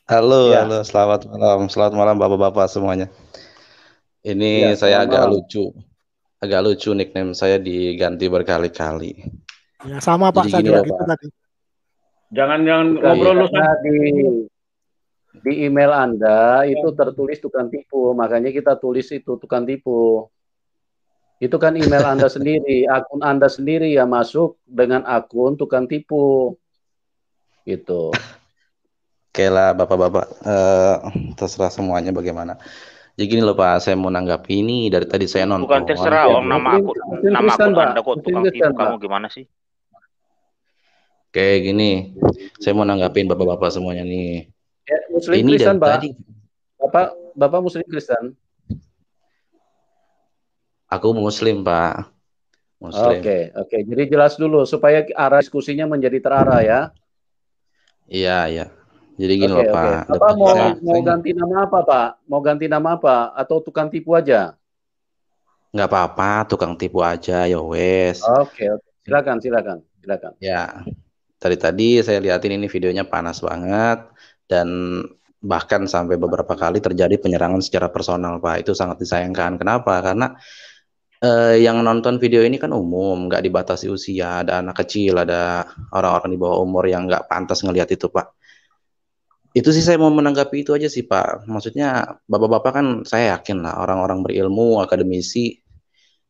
Halo, selamat malam bapak-bapak semuanya. Ini saya agak lucu nickname saya diganti berkali-kali. Ya sama Pak, saya juga gitu tadi. Jangan ngobrol lu di email Anda itu tertulis tukang tipu, makanya kita tulis itu tukang tipu. Itu kan email Anda sendiri, akun Anda sendiri yang masuk dengan akun tukang tipu. Gitu. Oke lah bapak-bapak, terserah semuanya bagaimana. Jadi gini loh Pak, saya mau nanggapi ini dari tadi saya nonton. Bukan terserah, nama akun Anda kok tukang tipu kamu gimana sih? Oke gini, saya mau nanggapin bapak-bapak semuanya nih. Ya, Muslim ini Kristen, Pak. Bapak Muslim Kristen? Aku Muslim, Pak. Muslim. Oke. Jadi jelas dulu supaya arah diskusinya menjadi terarah ya. Iya. Jadi gini loh Pak. Bapak mau ganti nama apa Pak? Mau ganti nama apa? Atau tukang tipu aja? Nggak apa-apa, tukang tipu aja, ya wes. Oke. Silakan. Ya, tadi saya lihatin ini videonya panas banget dan bahkan sampai beberapa kali terjadi penyerangan secara personal, Pak. Itu sangat disayangkan. Kenapa? Karena yang nonton video ini kan umum, nggak dibatasi usia, ada anak kecil, ada orang-orang di bawah umur yang nggak pantas ngelihat itu, Pak. Itu sih saya mau menanggapi itu aja sih, Pak. Maksudnya bapak-bapak kan saya yakin lah orang-orang berilmu, akademisi,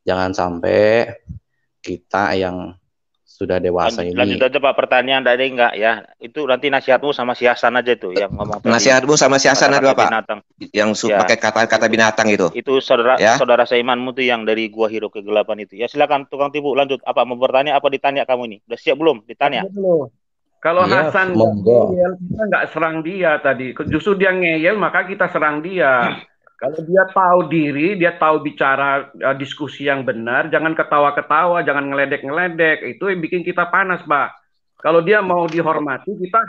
jangan sampai kita yang sudah dewasa ini. Lanjut aja Pak, pertanyaan tadi enggak ya? Itu nanti nasihatmu sama si Hasan aja tuh yang ngomong tadi. Nasihatmu sama si Hasan ada Pak? Yang pakai kata-kata binatang itu. Itu saudara seimanmu tuh yang dari Gua Hiro Kegelapan itu. Ya silakan tukang tipu, lanjut. Apa mau bertanya apa ditanya kamu ini? Udah siap belum ditanya? Kalau Hasan ngeyel, kita nggak serang dia tadi. Justru dia ngeyel, maka kita serang dia. Kalau dia tahu diri, dia tahu bicara diskusi yang benar, jangan ketawa-ketawa, jangan ngeledek-ngeledek. Itu yang bikin kita panas, Pak. Kalau dia mau dihormati, kita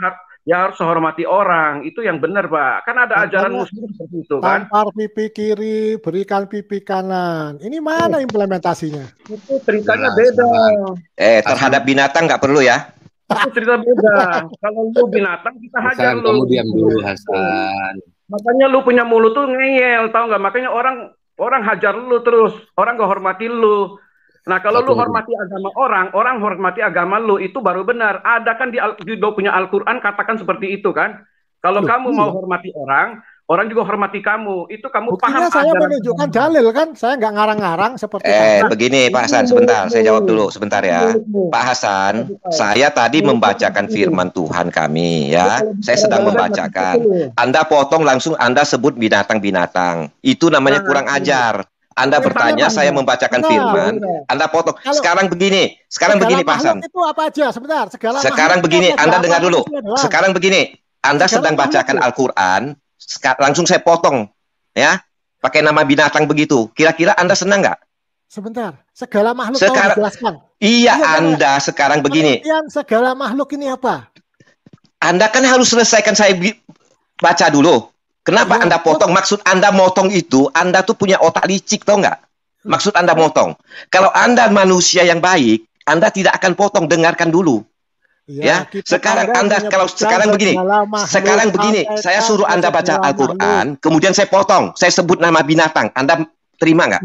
harus menghormati orang. Itu yang benar, Pak. Kan ada ajaran Muslim seperti itu, kan? Tampar pipi kiri, berikan pipi kanan. Ini mana implementasinya? Itu ceritanya beda. Terhadap binatang nggak perlu ya? Itu cerita beda. Kalau lu binatang, kita hajar lu. Kamu diam dulu, Hasan. Makanya lu punya mulut tuh ngeyel, tau nggak? Makanya orang hajar lu terus, orang gak hormati lu. Nah kalau lu hormati agama orang hormati agama lu, itu baru benar. Ada kan di punya Al-Quran katakan seperti itu kan? Kalau kamu mau hormati orang juga hormati kamu. Itu kamu buktinya paham. Saya menunjukkan dalil kan, saya nggak ngarang-ngarang seperti begini Pak Hasan, sebentar, saya jawab dulu sebentar ya. Pak Hasan, saya tadi membacakan firman Tuhan kami ya. Saya sedang membacakan. Anda potong langsung, Anda sebut binatang-binatang. Itu namanya kurang ajar. Anda bertanya, saya membacakan firman, Anda potong. Sekarang begini Pak Hasan. Itu apa aja? Sebentar, sekarang begini, Anda dengar dulu. Sekarang begini, Anda sedang bacakan Al-Quran, langsung saya potong, ya, pakai nama binatang begitu. Kira-kira Anda senang nggak? Sebentar, segala makhluk sekarang dijelaskan. Iya, Anda sekarang begini. Segala makhluk ini apa? Anda kan harus selesaikan saya baca dulu. Kenapa Anda potong? Maksud Anda motong itu, Anda tuh punya otak licik, tau nggak? Maksud Anda motong. Kalau Anda manusia yang baik, Anda tidak akan potong, dengarkan dulu. Ya, sekarang begini, saya suruh Anda baca Al-Quran, kemudian saya potong, saya sebut nama binatang, Anda terima nggak?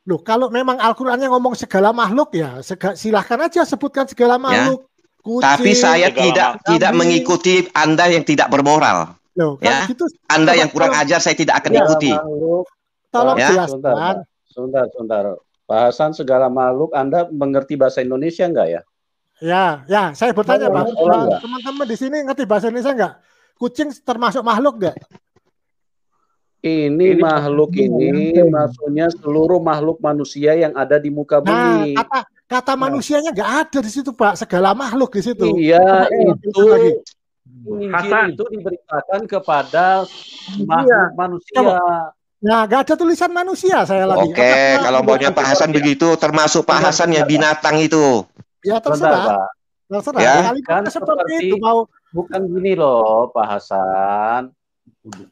Loh, kalau memang Al-Qurannya ngomong segala makhluk ya, silahkan aja sebutkan segala makhluk. Ya. Kucing, tapi saya tidak mengikuti Anda yang tidak bermoral. Loh, ya, gitu, Anda yang kurang ajar, saya tidak akan ikuti. Tolong jelaskan. Sebentar. Pak Hasan, segala makhluk, Anda mengerti bahasa Indonesia enggak ya? Ya, saya bertanya Pak, teman-teman di sini ngerti bahasa Indonesia enggak? Kucing termasuk makhluk enggak? Ini makhluk ini maksudnya seluruh makhluk manusia yang ada di muka bumi. Kata manusianya enggak ada di situ Pak, segala makhluk di situ. Iya, itu Injil itu diberitakan kepada makhluk manusia. Nah, gak ada tulisan manusia saya lagi. Oke, kalau maunya Pak Hasan begitu, termasuk Pak Hasan yang binatang itu. Ya terserah. Terserah. Ya, kan seperti itu mau bukan gini loh, Pak Hasan.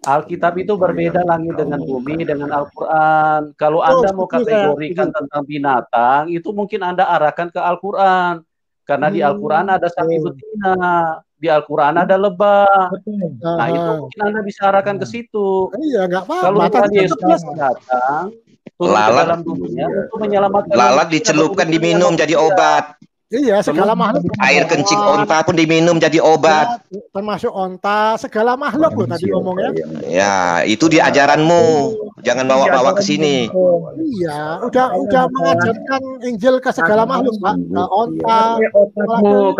Alkitab itu berbeda langit dengan bumi dengan Al-Quran. Kalau Anda mau kategorikan tentang binatang, itu mungkin Anda arahkan ke Al-Quran. Karena di Al-Quran ada sapi betina. Di Al-Quran ada lebah. Nah, itu mungkin Anda bisa arahkan ke situ. Iya, nggak apa-apa. Kalau Tuhan Yesus datang, dalam dunia untuk menyelamatkan. Lalat dicelupkan, diminum jadi obat. Iya, segala makhluk. Air kencing onta pun diminum jadi obat. Ya, termasuk onta, segala makhluk loh tadi ngomongnya. Ya, itu di ajaranmu. Jangan bawa-bawa ke sini. Iya, udah mengajarkan Injil ke segala makhluk, Pak. Ke onta.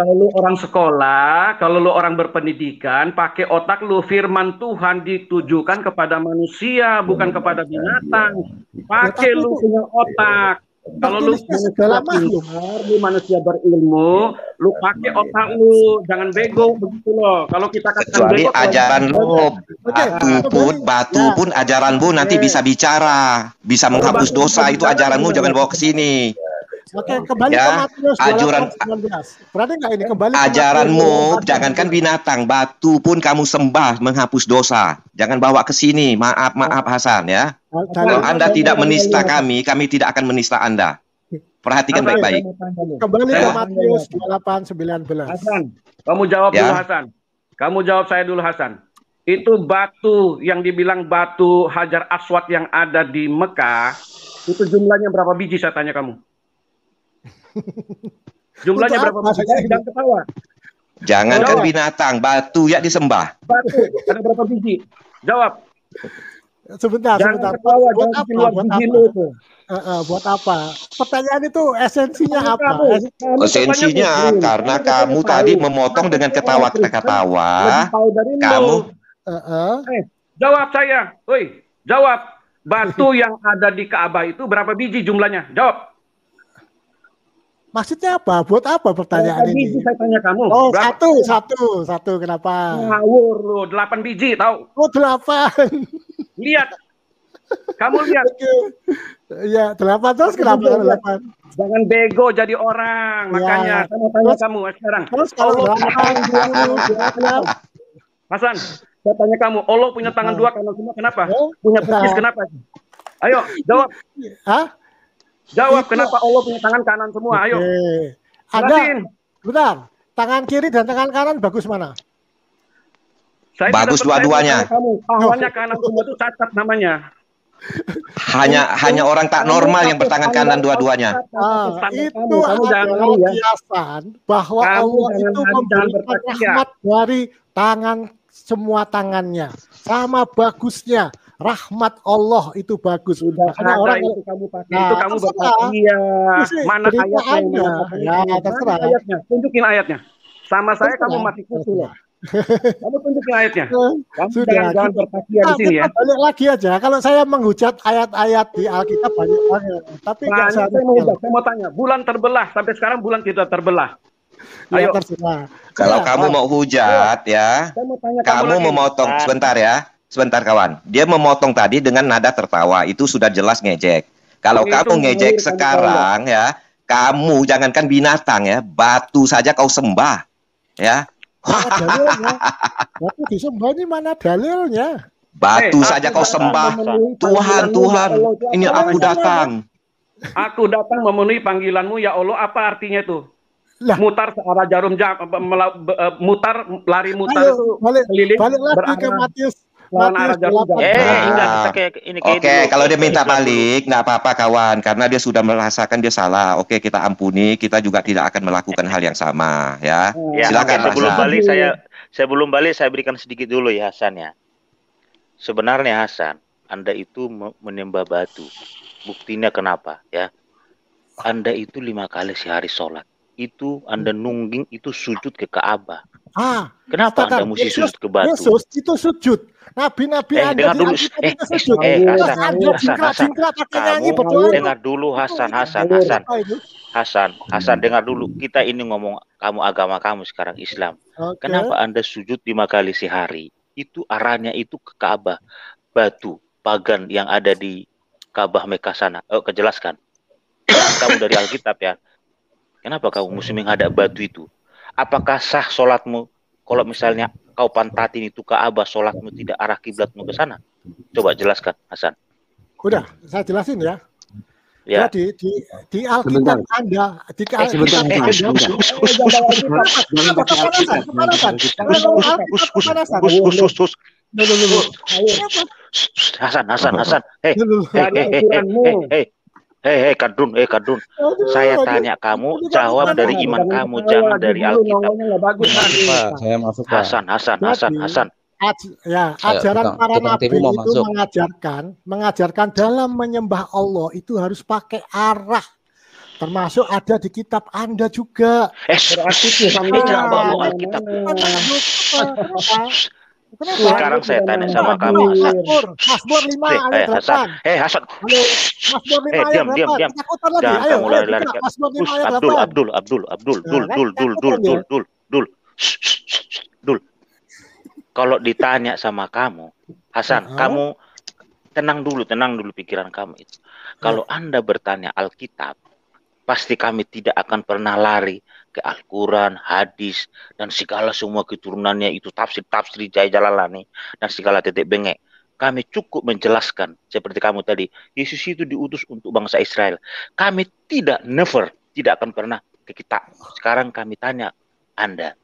Kalau lu orang sekolah, kalau lu orang berpendidikan, pakai otak lu. Firman Tuhan ditujukan kepada manusia, bukan kepada binatang. Pakai lu punya otak. Kalau lu segala makhluk, lu manusia berilmu, lu pakai otak lu, jangan bego begitu loh. Kalau kita kecuali ajaran lu, batu pun ajaranmu nanti bisa bicara, bisa menghapus dosa, itu ajaranmu jangan bawa ke sini. Oke, kembali ke Matius 12:19. Berarti enggak ini kembali ajaranmu, jangankan binatang, batu pun kamu sembah menghapus dosa. Jangan bawa ke sini. Maaf Hasan ya. Kalau Anda tidak menista kami tidak akan menista Anda. Perhatikan baik-baik. Kembali ke Matius 28:19. Hasan, kamu jawab dulu Hasan. Kamu jawab saya dulu Hasan. Itu batu yang dibilang batu Hajar Aswad yang ada di Mekah, itu jumlahnya berapa biji saya tanya kamu? Jumlahnya berapa biji? Jangan ketawa. Jangankan binatang, batu ya disembah. Batu, ada berapa biji? Jawab. Sebentar. Ketawa, buat apa? Buat apa? Pertanyaan itu esensinya apa? Esensinya karena kamu tadi memotong dengan ketawa-ketawa. Kamu jawab saya. Woi, jawab. Batu yang ada di Ka'bah itu berapa biji jumlahnya? Jawab. Maksudnya apa? Buat apa pertanyaan ini? Biji saya tanya kamu. Oh, satu. Kenapa? Ngawur lu, 8 biji tahu? Oh, 8. Lihat. Kamu lihat. Ya, 8 terus kenapa 8? Jangan bego jadi orang. Makanya saya mau tanya kamu sekarang. Terus kalau 8 Hasan, saya tanya kamu, Allah punya tangan 2 kanan semua, kenapa? Punya betis kenapa? Ayo, jawab. Jawab kenapa Allah punya tangan kanan semua? Ayo. Bentar. Tangan kiri dan tangan kanan bagus mana? Saya bagus dua-duanya. Tangannya kanan semua itu cacat namanya. Hanya orang tak normal yang bertangan kanan dua-duanya. Itu adalah kiasan bahwa Allah itu memberikan rahmat dari tangan semua tangannya. Sama bagusnya. Rahmat Allah itu bagus. Karena orang itu kamu pakai, itu kamu berbahagia. Mana ayatnya? Ya, terserah. Ayatnya. Tunjukin ayatnya. Sama saya kamu masih kutu loh. Kamu tunjukin ayatnya. Kamu jangan berbahagia di sini ya. Balik lagi aja. Kalau saya menghujat ayat-ayat di Alkitab banyak banget. Tapi saya mau tanya, bulan terbelah sampai sekarang bulan tidak terbelah. Ayo. Kalau kamu mau hujat ya, kamu memotong sebentar kawan. Dia memotong tadi dengan nada tertawa, itu sudah jelas ngejek. Kalau kamu ngejek sekarang ya, kamu jangankan binatang ya, batu saja kau sembah ya. Batu disembah ini mana dalilnya? Batu saja kau sembah. Tuhan, ini aku datang. Aku datang memenuhi panggilanmu ya Allah. Apa artinya itu? Mutar searah jarum mutar itu keliling balik lagi ke Matius. Oke, kalau dia minta balik, nggak apa-apa kawan, karena dia sudah merasakan dia salah. Oke, kita ampuni, kita juga tidak akan melakukan hal yang sama, ya. Silakan. Sebelum balik, saya berikan sedikit dulu ya Hasan ya. Sebenarnya Hasan, Anda itu menyembah batu. Buktinya kenapa ya? Anda itu 5 kali sehari sholat. Itu Anda nungging itu sujud ke Ka'bah. Kenapa Anda mesti sujud ke batu? Yesus itu sujud. Nabi-nabi dengar dulu. Dengar dulu Hasan, dengar dulu. Kita ini ngomong kamu agama kamu sekarang Islam. Kenapa Anda sujud 5 kali sehari? Itu arahnya itu ke Ka'bah. Batu pagan yang ada di Ka'bah Mekah sana. Kejelaskan. Kamu dari Alkitab ya. Kenapa kamu mesti menghadap batu itu? Apakah sah sholatmu kalau misalnya kau pantatin itu Ka'bah, sholatmu tidak arah kiblatmu ke sana? Coba jelaskan, Hasan. Udah, saya jelasin ya. Ya. Jadi di Alkitab Anda, di Alkitab Hasan. Hei, Kadrun. Saya tanya kamu, jawab dari iman kamu, jangan dari Alkitab. Saya masuk, Pak. Hasan. Ajaran para nabi itu mengajarkan dalam menyembah Allah itu harus pakai arah. Termasuk ada di kitab Anda juga. Jangan bawa Alkitab. Sekarang saya tanya sama kamu, Hasan. Mazmur 5 ayat 8. Hasan. Mazmur 5 ayat 8. Diam. Jangan kamu lari-lari. Abdul. Kalau ditanya sama kamu, Hasan, kamu tenang dulu pikiran kamu itu. Kalau Anda bertanya Alkitab, pasti kami tidak akan pernah lari ke Al-Quran, hadis, dan segala semua keturunannya itu tafsir Jaya Jalalani dan segala titik bengek. kami cukup menjelaskan seperti kamu tadi. Yesus itu diutus untuk bangsa Israel. Kami tidak akan pernah ke kita. Sekarang kami tanya Anda,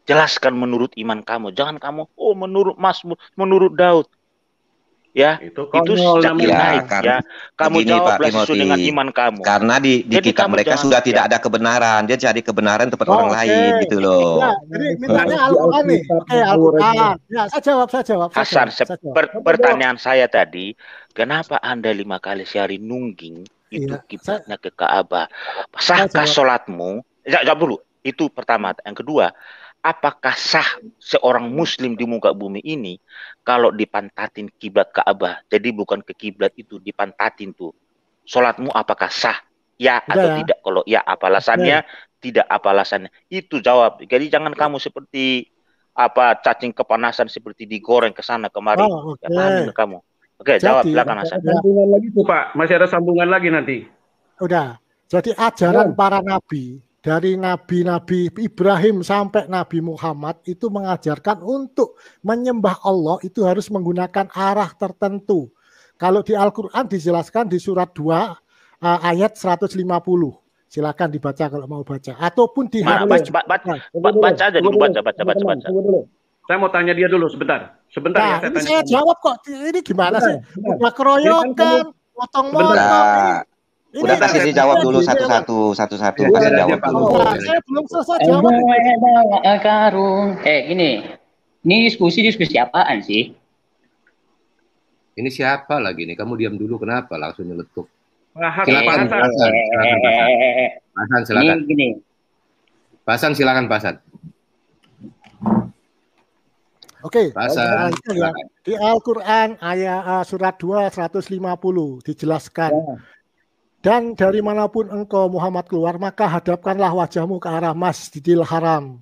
jelaskan menurut iman kamu. Jangan kamu menurut Mazmur, menurut Daud. Ya, itu sejak naik ya. Kamu jawablah sesuai dengan iman kamu. Karena di kitab mereka sudah tidak ada kebenaran. Dia cari kebenaran tempat orang lain gitu loh. Ya, jadi mintanya Al-Qur'an nih. Al-Qur'an. Ya, saya jawab. Hasan, pertanyaan saya tadi, kenapa Anda 5 kali sehari nungging itu kiblatnya ke Ka'bah? Sahkah sholatmu? Jawab dulu. Itu pertama. Yang kedua, apakah sah seorang muslim di muka bumi ini kalau dipantatin kiblat Ka'bah? Jadi bukan ke kiblat itu, dipantatin tuh. Salatmu apakah sah? Ya atau tidak? Kalau ya apa alasannya? Tidak apa alasannya? Itu jawab. Jadi jangan kamu seperti cacing kepanasan seperti digoreng ke sana kemari. Kamu. Oke, jawab silakan Hasan. Sambungan lagi tuh Pak, masih ada sambungan lagi nanti. Udah. Jadi ajaran para nabi dari Nabi Ibrahim sampai Nabi Muhammad itu mengajarkan untuk menyembah Allah itu harus menggunakan arah tertentu. Kalau di Al-Quran dijelaskan di surat 2 ayat 150. Silakan dibaca kalau mau baca. Ataupun di hadis. Baca aja dulu, baca. Saya mau tanya dia dulu sebentar. Nah, ya, saya jawab kok. Ini gimana sih? Udah keroyokan, potong-potong. Udah kasih jawab dulu satu-satu. Kasih jawab dulu. Saya belum selesai jawab. Karung. Gini. Ini diskusi apaan sih? Ini siapa lagi nih? Kamu diam dulu, kenapa? Langsung nyeletuk. Hasan, silakan. Gini. Hasan, silakan, Hasan. Oke, di Al-Quran ayat surat 2 150 dijelaskan. Dan dari manapun engkau Muhammad keluar, maka hadapkanlah wajahmu ke arah Masjidil Haram.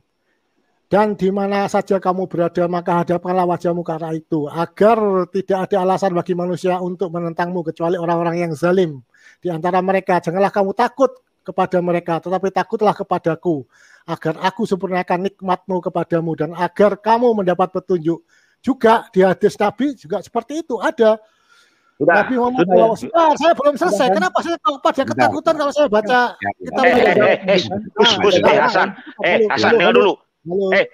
Dan di mana saja kamu berada, maka hadapkanlah wajahmu ke arah itu. Agar tidak ada alasan bagi manusia untuk menentangmu, kecuali orang-orang yang zalim. Di antara mereka, janganlah kamu takut kepada mereka, tetapi takutlah kepadaku. Agar aku sempurnakan nikmatmu kepadamu, dan agar kamu mendapat petunjuk. Juga di hadis Nabi juga seperti itu, ada. Nabi Muhammad saya belum selesai. Kenapa saya pada ketakutan kalau saya baca kitab Hasan, dengar dulu.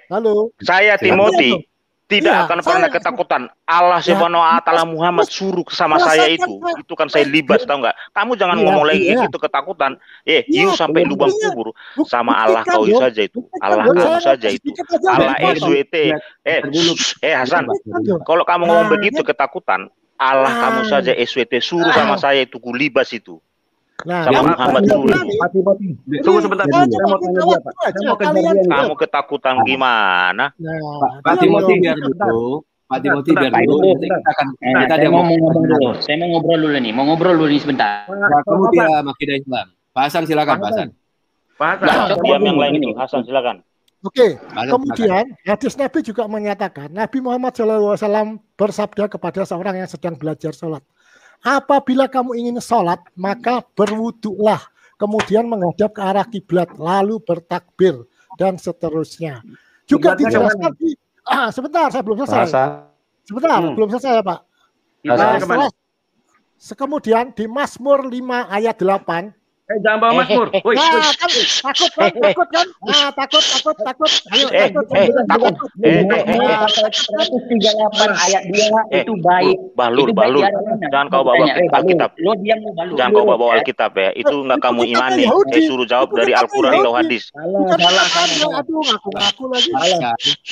Halo. Saya Timothy tidak akan pernah ketakutan. Allah Subhanahu wa taala Muhammad suruh sama saya itu kan saya libas, tahu nggak? Kamu jangan ngomong lagi itu ketakutan. You sampai lubang kubur sama Allah kau saja itu. Allah kamu saja itu. Allah SWT. Hasan, kalau kamu ngomong begitu ketakutan, Allah kamu saja SWT suruh sama saya itu kulibas itu. Sama Muhammad dulu. Tunggu sebentar. Saya mau tanya dia, Pak. Kamu ketakutan gimana? Pak Timothy biar dulu. Kita mau ngobrol dulu. Saya mau ngobrol dulu nih sebentar. Kamu dia Makidah Islam. Pak Hasan silakan, Pak Hasan. Diam yang lain itu. Hasan silakan. Oke, kemudian hadis Nabi juga menyatakan Nabi Muhammad SAW bersabda kepada seorang yang sedang belajar sholat. Apabila kamu ingin sholat, maka berwuduklah, kemudian menghadap ke arah kiblat, lalu bertakbir, dan seterusnya. Juga dijelaskan di sebentar, saya belum selesai. Belum selesai ya Pak. Kemudian di Mazmur 5 ayat 8. Jangan bawa Mazmur. Takut kan? Takut. Ayo, takut. 138 ayat 2 itu baik. Balur. Jangan kau bawa Alkitab. Jangan kau bawa Alkitab ya. Itu enggak kamu imani. Saya suruh jawab dari Al-Quran atau hadis. Aduh, ngaku lagi.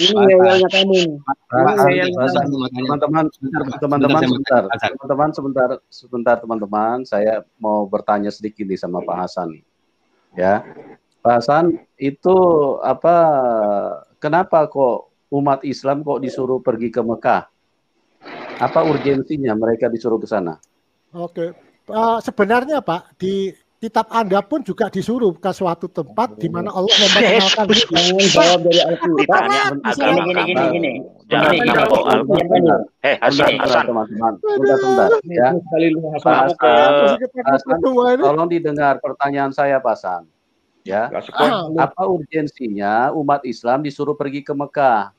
Ini yayalnya kamu. Sebentar teman-teman. Saya mau bertanya sedikit nih sama Pak Hasan, ya, Pak Hasan, itu kenapa kok umat Islam kok disuruh pergi ke Mekah? Apa urgensinya mereka disuruh ke sana? Oke, sebenarnya Pak, di kitab Anda pun juga disuruh ke suatu tempat di mana Allah memperkenalkan. Jawab dari Al-Quran. Gini. Hasan, teman-teman. Sebentar, ya. Pak Hasan, tolong didengar pertanyaan saya, Pak Hasan. Ya. Apa urgensinya umat Islam disuruh pergi ke Mekah?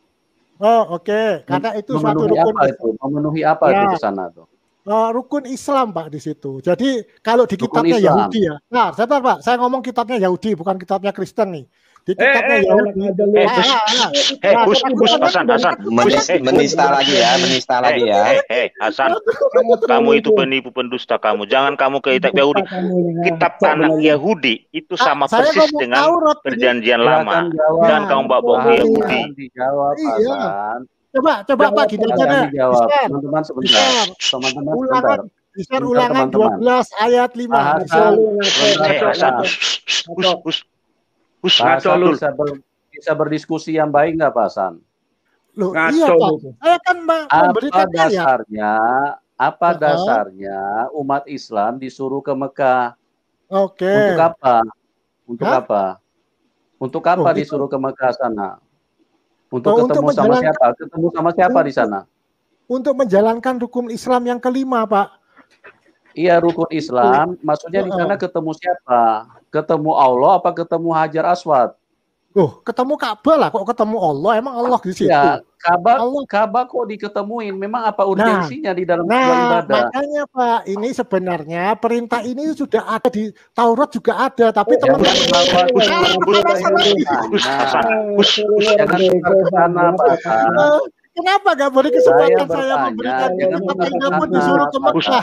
Oh, oke. Karena itu suatu rukun itu? Memenuhi apa itu ke sana tuh? Rukun Islam, Pak, di situ. Jadi kalau di kitabnya Yahudi ya. Nah, sebentar, Pak. Saya ngomong kitabnya Yahudi, bukan kitabnya Kristen nih. Di kitabnya Yahudi. Hasan. Menista lagi ya. Hasan. Kamu itu penipu pendusta kamu. Jangan kamu ke kitab Yahudi. Kitab tanah Yahudi itu sama persis dengan perjanjian lama. Dan kamu bawa ke Yahudi. Coba Pak gini aja. Teman-teman sebentar. Ulangan 12 ayat 5. Hasan bisa berdiskusi yang baik nggak Pak Hasan? Loh, iya Pak. Saya kan memberikan apa dasarnya umat Islam disuruh ke Mekah? Oke. Untuk apa disuruh ke Mekah sana? Untuk ketemu sama siapa? Ketemu sama siapa di sana? Untuk menjalankan rukun Islam yang kelima, Pak. Iya, rukun Islam. Maksudnya di sana ketemu siapa? Ketemu Allah apa ketemu Hajar Aswad? Ketemu Ka'bah lah. Kok ketemu Allah? Emang Allah di situ? Ya, Ka'bah kok diketemuin? Memang apa urgensinya di dalam ibadah? Makanya Pak, ini sebenarnya perintah ini sudah ada di Taurat juga ada, tapi teman-teman kenapa gak beri kesempatan saya memberikan kita pun disuruh ke Mekah?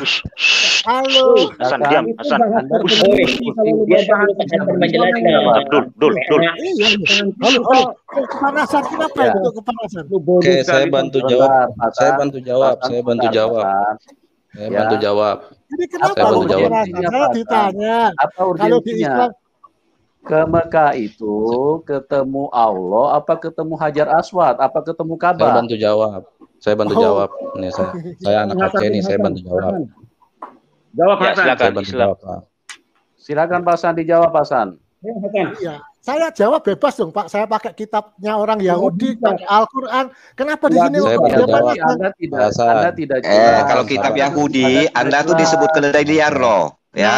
Halo. Hasan, diam. Hasan. Dul. Kepanasan, kenapa itu kepanasan? Oke, saya bantu jawab. Jadi kenapa saya ditanya? Kalau di Islam ke Mekah itu ketemu Allah apa ketemu Hajar Aswad apa ketemu Ka'bah? Saya bantu jawab. Nih saya anak Aceh nih, saya bantu jawab. Jawab Hasan. Silakan Pak Hasan dijawab Pak Hasan. Iya, saya jawab bebas dong Pak. Saya pakai kitabnya orang Yahudi, pakai Al-Qur'an. Kenapa di sini Anda tidak kalau kitab Yahudi Anda tuh disebut keledai liar loh. Ya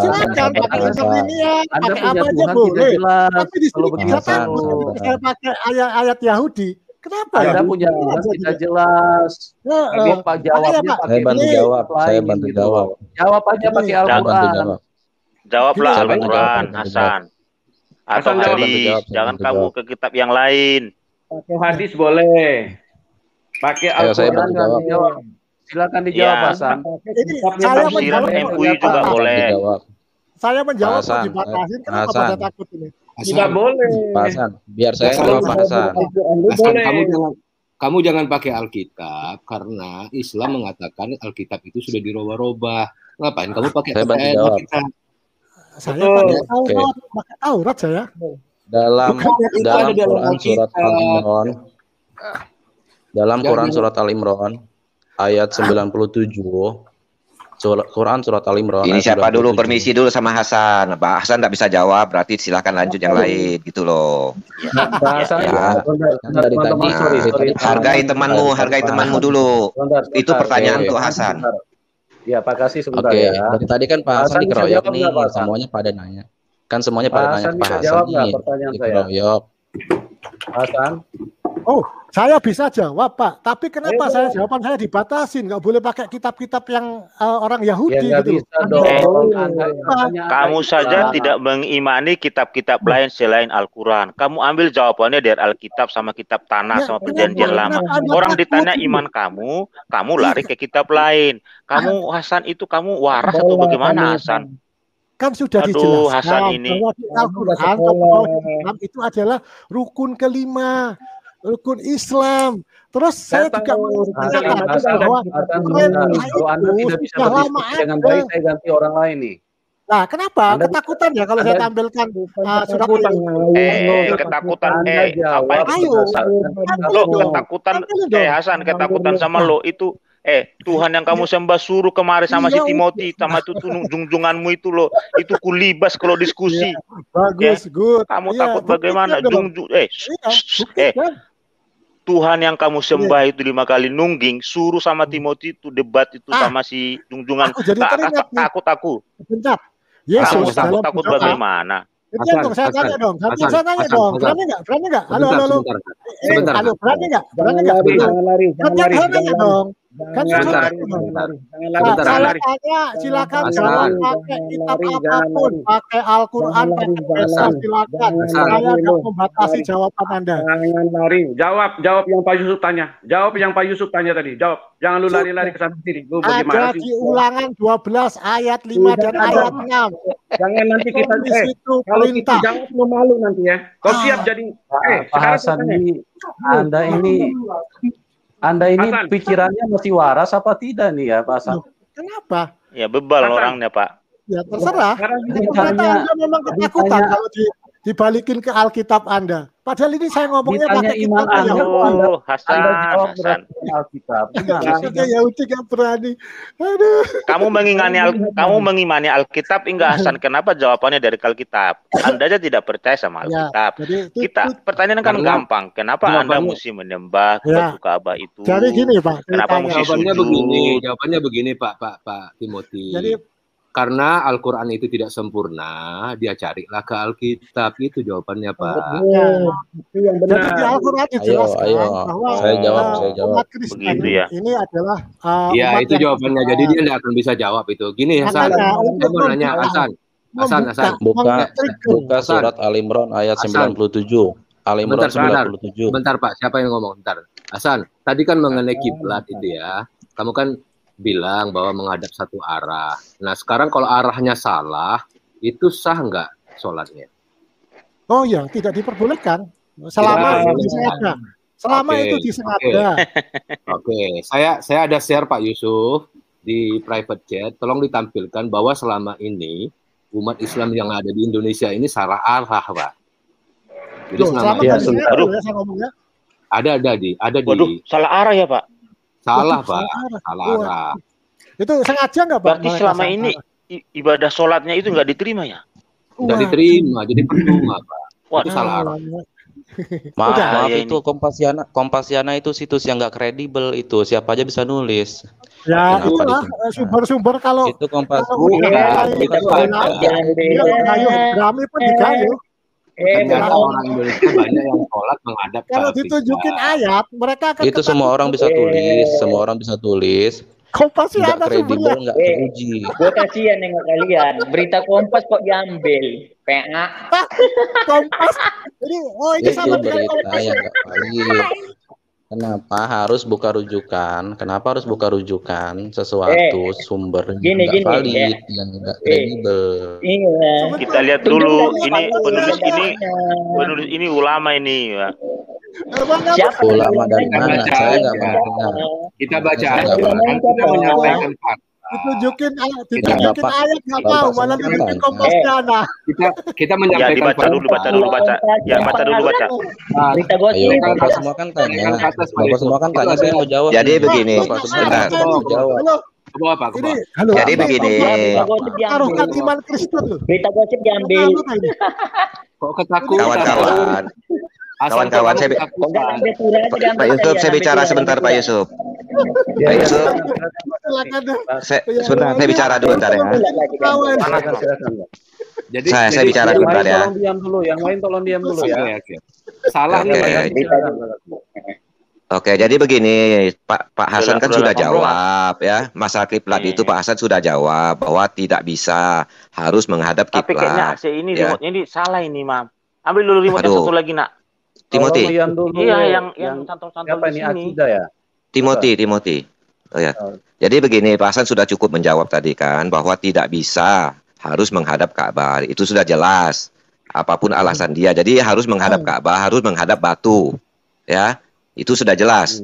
silakan pakai Islamia, pakai apa aja boleh. Tapi di sini kita takut saya pakai ayat-ayat Yahudi. Kenapa Anda punya tidak jelas? Pak jawabnya pakai Saya bantu jawab. Jawab aja pakai Al-Qur'an. Jawablah Al-Qur'an, Hasan. Atau hadis. Jangan kamu ke kitab yang lain. Pakai hadis boleh. Pakai Al-Qur'an jawab. Silakan dijawab Hasan. Saya menjawab MUI juga boleh. Saya menjawab dibatasin. Kenapa pada takut ini? Tidak boleh. Pak Hasan, biar saya jawab Pak Hasan. Kamu jangan pakai Alkitab karena Islam mengatakan Alkitab itu sudah dirubah-rubah. Ngapain kamu pakai Alkitab? Saya pakai Taurat saya. Dalam Quran surat Al-Imran. Dalam Quran surat Al-Imran ayat 97. Quran surat Al-Imran. Ini siapa dulu? Permisi dulu sama Hasan. Pak Hasan tidak bisa jawab, berarti silakan lanjut yang lain gitu loh. Dari tadi hargai temanmu dulu. Itu pertanyaan untuk Hasan. Ya, Pak kasih sebentar ya. Dari tadi kan Pak Hasan dikeroyok nih, semuanya pada nanya. Kan semuanya pada nanya Pak Hasan nih. Dikeroyok. Hasan. Saya bisa jawab Pak, tapi kenapa jawaban saya dibatasin? Nggak boleh pakai kitab-kitab yang orang Yahudi gitu. Kamu saja tidak mengimani kitab-kitab lain selain Al-Quran. Kamu ambil jawabannya dari Alkitab sama kitab tanah sama perjanjian lama. Orang ditanya iman kamu lari ke kitab lain. Kamu Hasan itu kamu waras atau bagaimana Hasan? Kan sudah dijelaskan Hasan ini. bahwa di Al-Quran itu adalah rukun kelima. Rukun Islam. Terus saya juga mengatakan bahwa kalau Anda tidak bisa berdiskusi dengan baik, saya ganti orang lain nih. Nah, kenapa? Ketakutan ya kalau saya tampilkan surat ketakutan apa itu? Ketakutan Hasan, ketakutan sama lo itu Tuhan yang kamu sembah suruh kemarin sama si Timothy sama itu junjunganmu itu loh, itu kulibas kalau diskusi. Bagus, good. Kamu takut bagaimana? Tuhan yang kamu sembah itu 5 kali nungging, suruh sama Timothy itu debat itu sama si junjungan. Takut aku. Bentar. Kamu takut bagaimana? Saya tanya dong. Saya tanya dong. Berani nggak? Berani nggak? Halo. Sebentar. Halo, berani nggak? Berani nggak? Jangan lari. Saya tanya dong. Sebentar. Saya tanya, silakan jawab pakai kitab apapun, pakai Al-Quran, pakai Quran, silakan. Saya nggak membatasi jawaban Anda. Jangan lari. Jawab yang Pak Yusuf tanya. Jawab yang Pak Yusuf tanya tadi. Jawab. Jangan lu lari-lari ke sana sendiri. Ada di Ulangan 12 ayat 5 dan ayat 6. Jangan nanti kita kalau kita jangan lu malu nanti ya. Kau siap jadi Pak Hasan ini Anda ini Hasan. Pikirannya masih waras apa tidak nih ya Pak Hasan? Kenapa? Ya bebal Hasan. orangnya Pak. Ya terserah. Ditanya- Anda memang ketakutan ditanya- kalau dibalikin ke Alkitab Anda. Padahal ini saya ngomongnya Ditanya pakai iman kitab Anda, Yahudi. Anda jawab Hasan. berdasarkan Alkitab. Gimana sih? Pakai Yahudi nggak berani. Aduh. Kamu mengimani Alkitab enggak Hasan? Kenapa jawabannya dari Alkitab? Anda aja tidak percaya sama Ya, Alkitab. jadi Pertanyaan kan Karena- gampang. Kenapa Anda jawabannya- mesti menyembah Ya. batu Ka'bah itu? Jadi gini Pak. Kenapa ceritanya. mesti Jawabannya begini Pak Timothy. Jadi Karena Al-Quran itu tidak sempurna, dia carilah ke Alkitab. Itu jawabannya Pak. itu yang Jadi benar. di Alquran dijelaskan Ayo. bahwa Saya jawab. umat Kristen Begitu ya. ini adalah Iya, umat itu yang jawabannya. Jadi dia tidak akan bisa jawab itu. Gini Hasan, Makanya, saya untuk mau nanya membuka- Hasan. Buka surat Al-Imran ayat Hasan. 97. Al-Imran Sebentar. 97. Bentar Pak, siapa yang ngomong? Bentar. Hasan, tadi kan mengenai kiblat itu ya. Kamu kan bilang bahwa menghadap satu arah. Nah sekarang kalau arahnya salah, itu sah nggak sholatnya? Oh ya, tidak diperbolehkan selama itu disengaja. Selama Oke, itu disengaja. Oke, saya ada share Pak Yusuf di private chat. Tolong ditampilkan bahwa selama ini umat Islam yang ada di Indonesia ini salah arah, Pak. Jadi Loh, selama ini disengaja ya saya ngomongnya. ada di Waduh, salah arah ya Pak. salah Waduh, Pak, salah salah arah. arah. Itu sengaja nggak Pak? Berarti mereka selama salah ini arah? ibadah sholatnya itu nggak diterima ya? Tidak Wah. diterima, jadi percuma Pak. Itu Waduh. salah arah. Maaf ya itu Kompasiana itu situs yang nggak kredibel itu. Siapa aja bisa nulis. Ya Kenapa itulah sumber-sumber kalau Itu Kompas. kalau udah Bukan, mulai bukan. digayuh, Brahmi pun digayuh. Ternyata orang Indonesia banyak yang sholat menghadap ke Kalau Alkitab. ditunjukin ayat, mereka akan Itu semua orang bisa tulis, semua orang bisa tulis. Kompas sih Nggak ada kredibel, sumbernya. nggak teruji. Gue kasihan nengok kalian. Berita Kompas kok diambil. PA. Kompas. Jadi ini Itu sama dengan berita Kompas. yang nggak valid. Kenapa harus buka rujukan? Kenapa harus buka rujukan sesuatu sumber yang gini, nggak gini, valid, yang nggak kredibel? Iya. Kita lihat dulu ini penulis ini ulama ini ya. Siapa? Ulama dari Kita mana? baca Saya aja. nggak mendengar. Kita baca Saya aja, nggak kan kita menyampaikan fakta. Ditunjukin Ya, Bapak nggak mau, malah Bapak ditunjukin tanya. Kompasiana. Kita Ya menyampaikan dibaca dulu, baca. Ya baca dulu baca. Berita Ayo, gosip. Bapak semua kan tanya. Bapak semua kan tanya, saya mau jawab. Jadi nih. begini, Bapak semua sebentar. mau jawab. Halo, Apa apa? ini halo. Jadi begini. Berita gosip Taruhkan diambil. iman Kristen tuh. Berita gosip diambil. Kok ketakutan? Kawan-kawan, kawan-kawan, saya Kok nggak ambil surat aja diambil Pak Yusuf, kalian, saya ambil bicara surat, sebentar ambil Pak surat. Yusuf. Ya, Pak Yusuf, Silakan deh. saya bicara dulu bentar ya. Kawan. Jadi Saya bicara Yang sebentar lain ya. tolong diam dulu, yang lain tolong diam dulu ya. Oke. Salah Oke. nih Pak. Oke, jadi begini, Pak Hasan kan sudah Udah lah, jawab ya. Masalah kiblat itu Pak Hasan sudah jawab bahwa tidak bisa, harus menghadap Tapi kayaknya kiblat. AC ini Ya. remote-nya ini salah ini, Mam. Ambil dulu remote yang Aduh. satu lagi, Nak. Timothy, Tolong diam dulu. Iya, yang cantol-cantol Siapa di ini sini. Akidah ya? Timothy. Oh ya. Oh. Jadi begini, Pak Hasan sudah cukup menjawab tadi kan bahwa tidak bisa, harus menghadap Ka'bah. Itu sudah jelas. Apapun alasan dia. Jadi harus menghadap Ka'bah, harus menghadap batu. Ya. Itu sudah jelas.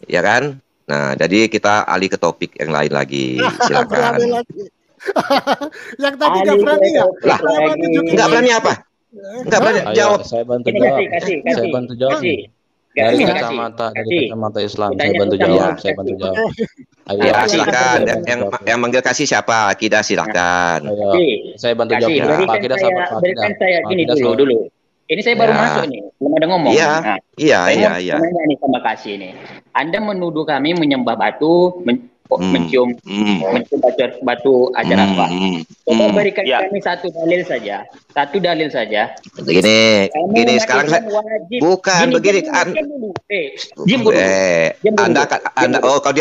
Ya kan? Nah, jadi kita alih ke topik yang lain lagi. Silakan. Berani lagi. Yang tadi nggak berani ya? Lah, nggak berani apa? Nggak berani Ayo, jawab. saya bantu Ini jawab. kasih. Saya bantu jawab. Dari kacamata Islam, saya bantu jawab. Saya bantu jawab. Ayo, Ya, silakan. Yang manggil kasih siapa? Akidah silakan. Ayo, saya bantu jawab. Pak Akidah sama Pak Akidah. Berikan saya Pak gini Akidah dulu. Ini saya baru Ya. masuk nih, belum ada ngomong. Iya, Nah, iya. saya mau nanya nih sama Kasih nih. Anda menuduh kami menyembah batu, mencium batu ajar apa. Coba berikan kami satu dalil saja. Begini sekarang bukan begini. Anda kau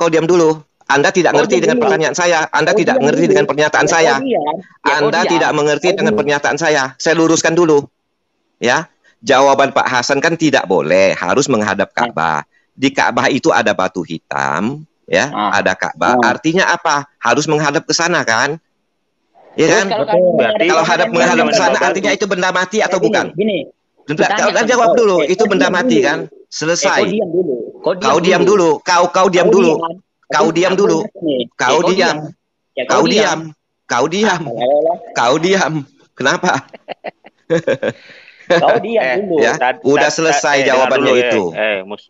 diam dulu. Anda tidak ngerti dengan pertanyaan saya. Anda tidak mengerti dengan pernyataan saya. Anda tidak mengerti dengan pernyataan saya. Saya luruskan dulu. Ya, jawaban Pak Hasan kan tidak boleh, harus menghadap Ka'bah. Di Ka'bah itu ada batu hitam, ya, ada Ka'bah. Artinya apa? Harus menghadap ke sana kan? Ya kan? Kalau menghadap ke sana artinya itu benda mati atau bukan? Kau jawab dulu, itu benda mati kan? Selesai. Kau diam dulu. Kau diam dulu. Kau diam dulu. Kau diam. Kenapa? Kau diam dulu. Ya, udah selesai jawabannya itu.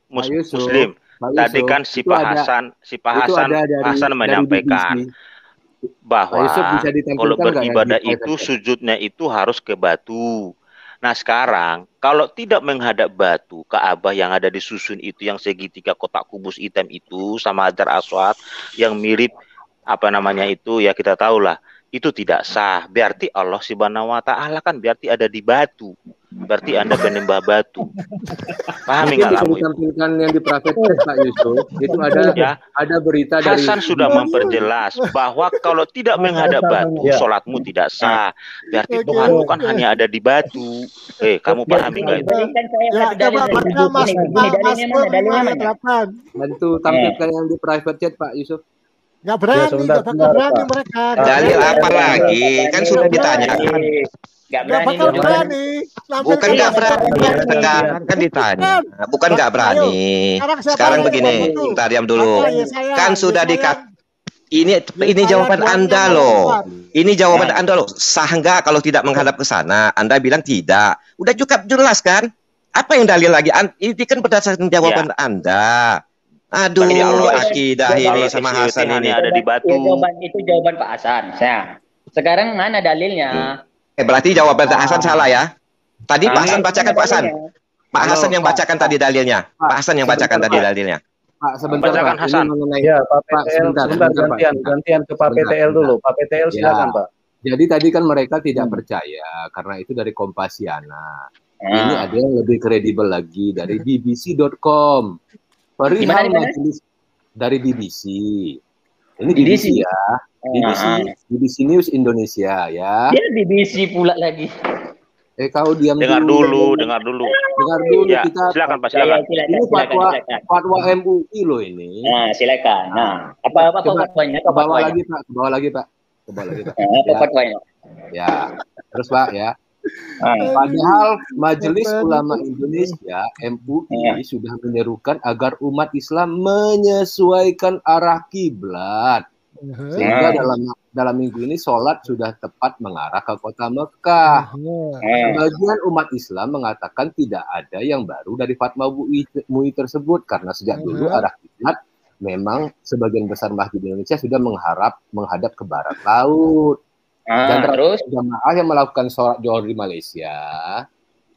Muslim. Tadi kan si Pak Hasan menyampaikan bahwa kalau beribadah itu sujudnya itu harus ke batu. Nah sekarang kalau tidak menghadap batu, Ka'bah yang ada di susun itu yang segitiga kotak kubus hitam itu sama Hajar Aswad yang mirip apa namanya itu ya kita tahulah itu tidak sah. Berarti Allah Subhanahu wa taala kan berarti ada di batu. Berarti Anda penyembah batu. Pahami nggak kamu? Ditampilkan yang di private chat Pak Yusuf itu ada berita dari Hasan sudah memperjelas bahwa kalau tidak menghadap batu sholatmu tidak sah. Berarti Tuhanmu kan hanya ada di batu. Kamu pahami nggak itu? Bantu tampilkan yang di private chat Pak Yusuf. Nggak berani mereka. Dalil apa lagi? Kan sudah ditanyakan. Nggak berani. Bukan nggak berani. Kan ditanya. Bukan nggak berani. Sekarang begini. Kita diam dulu. Kan sudah ini jawaban Anda loh. Ini jawaban Anda loh. Sah nggak kalau tidak menghadap ke sana? Anda bilang tidak. Udah cukup jelas kan? Apa yang dalil lagi? Ini kan berdasarkan jawaban Anda. Aduh, akidah ini sama Hasan ini ada di batu. Itu jawaban Pak Hasan. Sekarang mana dalilnya? Berarti jawaban Pak Hasan salah ya? Tadi Pak Hasan bacakan Pak Hasan. Pak Hasan yang bacakan tadi dalilnya. Pak Hasan yang bacakan tadi dalilnya. Pak sebentar Pak. Hasan. Ya, Pak PTL sebentar gantian ke Pak PTL dulu. Pak PTL silakan Pak. Jadi tadi kan mereka tidak percaya karena itu dari Kompasiana. Ini ada yang lebih kredibel lagi dari bbc.com. Perihal majelis dari BBC. Ini BBC ya. BBC News Indonesia ya. Dia BBC pula lagi. Kau diam dulu. Dengar dulu. Ya, kita. Silakan Pak, silakan. Ini fatwa MUI loh ini. Nah, silakan. Nah, apa fatwanya? Ke bawah lagi Pak. Apa fatwanya? Ya. Terus Pak ya. Padahal Majelis Ulama Indonesia MUI sudah menyerukan agar umat Islam menyesuaikan arah kiblat sehingga dalam minggu ini sholat sudah tepat mengarah ke kota Mekah. Sebagian umat Islam mengatakan tidak ada yang baru dari fatwa MUI tersebut karena sejak dulu arah kiblat memang sebagian besar masjid Indonesia sudah menghadap ke barat laut. Dan terus jamaah yang melakukan sholat Zuhur di Malaysia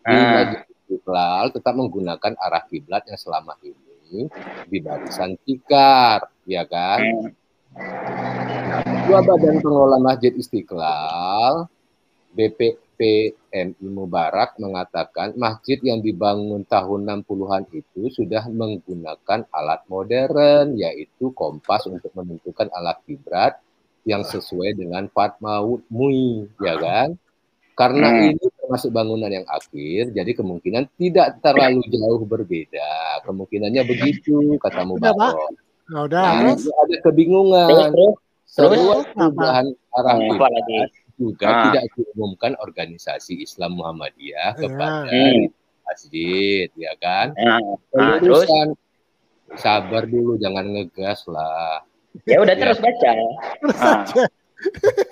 di Masjid Istiqlal tetap menggunakan arah kiblat yang selama ini di barisan tikar, ya kan? Ketua Badan Pengelola Masjid Istiqlal BPPMI Mubarak mengatakan masjid yang dibangun tahun 60-an itu sudah menggunakan alat modern yaitu kompas untuk menentukan alat kiblat yang sesuai dengan fatwa MUI, ya kan? Karena ini termasuk bangunan yang akhir, jadi kemungkinan tidak terlalu jauh berbeda. Kemungkinannya begitu, kata Mubarak. Nah, ada kebingungan. Terus perubahan arah kiblat juga tidak diumumkan organisasi Islam Muhammadiyah kepada masjid, ya kan? Terus sabar dulu, jangan ngegas lah. Ya udah terus baca.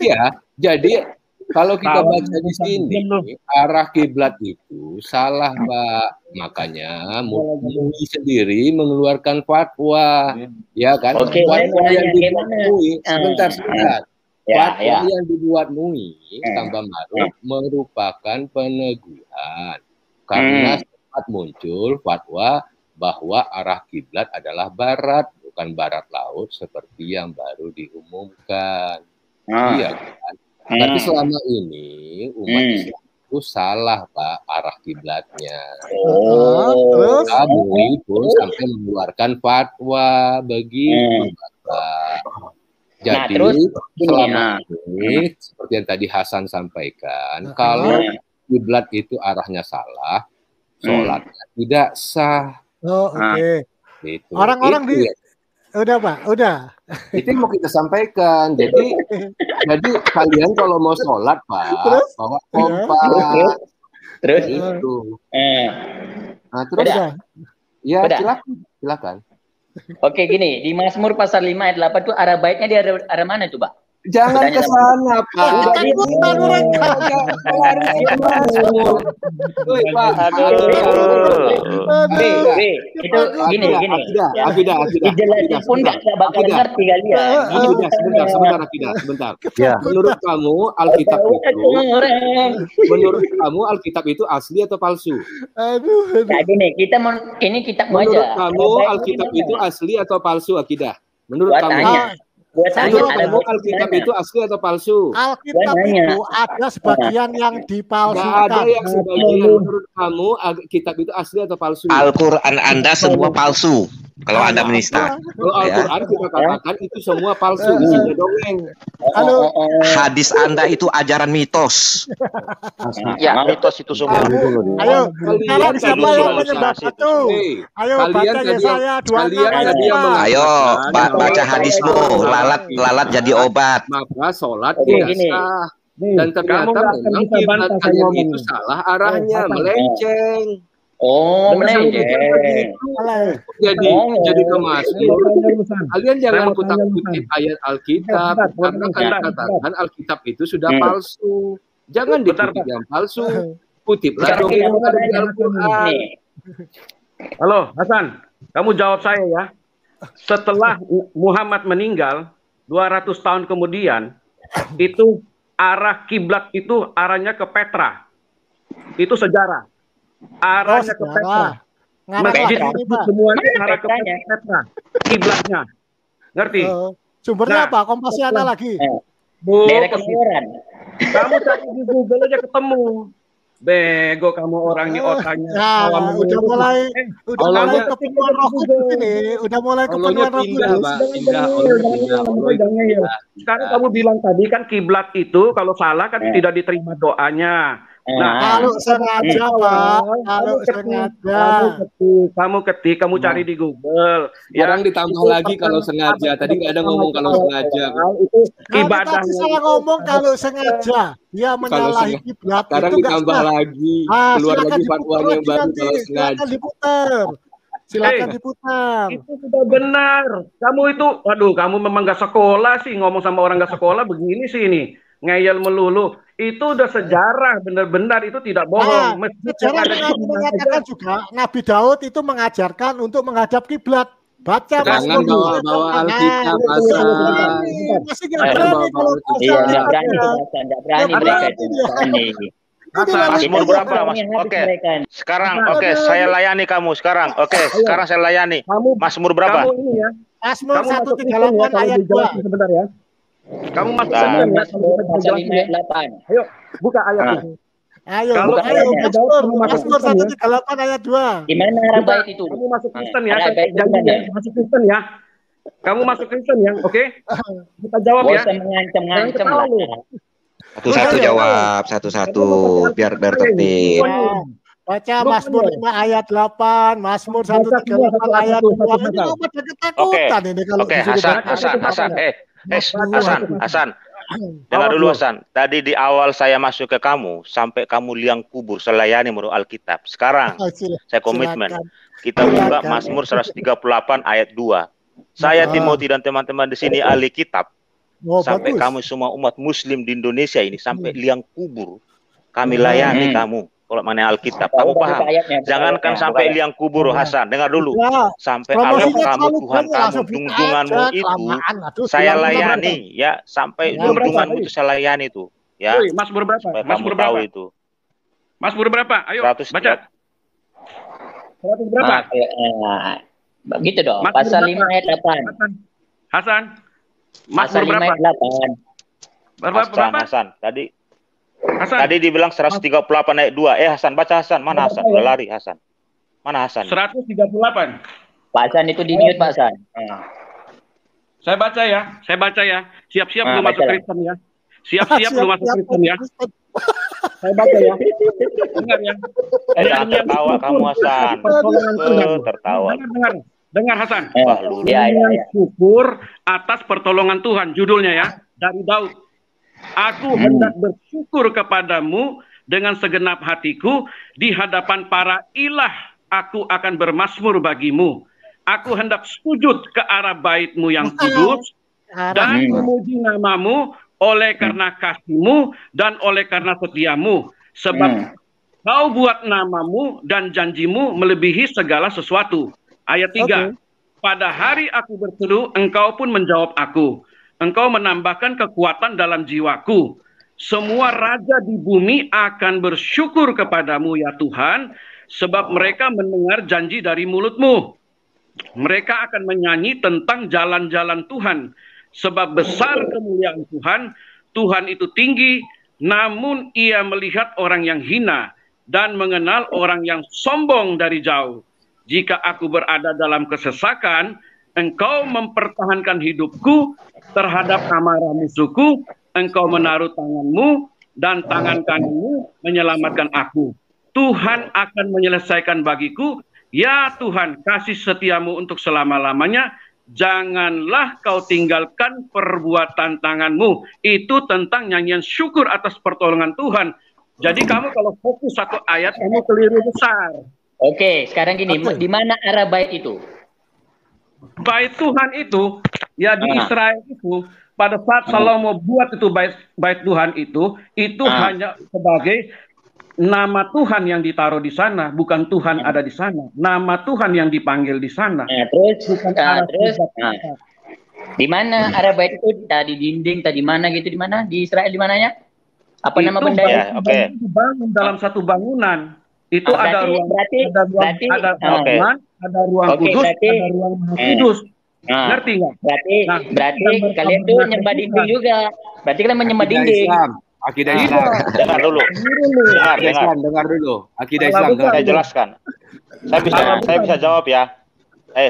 Ya, jadi kalau kita baca di sini arah kiblat itu salah, Pak. Makanya MUI sendiri mengeluarkan fatwa, ya kan? Fatwa yang dibuat MUI sebentar. Fatwa yang dibuat MUI tambah Maruf merupakan peneguhan karena sempat muncul fatwa bahwa arah kiblat adalah barat bukan barat laut seperti yang baru diumumkan. Iya kan? Tapi selama ini umat Islam itu salah, Pak, arah kiblatnya. MUI pun sampai mengeluarkan fatwa begitu, Pak. Jadi selama ini seperti yang tadi Hasan sampaikan, kalau kiblat itu arahnya salah, sholatnya tidak sah. Oke. Orang-orang di udah Pak, udah. Itu yang mau kita sampaikan. Jadi kalian kalau mau sholat, Pak, bawa kompas. Terus itu. Nah, terus ya silakan. Oke, gini, di Mazmur pasal 5 ayat 8 itu arah baiknya di arah mana tuh, Pak? Jangan ke sana, Pak. Itu gini. Dijelasin pun nggak bakal ngerti kalian. Sebentar. Menurut kamu Alkitab itu asli atau palsu? Nah, gini, ini kitabmu aja. Menurut kamu Alkitab itu asli atau palsu, Akidah? Menurut kamu? Menurut Alkitab itu asli atau palsu? Alkitab itu ada sebagian yang dipalsukan. Nggak ada yang sebagian. Menurut kamu Alkitab itu asli atau palsu? Al-Quran Anda semua palsu. Kalau Anda menista. Kalau Al-Quran kita katakan itu semua palsu, isinya dongeng. Hadis Anda itu ajaran mitos. Ya, mitos itu semua. Ayo, sekarang siapa yang menyembah itu? Ayo, baca Yesaya 26. Ayo, baca hadismu. Lalat jadi obat. Maka sholat tidak sah. Dan ternyata memang kiblat kalian itu salah arahnya, melenceng. Melenceng. Jadi ke Mazmur, kalian jangan kutip ayat Alkitab, karena kalian katakan Alkitab itu sudah palsu. Jangan dikutip yang palsu, kutiplah dong yang ada di Al-Quran. Halo Hasan, kamu jawab saya ya. Setelah Muhammad meninggal 200 tahun kemudian, itu arah kiblat itu arahnya ke Petra. Itu sejarah. Arahnya ke Petra. Masjid itu semuanya arah ke Petra. Kiblatnya. Ngerti? Sumbernya apa? Kompasiana lagi. Daerah Kemayoran. Kamu cari di Google aja ketemu. Bego kamu orangnya otaknya. Udah mulai kepikiran roh kudus ini. Udah mulai kepikiran roh kudus. Sekarang kamu bilang tadi kan kiblat itu kalau salah kan tidak diterima doanya. Nah, kalau sengaja, Pak, kalau sengaja. Kamu cari di Google. Sekarang ditambah lagi kalau sengaja. Tadi nggak ada ngomong kalau sengaja. Itu ibadah. Tadi saya ngomong kalau sengaja. Dia menyalahi kiblat. Sekarang ditambah lagi. Keluar lagi fatwanya yang baru kalau sengaja. Silakan diputar. Itu sudah benar. Kamu itu, waduh, kamu memang nggak sekolah sih, ngomong sama orang nggak sekolah begini sih ini. Ngeyel melulu. Itu udah sejarah, benar-benar itu tidak bohong. Sejarah mengatakan juga Nabi Daud itu mengajarkan untuk menghadap kiblat. Baca Jangan bawa Alkitab, masih nggak berani kalau nggak berani. Mazmur berapa, Mas? Sekarang saya layani kamu sekarang. Sekarang saya layani. Mazmur berapa? Mazmur 138 ayat 2. Sebentar ya. Kamu masuk pasal 5 ayat 8. Ayo, buka ayat itu. Ayo, Mazmur 138 ayat 2. Di mana arah baik itu? Kamu masuk Kristen ya. Masuk Kristen ya. Kamu masuk Kristen ya, oke? Kita jawab ya. Mengancam lah. Satu-satu jawab, satu-satu biar tertib. Baca Mazmur 5 ayat 8, Mazmur 138 ayat 2. Ini umat ketakutan ini kalau Hasan. Dengar dulu Hasan. Tadi di awal saya masuk ke kamu sampai kamu liang kubur selayani menurut Alkitab. Sekarang saya komitmen. Kita buka Mazmur 138 ayat 2. Saya Timothy dan teman-teman di sini ahli kitab. Sampai kamu semua umat muslim di Indonesia ini sampai liang kubur kami layani kamu. Kalau mana Alkitab, kamu paham? Jangankan sampai liang kubur, Hasan. Dengar dulu. Sampai alam kamu, Tuhan kamu, junjunganmu itu, saya layani. Ya, sampai junjunganmu itu saya layani itu. Ya, Mazmur berapa? Mazmur berapa itu? Mazmur berapa? Ayo, baca. 100 berapa? Begitu dong. Pasal 5 ayat 8. Hasan. Pasal 5 ayat 8. Hasan. Tadi dibilang 138 ayat 2. Hasan, baca Hasan. Mana Hasan? Udah lari Hasan. Mana Hasan? 138. Pak Hasan itu di mute Pak Hasan. Saya baca ya. Siap-siap belum masuk Kristen ya. Siap-siap belum masuk Kristen ya. Saya baca ya. Dengar ya. Jangan tertawa kamu Hasan. Tertawa. Dengar Hasan. Yang syukur atas pertolongan Tuhan. Judulnya ya. Dari Daud. Aku hendak bersyukur kepadamu dengan segenap hatiku di hadapan para ilah. Aku akan bermazmur bagimu. Aku hendak sujud ke arah bait-Mu yang kudus dan memuji nama-Mu oleh karena kasih-Mu dan oleh karena setia-Mu. Sebab Kau buat nama-Mu dan janji-Mu melebihi segala sesuatu. Ayat 3. Pada hari aku berseru, Engkau pun menjawab aku. Engkau menambahkan kekuatan dalam jiwaku. Semua raja di bumi akan bersyukur kepadamu ya Tuhan, sebab mereka mendengar janji dari mulut-Mu. Mereka akan menyanyi tentang jalan-jalan Tuhan, sebab besar kemuliaan Tuhan. Tuhan itu tinggi, namun Ia melihat orang yang hina dan mengenal orang yang sombong dari jauh. Jika aku berada dalam kesesakan, Engkau mempertahankan hidupku terhadap amarah musuhku. Engkau menaruh tangan-Mu dan tangan kanan-Mu menyelamatkan aku. Tuhan akan menyelesaikan bagiku. Ya Tuhan, kasih setia-Mu untuk selama-lamanya. Janganlah Kau tinggalkan perbuatan tangan-Mu. Itu tentang nyanyian syukur atas pertolongan Tuhan. Jadi kamu kalau fokus satu ayat, kamu keliru besar. Oke, sekarang gini, di mana arah bait itu? Bait Tuhan itu, ya di Israel itu, pada saat Salomo buat itu bait Tuhan itu hanya sebagai nama Tuhan yang ditaruh di sana, bukan Tuhan ada di sana. Nama Tuhan yang dipanggil di sana. Di mana arah bait itu? Tadi dinding, tadi mana gitu, di mana? Di Israel di mananya? Apa nama benda? Dibangun dalam satu bangunan. Itu ada ruang kudus, ada ruang maha kudus. Ngerti nggak? Berarti kalian tuh nyembah dinding juga. Berarti kalian menyembah dinding. Akidah Islam. Dengar dulu. Dengar dulu. Akidah Islam. Saya jelaskan. Saya bisa jawab ya.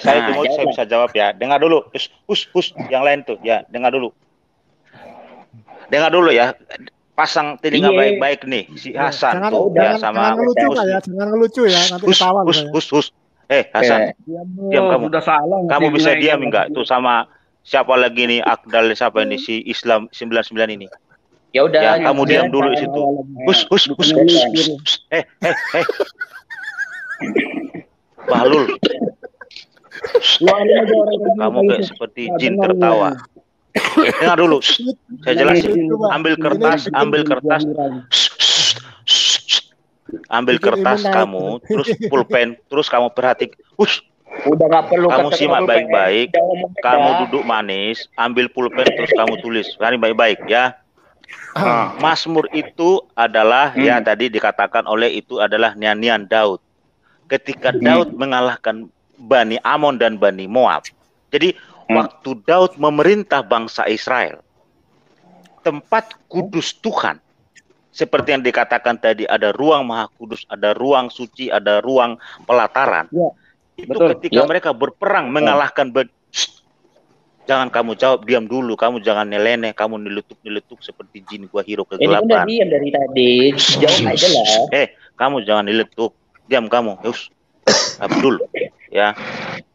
Saya bisa jawab ya. Dengar dulu. Yang lain tuh ya. Dengar dulu ya. Pasang telinga baik-baik nih si Hasan tuh ya sama jangan ngelucu ya nanti ketahuan. Hasan, diam kamu. Kamu bisa diam enggak? Tuh sama siapa lagi nih Akdal siapa ini si Islam 99 ini. Ya udah. Ya, kamu diam dulu di situ. Bahlul. Kamu kayak seperti jin tertawa. Dengar dulu, saya jelasin. Ambil kertas kamu, terus pulpen, terus kamu perhatikan. Udah nggak perlu. Kamu simak baik-baik. Kamu duduk manis, ambil pulpen, terus kamu tulis. Ini baik-baik ya. Mazmur itu adalah ya tadi dikatakan oleh itu adalah nyanyian Daud. Ketika Daud mengalahkan Bani Amon dan Bani Moab. Jadi waktu Daud memerintah bangsa Israel, tempat kudus Tuhan, seperti yang dikatakan tadi, ada ruang maha kudus, ada ruang suci, ada ruang pelataran. Itu ketika mereka berperang mengalahkan. Jangan kamu jawab, diam dulu. Kamu jangan neleneh, kamu niletuk seperti jin gua hero kegelapan. Ini udah diam dari tadi. Jawab aja lah. Kamu jangan niletuk. Diam kamu. Abdul, ya.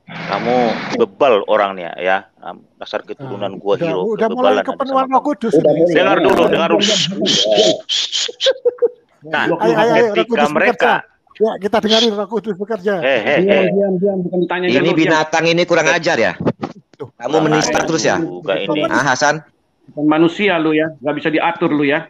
Kamu bebal orangnya ya, dasar keturunan gua hero. Udah mulai kepenuhan Roh Kudus. Dengar dulu. Nah, ketika mereka ya kita dengarin Roh Kudus bekerja. Diam, bukan tanya. Ini binatang ini kurang ajar ya. Kamu menista terus ya. Hasan. Bukan manusia lu ya, nggak bisa diatur lu ya.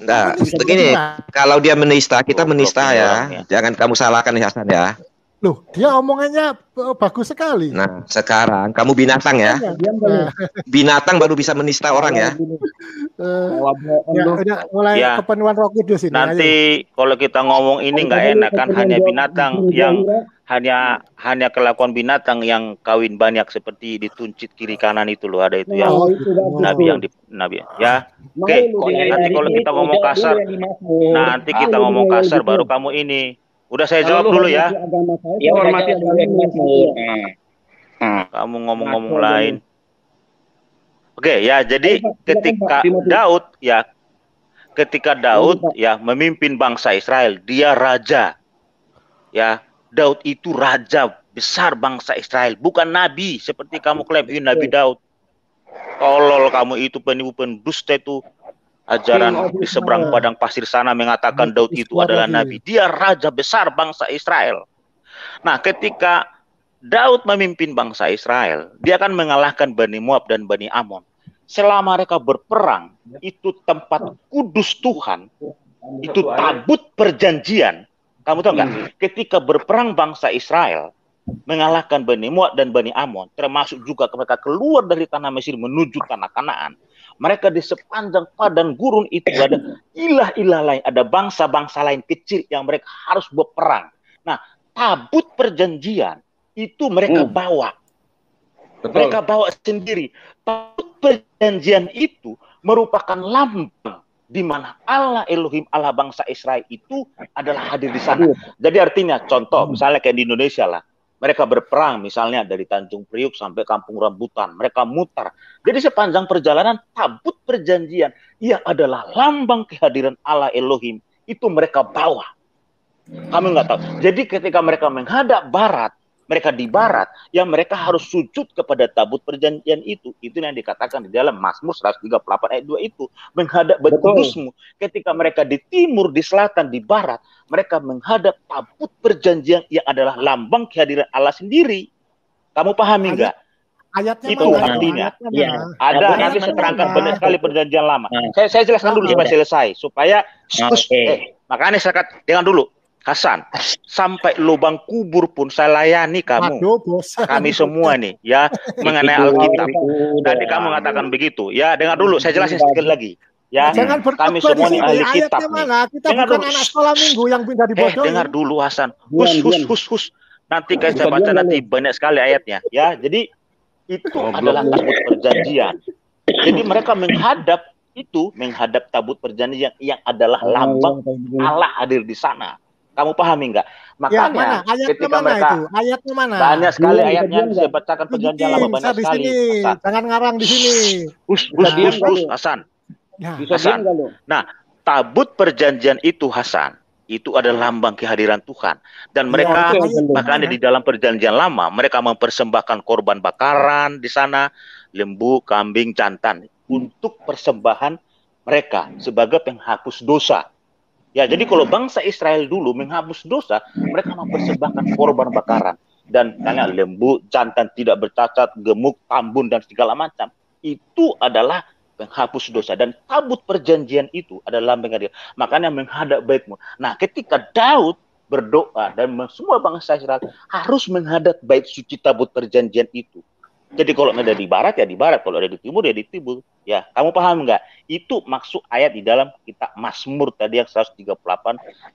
Nah, begini, kalau dia menista, kita menista ya. Jangan kamu salahkan Hasan ya. Loh, dia omongannya bagus sekali. Nah, sekarang kamu binatang ya. Binatang baru bisa menista orang ya. udah mulai kepenuhan Roh Kudus ini. Nanti kalau kita ngomong ini nggak enak kan, hanya binatang yang hanya kelakuan binatang yang kawin banyak seperti dituncit kiri kanan itu loh, ada itu ya. Nabi ya. Oke, nanti kalau kita ngomong kasar, nanti kita ngomong kasar baru kamu ini. Udah saya jawab dulu ya. Ya hormati kamu ngomong-ngomong lain. Oke ya, jadi ketika Daud memimpin bangsa Israel, dia raja. Ya, Daud itu raja besar bangsa Israel, bukan nabi seperti kamu klaim ini Nabi Daud. Tolol kamu itu, penipu pendusta itu. Ajaran di seberang padang pasir sana mengatakan Daud itu adalah nabi. Dia raja besar bangsa Israel. Nah, ketika Daud memimpin bangsa Israel, dia akan mengalahkan Bani Moab dan Bani Amon. Selama mereka berperang, itu tempat kudus Tuhan, itu tabut perjanjian. Kamu tahu nggak? Ketika berperang bangsa Israel, mengalahkan Bani Moab dan Bani Amon, termasuk juga mereka keluar dari tanah Mesir menuju tanah Kanaan. Mereka di sepanjang padang gurun itu ada ilah-ilah lain, ada bangsa-bangsa lain kecil yang mereka harus berperang. Nah, tabut perjanjian itu mereka bawa. Betul. Mereka bawa sendiri. Tabut perjanjian itu merupakan lambang di mana Allah Elohim, Allah bangsa Israel itu adalah hadir di sana. Jadi artinya contoh misalnya kayak di Indonesia lah, mereka berperang misalnya dari Tanjung Priuk sampai Kampung Rambutan, mereka mutar. Jadi sepanjang perjalanan tabut perjanjian ia adalah lambang kehadiran Allah Elohim, itu mereka bawa. Kamu nggak tahu. Jadi ketika mereka menghadap barat, mereka di barat, yang mereka harus sujud kepada tabut perjanjian itu. Itu yang dikatakan di dalam Mazmur 138 ayat 2 itu. Menghadap Bait Kudusmu. Ketika mereka di timur, di selatan, di barat, mereka menghadap tabut perjanjian yang adalah lambang kehadiran Allah sendiri. Kamu pahami nggak? Ayatnya itu artinya. Ya. Ada, nanti saya terangkan banyak sekali perjanjian lama. Saya jelaskan dulu supaya selesai. Supaya, makanya saya katakan, dengar dulu. Hasan, sampai lubang kubur pun saya layani kamu. Kami semua nih, ya, mengenai Alkitab. Tadi kamu mengatakan begitu. Ya, dengar dulu, saya jelasin sedikit lagi. Ya, kami semua nih ahli kitab nih. Kita bukan anak sekolah minggu yang pindah dibodohi. Dengar dulu Hasan. Hus. Nanti saya baca nanti banyak sekali ayatnya. Ya, jadi itu adalah tabut perjanjian. Jadi mereka menghadap tabut perjanjian yang adalah lambang Allah hadir di sana. Kamu pahami nggak? Makanya ketika mereka ayatnya mana? Banyak sekali ayatnya saya bacakan perjanjian lama banyak sekali. Jangan ngarang di sini. Hus Hasan. Hasan. Nah, tabut perjanjian itu Hasan, itu adalah lambang kehadiran Tuhan. Dan mereka makanya di dalam perjanjian lama mereka mempersembahkan korban bakaran di sana, lembu, kambing, jantan untuk persembahan mereka sebagai penghapus dosa. Ya, jadi kalau bangsa Israel dulu menghapus dosa, mereka mempersembahkan korban bakaran. Dan tanya lembu, jantan tidak bercacat, gemuk, tambun, dan segala macam. Itu adalah penghapus dosa. Dan tabut perjanjian itu adalah menghadap. Makanya menghadap baitmu. Nah, ketika Daud berdoa, dan semua bangsa Israel harus menghadap bait suci tabut perjanjian itu. Jadi kalau ada di barat ya di barat, kalau ada di timur ya di timur. Ya, kamu paham nggak? Itu maksud ayat di dalam kitab Mazmur tadi yang 138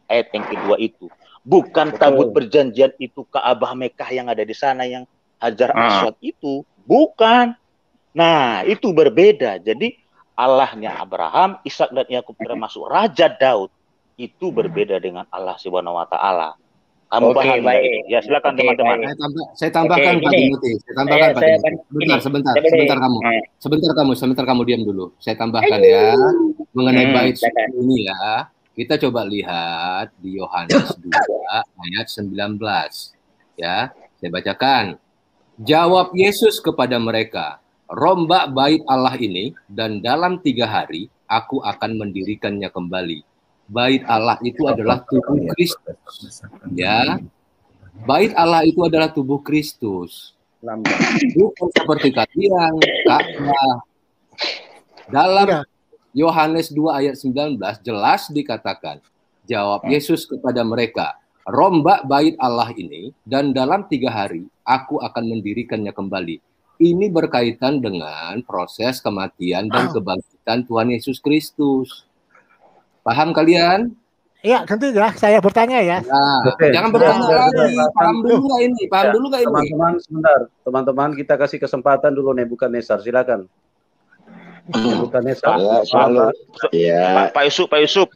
ayat yang kedua itu. Bukan tabut perjanjian itu Ka'bah Mekah yang ada di sana yang Hajar Aswad itu, bukan. Nah, itu berbeda. Jadi Allahnya Abraham, Ishak dan Yakub termasuk Raja Daud itu berbeda dengan Allah Subhanahu wa taala. Kamu paham baik. Ya, silakan teman-teman. Saya tambahkan Pak Timothy. Sebentar kamu diam dulu. Saya tambahkan ya mengenai bait suci ini ya. Kita coba lihat di Yohanes 2 ayat 19. Ya, saya bacakan. Jawab Yesus kepada mereka, "Rombak bait Allah ini dan dalam 3 hari aku akan mendirikannya kembali." Bait Allah itu adalah tubuh Kristus. Ya. Bait Allah itu adalah tubuh Kristus. Bukan seperti kalian, Ka'bah. Dalam Yohanes 2 ayat 19 jelas dikatakan, jawab Yesus kepada mereka, "Rombak bait Allah ini dan dalam 3 hari aku akan mendirikannya kembali." ini berkaitan dengan proses kematian dan kebangkitan Tuhan Yesus Kristus. Paham kalian? Iya, nanti ya saya bertanya ya. Nah, jangan bertanya lagi. Paham dulu nggak ini? Paham dulu nggak ini? Teman-teman, sebentar. Teman-teman, kita kasih kesempatan dulu Nebukadnezar. Silakan. Nebukadnezar. Ya. Pak Yusuf.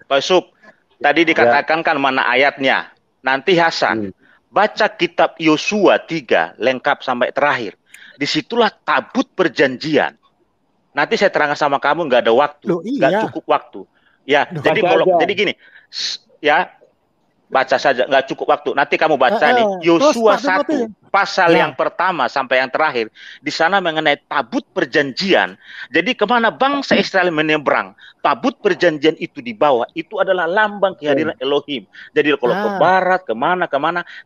Tadi dikatakan kan mana ayatnya? Nanti Hasan baca kitab Yosua 3 lengkap sampai terakhir. Disitulah tabut perjanjian. Nanti saya terangkan sama kamu, nggak ada waktu, nggak cukup waktu. Ya, jadi gini, ya baca saja, nggak cukup waktu. Nanti kamu baca nih Yosua 1 pasal yang pertama sampai yang terakhir. Di sana mengenai tabut perjanjian. Jadi kemana bangsa Israel menyeberang, tabut perjanjian itu dibawa. Itu adalah lambang kehadiran Elohim. Jadi kalau ke barat, kemana,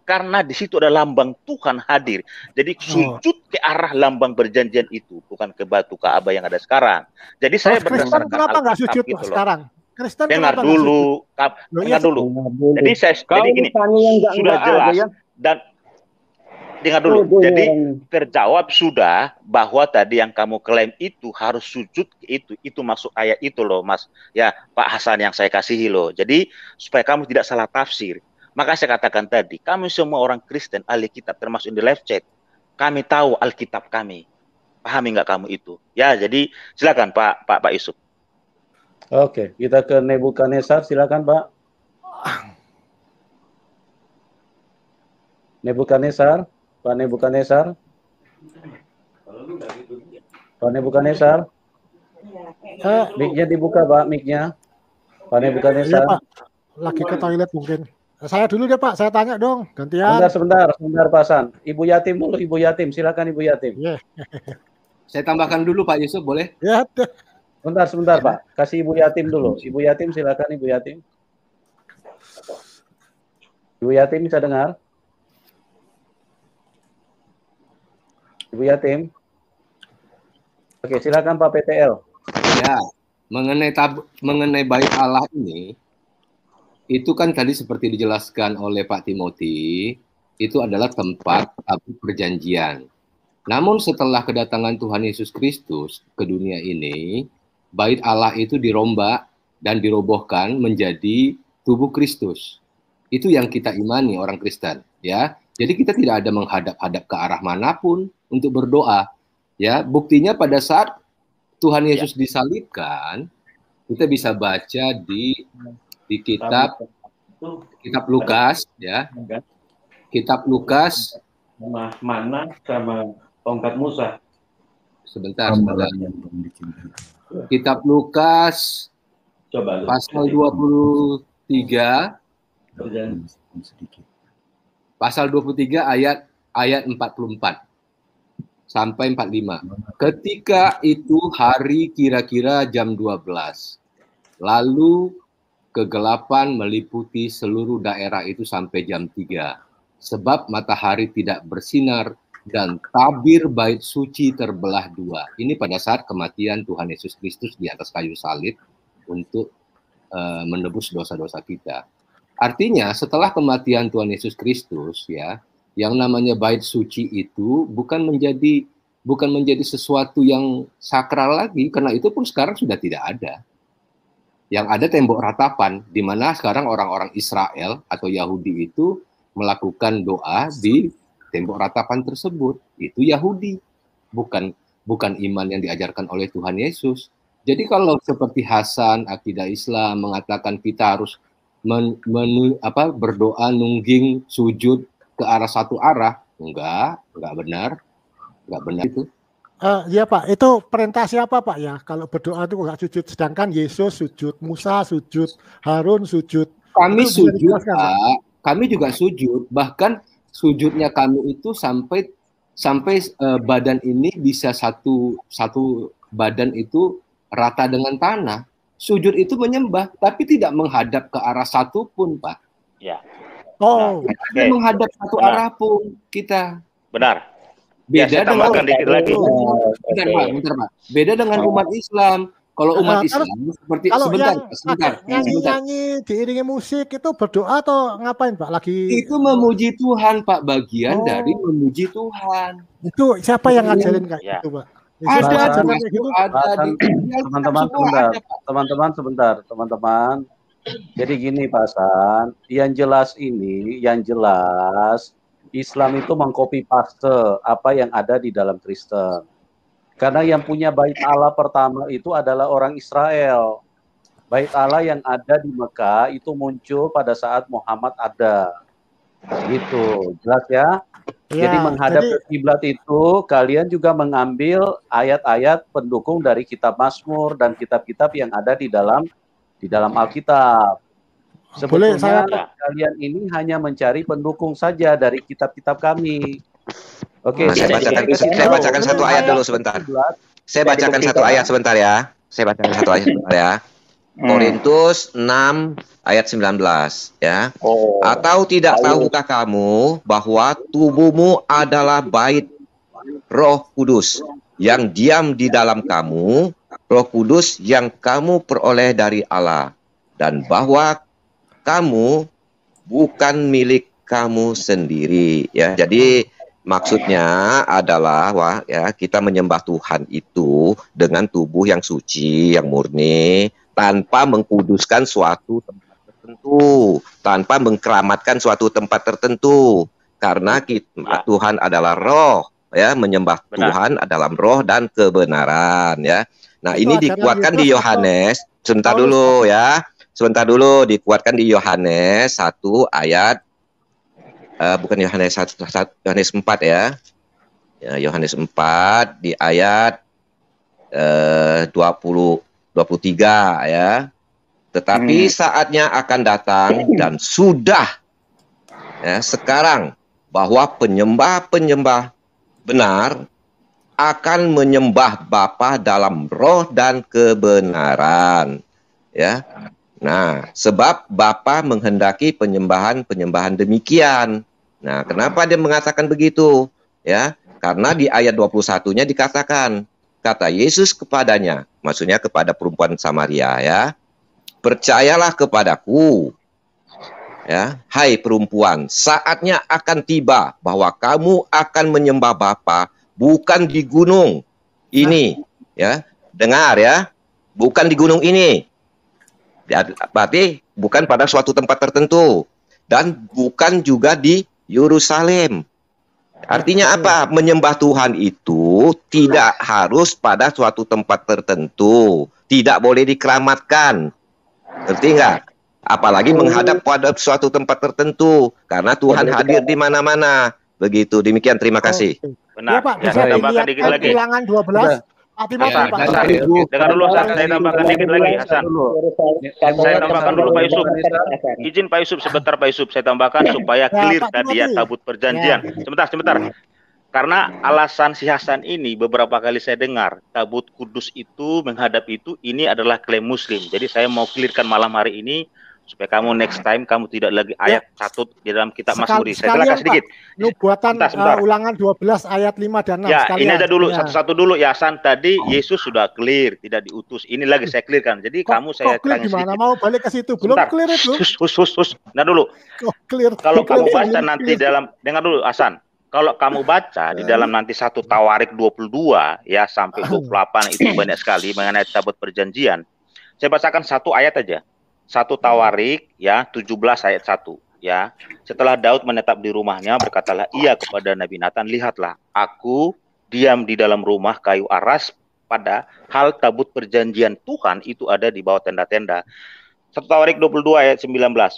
karena di situ ada lambang Tuhan hadir. Jadi sujud ke arah lambang perjanjian itu, bukan ke batu Ka'bah yang ada sekarang. Jadi saya berdasarkan kenapa nggak sujud gitu sekarang? Kristen dengar dulu. Jadi gini, sudah jelas ya? Dan dengar dulu. Jadi terjawab sudah bahwa tadi yang kamu klaim itu harus sujud itu masuk ayat itu loh, Mas. Ya, Pak Hasan yang saya kasihi loh. Jadi supaya kamu tidak salah tafsir. Maka saya katakan tadi, kami semua orang Kristen ahli kitab termasuk di live chat. Kami tahu Alkitab kami. Pahami nggak kamu itu? Ya, jadi silakan Pak Yusuf. Oke, kita ke Nebukadnezar, silakan Pak. Nebukadnezar, Pak Nebukadnezar. Pak Nebukadnezar. Mic-nya dibuka, Pak, mic-nya. Pak Nebukadnezar. Iya, Pak. Lagi ke toilet mungkin. Saya dulu deh, Pak, saya tanya dong, gantian. Sebentar Pak San. Ibu Yatim dulu, Ibu Yatim, silakan Ibu Yatim. Saya tambahkan dulu Pak Yusuf, boleh? Ya. Sebentar Pak, kasih Ibu Yatim dulu. Ibu Yatim silakan Ibu Yatim. Ibu Yatim bisa dengar? Ibu Yatim. Oke, silakan Pak PTL. Ya, mengenai bait Allah ini, itu kan tadi seperti dijelaskan oleh Pak Timothy, itu adalah tempat tabut perjanjian. Namun setelah kedatangan Tuhan Yesus Kristus ke dunia ini, bait Allah itu dirombak dan dirobohkan menjadi tubuh Kristus. Itu yang kita imani orang Kristen, ya. Jadi kita tidak ada menghadap-hadap ke arah manapun untuk berdoa, ya. Buktinya pada saat Tuhan Yesus disalibkan, kita bisa baca di kitab Lukas, ya. Kitab Lukas mana sama tongkat Musa. Sebentar. Kitab Lukas pasal 23 ayat 44 sampai 45. Ketika itu hari kira-kira jam 12. Lalu kegelapan meliputi seluruh daerah itu sampai jam 3. Sebab matahari tidak bersinar dan tabir bait suci terbelah dua. Ini pada saat kematian Tuhan Yesus Kristus di atas kayu salib untuk menebus dosa-dosa kita. Artinya setelah kematian Tuhan Yesus Kristus, ya, yang namanya bait suci itu bukan menjadi sesuatu yang sakral lagi, karena itu pun sekarang sudah tidak ada. Yang ada tembok ratapan, di mana sekarang orang-orang Israel atau Yahudi itu melakukan doa di tembok ratapan tersebut. Itu Yahudi, bukan iman yang diajarkan oleh Tuhan Yesus. Jadi kalau seperti Hasan, akidah Islam mengatakan kita harus berdoa nungging sujud ke arah satu arah, enggak benar itu. Ya Pak, itu perintah siapa Pak ya? Kalau berdoa itu enggak sujud, sedangkan Yesus sujud, Musa sujud, Harun sujud. Kami sujud, Pak. Kami juga sujud, bahkan sujudnya kami itu sampai badan ini bisa satu badan itu rata dengan tanah. Sujud itu menyembah, tapi tidak menghadap ke arah satu pun, Pak. Ya. Oh, tidak menghadap satu arah pun kita. Benar. Beda dengan Bentar, Pak. Beda dengan umat Islam. Kalau umat Islam seperti sebentar. Nyanyi diiringi musik itu berdoa atau ngapain Pak? Lagi itu memuji Tuhan Pak, bagian dari memuji Tuhan. Itu siapa yang ngajarin kayak gitu Pak? Ada teman-teman sebentar. Jadi gini Pak Hasan, yang jelas Islam itu mengcopy paste apa yang ada di dalam Kristen. Karena yang punya bait Allah pertama itu adalah orang Israel. Bait Allah yang ada di Mekah itu muncul pada saat Muhammad ada. Gitu, jelas ya? Jadi menghadap ke kiblat itu kalian juga mengambil ayat-ayat pendukung dari kitab Mazmur dan kitab-kitab yang ada di dalam Alkitab. Sebetulnya kalian ini hanya mencari pendukung saja dari kitab-kitab kami. Oke, saya bacakan satu ayat dulu sebentar. Saya bacakan satu ayat sebentar ya. Korintus 6 ayat 19 ya. Atau tidak tahukah kamu bahwa tubuhmu adalah bait Roh Kudus yang diam di dalam kamu, Roh Kudus yang kamu peroleh dari Allah, dan bahwa kamu bukan milik kamu sendiri ya. Jadi maksudnya adalah kita menyembah Tuhan itu dengan tubuh yang suci, yang murni, tanpa mengkuduskan suatu tempat tertentu, tanpa mengkeramatkan suatu tempat tertentu, karena Tuhan adalah roh ya, menyembah Tuhan adalah roh dan kebenaran ya. Nah, ini dikuatkan di Yohanes, sebentar dulu, dikuatkan di Yohanes 1 ayat bukan Yohanes 1, Yohanes 4 ya. Yohanes 4 di ayat 23 ya. Tetapi saatnya akan datang dan sudah ya, sekarang bahwa penyembah-penyembah benar akan menyembah Bapa dalam roh dan kebenaran ya. Nah, sebab Bapa menghendaki penyembahan demikian. Nah, kenapa dia mengatakan begitu? Ya, karena di ayat 21-nya dikatakan, kata Yesus kepadanya, maksudnya kepada perempuan Samaria ya, percayalah kepadaku, ya, hai perempuan, saatnya akan tiba bahwa kamu akan menyembah Bapa bukan di gunung ini, ya, dengar ya, bukan di gunung ini. Berarti bukan pada suatu tempat tertentu dan bukan juga di Yerusalem. Artinya apa? Menyembah Tuhan itu tidak harus pada suatu tempat tertentu, tidak boleh dikeramatkan. Ngerti nggak? Apalagi menghadap pada suatu tempat tertentu, karena Tuhan hadir di mana-mana. Begitu. Demikian. Terima kasih. Benar. Ya, Pak, bisa tambahkan dikit lagi. Ulangan 12. Dengar dulu, saya tambahkan dikit lagi, Hasan. Saya tambahkan dulu Pak Yusuf. Izin Pak Yusuf sebentar, Pak Yusuf. Saya tambahkan supaya clear tadi ya, tabut perjanjian. Sebentar. Karena alasan si Hasan ini beberapa kali saya dengar, tabut kudus itu menghadap itu, ini adalah klaim Muslim. Jadi saya mau clearkan malam hari ini supaya kamu next time kamu tidak lagi ayat catut di dalam kitab Mazmur. Saya terangkan sedikit. Nubuatan ulangan 12 ayat 5 dan 6. Ya, sekalian. Ini aja dulu satu-satu dulu ya, Hasan. Tadi Yesus sudah clear, tidak diutus. Ini lagi saya clearkan. Jadi saya terangkan sedikit. Mau balik ke situ? Belum clear itu. Nah dulu. Clear. Kalau kamu baca nanti dalam, dengar dulu Hasan. Kalau kamu baca di dalam nanti 1 Tawarik 22 ya sampai 28 itu banyak sekali mengenai tabut perjanjian. Saya bacakan satu ayat aja. 1 Tawarik ya 17 ayat 1 ya. Setelah Daud menetap di rumahnya, berkatalah ia kepada Nabi Nathan, lihatlah aku diam di dalam rumah kayu aras, pada hal tabut perjanjian Tuhan itu ada di bawah tenda-tenda. 1 Tawarik 22 ayat 19,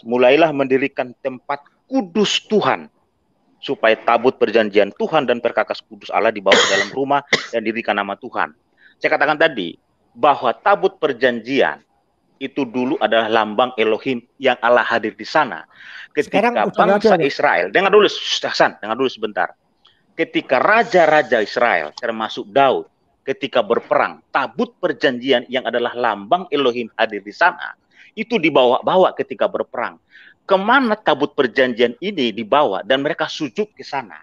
mulailah mendirikan tempat kudus Tuhan, supaya tabut perjanjian Tuhan dan perkakas kudus Allah dibawa ke dalam rumah dan dirikan nama Tuhan. Saya katakan tadi bahwa tabut perjanjian itu dulu adalah lambang Elohim yang Allah hadir di sana. Ketika bangsa Israel, dengar dulu Hasan, dengar dulu sebentar. Ketika raja-raja Israel termasuk Daud ketika berperang, tabut perjanjian yang adalah lambang Elohim hadir di sana, itu dibawa-bawa ketika berperang. Kemana tabut perjanjian ini dibawa dan mereka sujud ke sana.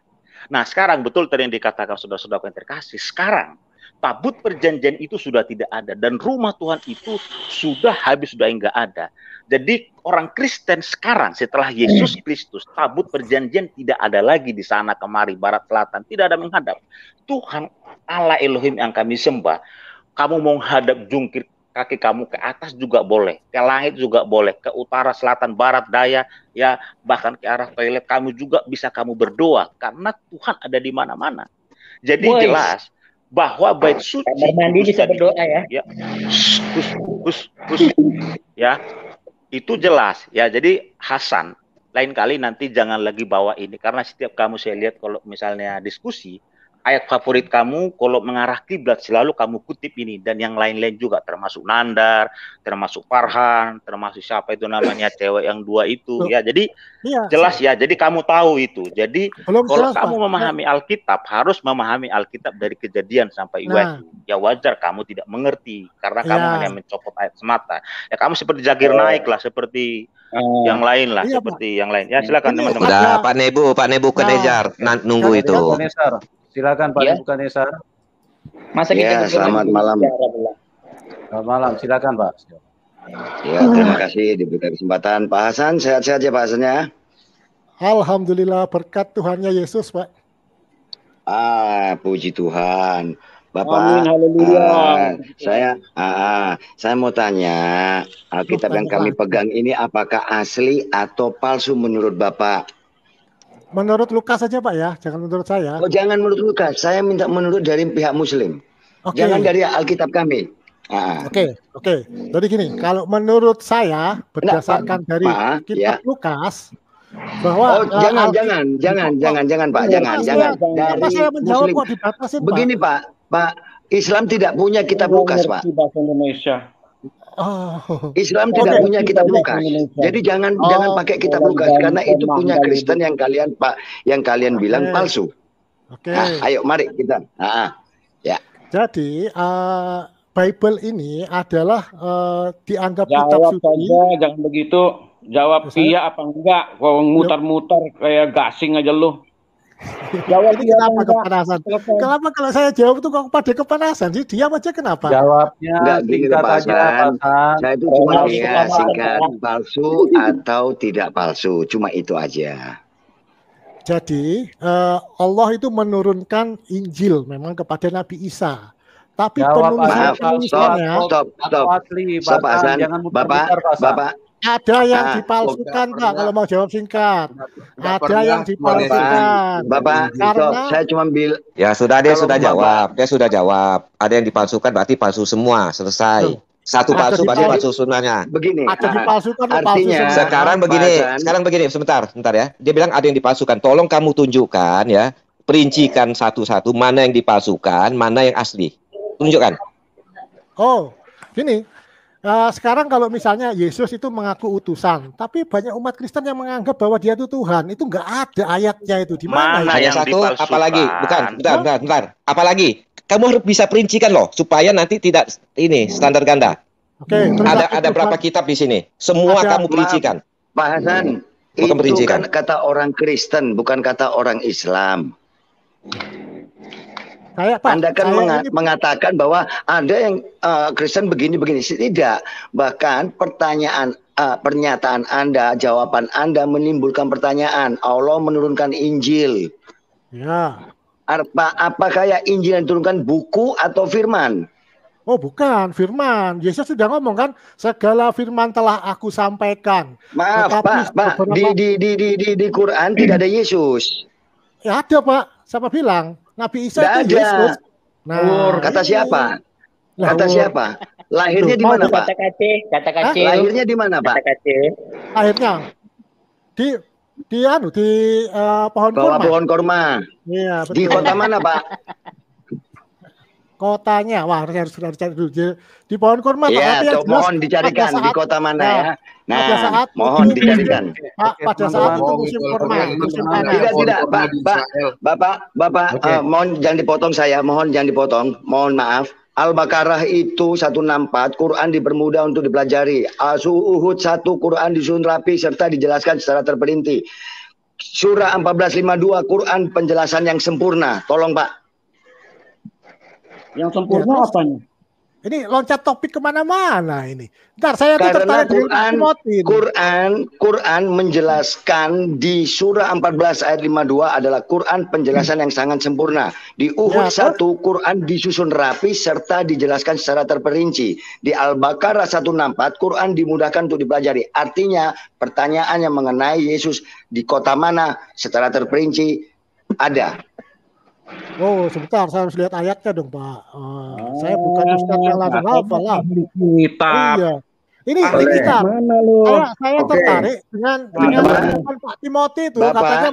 Nah sekarang betul tadi yang dikatakan saudara-saudara yang terkasih, sekarang tabut perjanjian itu sudah tidak ada dan rumah Tuhan itu sudah habis, sudah enggak ada. Jadi orang Kristen sekarang setelah Yesus Kristus, tabut perjanjian tidak ada lagi di sana kemari, barat selatan, tidak ada menghadap. Tuhan Allah Elohim yang kami sembah, kamu mau hadap jungkir kaki kamu ke atas juga boleh, ke langit juga boleh, ke utara, selatan, barat, daya, ya bahkan ke arah toilet kamu juga bisa kamu berdoa karena Tuhan ada di mana-mana. Jadi jelas bahwa bait suci mandi bisa berdoa ya. Ya, itu jelas ya. Jadi Hasan, lain kali nanti jangan lagi bawa ini karena setiap kamu saya lihat kalau misalnya diskusi, ayat favorit kamu kalau mengarah kiblat selalu kamu kutip ini dan yang lain-lain juga termasuk Nandar, termasuk Farhan, termasuk siapa itu namanya cewek yang dua itu ya. Jadi jelas ya. Jadi kamu tahu itu. Jadi kalau kamu memahami Alkitab harus memahami Alkitab dari Kejadian sampai Wahyu. Ya wajar kamu tidak mengerti karena kamu hanya mencopot ayat semata. Ya kamu seperti Jagir naik lah, seperti yang lain lah, seperti yang lain. Ya silakan teman-teman. Udah Pak Nebukadnezar nunggu itu. Silakan Pak Nebukadnezar. Masa kita selamat malam. Selamat malam, silakan Pak. Ya, terima kasih diberi kesempatan. Pak Hasan, sehat-sehat ya Pak Hasan ya? Alhamdulillah, berkat Tuhannya Yesus, Pak. Puji Tuhan. Bapak, amin, haleluya. Saya mau tanya, Alkitab yang kami pegang ini apakah asli atau palsu menurut Bapak? Menurut Lukas saja Pak ya, jangan menurut saya. Oh jangan menurut Lukas, saya minta menurut dari pihak Muslim. Jangan dari Alkitab kami. Oke. Jadi gini, kalau menurut saya berdasarkan dari kitab Lukas bahwa jangan Pak, jangan. Dari saya menjawab kok dibatasin Pak. Begini Pak, Islam tidak punya kitab Lukas Pak. Bahasa Indonesia. Islam tidak punya kitab Lukas. Jadi jangan pakai kitab Lukas karena itu punya Kristen yang kalian bilang palsu. Oke. Ayo mari kita. Ya. Jadi Bible ini adalah dianggap kitab suci. Saja, jangan begitu. Jawab iya apa enggak. Kau mutar-mutar kayak gasing aja lu. Jawab iya kenapa kepanasan? Kenapa kalau saya jawab itu kok pada kepanasan sih? Diam aja kenapa? Jawabnya singkat aja, saya itu cuma singkat, palsu atau tidak palsu, cuma itu aja. Jadi Allah itu menurunkan Injil memang kepada Nabi Isa. Tapi penulisannya stop Hasan. Bapak ada yang dipalsukan Pak, kalau mau jawab singkat. Ada yang dipalsukan. Bapak, saya cuma ya sudah dia sudah jawab. Dia sudah jawab. Ada yang dipalsukan berarti palsu semua, selesai. Satu palsu berarti palsu sebenarnya. Begini. Ada dipalsukan artinya, sekarang begini, sebentar ya. Dia bilang ada yang dipalsukan. Tolong kamu tunjukkan ya, perincikan satu-satu mana yang dipalsukan, mana yang asli. Tunjukkan. Oh, gini. Sekarang kalau misalnya Yesus itu mengaku utusan, tapi banyak umat Kristen yang menganggap bahwa dia itu Tuhan, itu nggak ada ayatnya itu di mana? Yang satu, apalagi? Bentar. Apalagi? Kamu harus bisa perincikan loh, supaya nanti tidak ini standar ganda. Oke. Ada berapa kitab di sini? Semua kamu perincikan. Pak Hasan, itu kan kata orang Kristen, bukan kata orang Islam. Anda kan mengatakan bahwa ada yang Kristen begini-begini. Tidak. Bahkan pernyataan Anda, jawaban Anda menimbulkan pertanyaan. Allah menurunkan Injil. Ya. Apakah ya Injil yang diturunkan buku atau firman? Oh bukan, firman. Yesus sudah ngomong kan, segala firman telah aku sampaikan. Maaf Pak, di Quran tidak ada Yesus. Ya ada Pak, siapa bilang? Nabi Isa itu Yesus. Kata siapa? Siapa? Lahirnya di mana, Pak? Kata kacil. Lahirnya di mana, Pak? Lahirnya di pohon bawah kurma. Pohon kurma. Iya, betul. Di kota mana, Pak? Kotanya, harus cari dulu. Di pohon kurma. Iya, mohon dicarikan di kota mana ya. Nah, mohon dicarikan. Pada saat itu musim kurma. Tidak, Bapak, mohon jangan dipotong saya. Mohon jangan dipotong. Mohon maaf. Al-Baqarah itu 164, Quran dipermudah untuk dipelajari. Uhud 1, Quran disusun rapi serta dijelaskan secara terperinci. Surah 1452, Quran penjelasan yang sempurna. Tolong Pak. Yang sempurna apanya? Ini loncat topik kemana-mana ini. Ntar saya karena Quran menjelaskan di surah 14 ayat 52 adalah Quran penjelasan yang sangat sempurna. Di Uhud 1 Quran disusun rapi serta dijelaskan secara terperinci. Di Al-Baqarah 164 Quran dimudahkan untuk dipelajari. Artinya pertanyaan yang mengenai Yesus di kota mana secara terperinci ada. Oh, sebentar, saya harus lihat ayatnya dong, Pak. Saya bukan ustadz yang langsung hafal lah. Iya. Ini kitab. Saya tertarik dengan Pak Timothy itu, katanya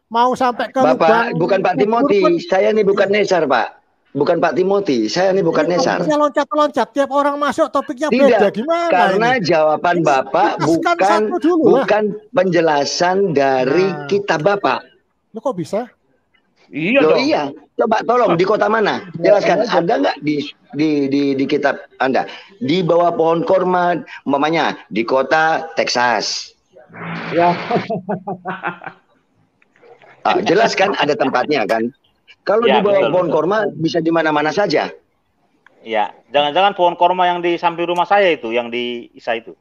mau sampai ke Bapak, bukan Pak Timothy. Saya ini bukan Nesar, Pak. Bukan Pak Timothy. Saya ini bukan Nesar. Saya loncat-loncat. Tiap orang masuk topiknya beda. Gimana? Karena ini? Jawaban ini Bapak bukan penjelasan dari kitab Bapak. Lo kok bisa? Iya dong. Iya, coba tolong di kota mana? Jelaskan, ada nggak di kitab Anda? Di bawah pohon korma, umpamanya di kota Texas. Ya. Jelaskan ada tempatnya kan? Kalau ya, di bawah pohon korma bisa di mana-mana saja. Ya, jangan-jangan pohon korma yang di samping rumah saya itu, yang di Isa itu.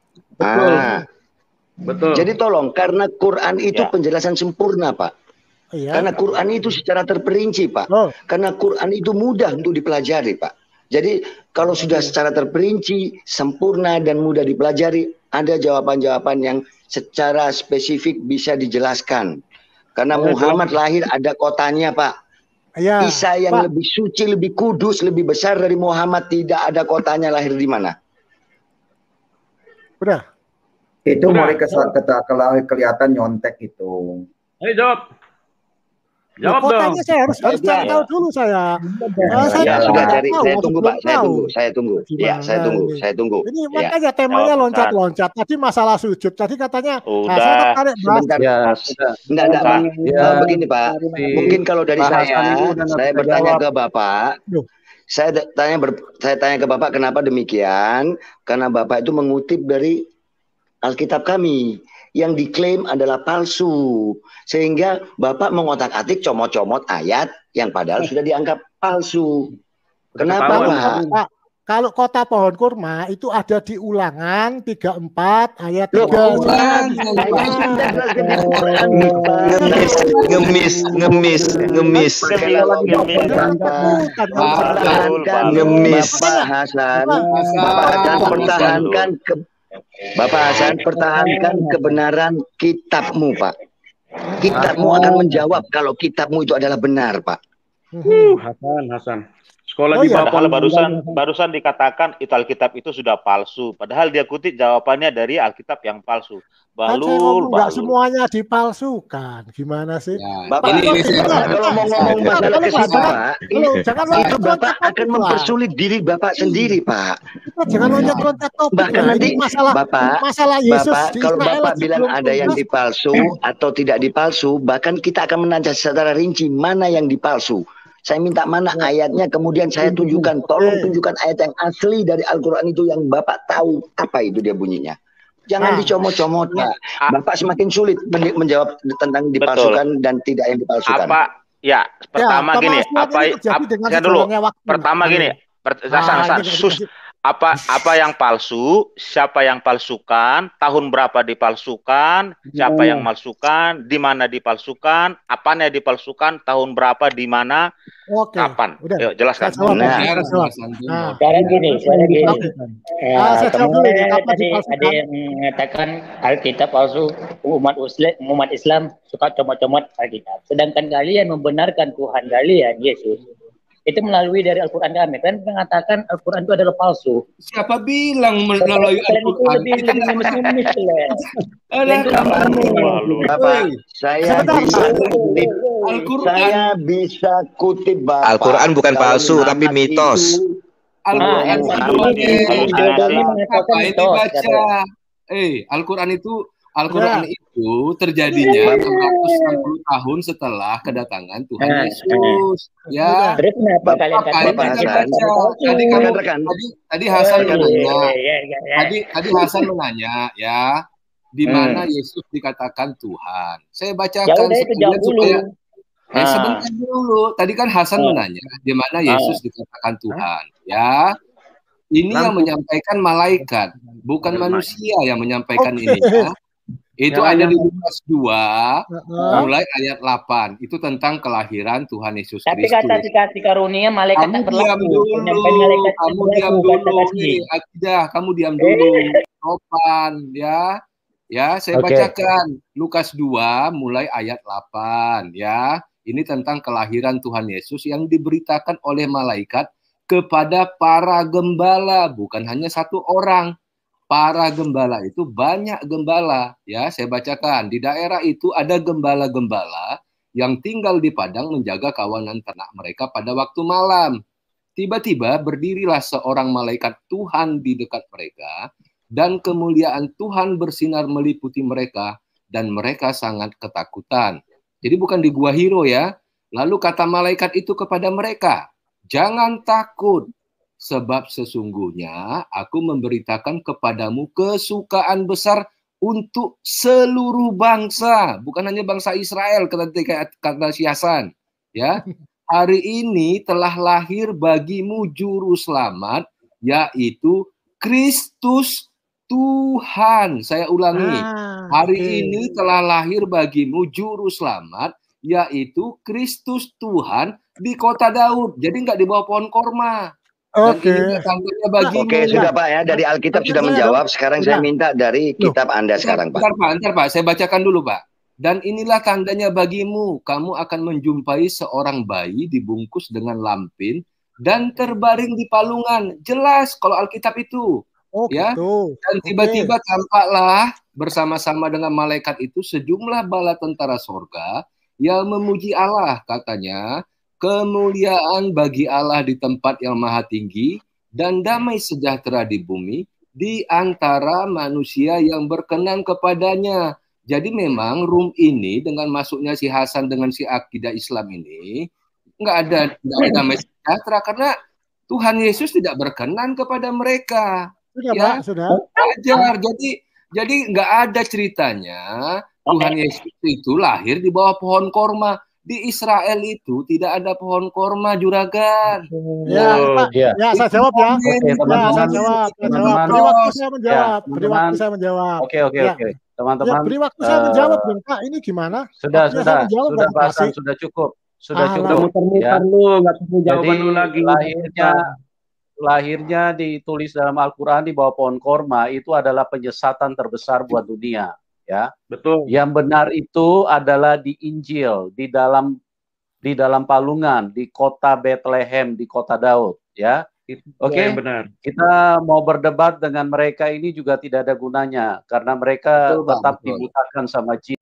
Betul. Jadi tolong, karena Quran itu penjelasan sempurna, Pak. Iya. Karena Quran itu secara terperinci, Pak. Karena Quran itu mudah untuk dipelajari, Pak. Jadi kalau sudah secara terperinci, sempurna dan mudah dipelajari, ada jawaban-jawaban yang secara spesifik bisa dijelaskan. Karena Muhammad lahir ada kotanya, Pak. Ya, Isa yang lebih suci, lebih kudus, lebih besar dari Muhammad, tidak ada kotanya, lahir di mana? Udah. Itu mulai kelihatan nyontek itu. Ayo jawab. Jawab dong. Saya harus cari tahu dulu saya. Saya sudah cari. Saya tunggu, Pak. Saya tunggu. Ya, saya tunggu. Ini makanya temanya loncat-loncat. Tadi masalah sujud. Tadi katanya. Saya tertarik sebentar. Enggak, Pak. Begini, Pak. Mungkin kalau dari saya bertanya ke Bapak. Saya tanya ke Bapak kenapa demikian? Karena Bapak itu mengutip dari Alkitab kami yang diklaim adalah palsu, sehingga Bapak mengotak-atik comot-comot ayat yang padahal sudah dianggap palsu. Kenapa, Pak? Kalau kota pohon kurma itu ada di Ulangan 34 ayat 3. Ngemis. Pak Hasan, Bapak Hasan pertahankan kebenaran kitabmu, Pak. Kitabmu akan menjawab kalau kitabmu itu adalah benar, Pak. Hasan. Sekolah di padahal barusan dikatakan itu Alkitab itu sudah palsu. Padahal dia kutip jawabannya dari Alkitab yang palsu. Enggak semuanya dipalsukan. Gimana sih? Ya, Bapak, kalau mau ngomong masalah Pak, itu Bapak akan mempersulit diri Bapak sendiri, Pak. Jangan loncat-loncat topik. Bahkan nanti masalah Yesus kalau Bapak bilang ada yang dipalsu atau tidak dipalsu, bahkan kita akan menanya secara rinci mana yang dipalsu. Saya minta mana ayatnya, kemudian saya tunjukkan. Tolong tunjukkan ayat yang asli dari Al-Quran itu yang Bapak tahu apa itu dia bunyinya. Jangan dicomot-comot, Pak. Bapak semakin sulit menjawab tentang dipalsukan dan tidak yang dipalsukan. Pertama gini. Pertama gini. Apa yang palsu, siapa yang palsukan, tahun berapa dipalsukan, siapa yang malsukan, di mana dipalsukan, apanya dipalsukan, tahun berapa, di mana, kapan. Yuk, jelaskan. Sekarang gini. Tadi ada yang mengatakan Alkitab palsu, umat Islam suka comot-comot Alkitab. Sedangkan kalian membenarkan Tuhan kalian, Yesus, itu melalui dari Al-Quran kami kan mengatakan Al-Quran itu adalah palsu. Siapa bilang melalui Al-Quran? Saya bisa kutip Bapak. Al-Quran bukan palsu tapi mitos. Al-Quran itu terjadinya 660 tahun setelah kedatangan Tuhan Yesus. Ya. Terus kenapa kalian katakan tadi Hasan menanya. Tadi Hasan menanya ya, di mana Yesus dikatakan Tuhan. Saya bacakan Sebentar dulu. Tadi kan Hasan menanya di mana Yesus dikatakan Tuhan, ya. Ini yang menyampaikan malaikat, bukan manusia yang menyampaikan ini, ya. Itu ada di Lukas 2 mulai ayat 8. Itu tentang kelahiran Tuhan Yesus Kristus. Tapi kata karunia malaikat tak berlaku. Kamu diam dulu. Akidah, kamu diam dulu. Sopan, ya. Ya, saya bacakan Lukas 2 mulai ayat 8, ya. Ini tentang kelahiran Tuhan Yesus yang diberitakan oleh malaikat kepada para gembala, bukan hanya satu orang. Para gembala itu banyak gembala, ya. Saya bacakan. Di daerah itu ada gembala-gembala yang tinggal di padang menjaga kawanan ternak mereka pada waktu malam. Tiba-tiba berdirilah seorang malaikat Tuhan di dekat mereka, dan kemuliaan Tuhan bersinar meliputi mereka, dan mereka sangat ketakutan. Jadi bukan di Gua Hiro, ya. Lalu kata malaikat itu kepada mereka, jangan takut, sebab sesungguhnya aku memberitakan kepadamu kesukaan besar untuk seluruh bangsa, bukan hanya bangsa Israel, kata si Hasan, ya. Hari ini telah lahir bagimu juru selamat, yaitu Kristus Tuhan. Saya ulangi, hari ini telah lahir bagimu juru selamat, yaitu Kristus Tuhan di kota Daud. Jadi nggak di bawah pohon korma. Oke, sudah Pak, ya, dari Alkitab sudah menjawab. Sekarang saya minta dari kitab Anda sekarang, Pak. Bentar, Pak, saya bacakan dulu, Pak. Dan inilah tandanya bagimu, kamu akan menjumpai seorang bayi dibungkus dengan lampin dan terbaring di palungan. Jelas kalau Alkitab itu. Ya, dan tiba-tiba tampaklah bersama-sama dengan malaikat itu sejumlah bala tentara sorga yang memuji Allah, katanya, kemuliaan bagi Allah di tempat yang maha tinggi dan damai sejahtera di bumi di antara manusia yang berkenan kepadanya. Jadi memang room ini dengan masuknya si Hasan dengan si akidah Islam ini nggak ada damai sejahtera karena Tuhan Yesus tidak berkenan kepada mereka. Sudah, ya, Pak, sudah. Wajar. Jadi nggak ada ceritanya Tuhan Yesus itu lahir di bawah pohon korma. Di Israel itu tidak ada pohon korma, Juragan. Ya, Pak. Ya, saya jawab ya. Saya jawab. Beri waktu saya menjawab. Beri waktu saya menjawab. Oke. Teman-teman. Beri waktu saya menjawab, Pak. Ini gimana? Sudah, Pak, sudah cukup. Sudah cukup. Muter-muter lu, nggak tahu jawaban lu lagi. Lahirnya ditulis dalam Al-Quran di bawah pohon korma itu adalah penyesatan terbesar buat dunia, ya. Betul. Yang benar itu adalah di Injil, di dalam palungan, di kota Bethlehem, di kota Daud, ya. Oke. Benar. Kita mau berdebat dengan mereka ini juga tidak ada gunanya karena mereka tetap dibutakan sama jin.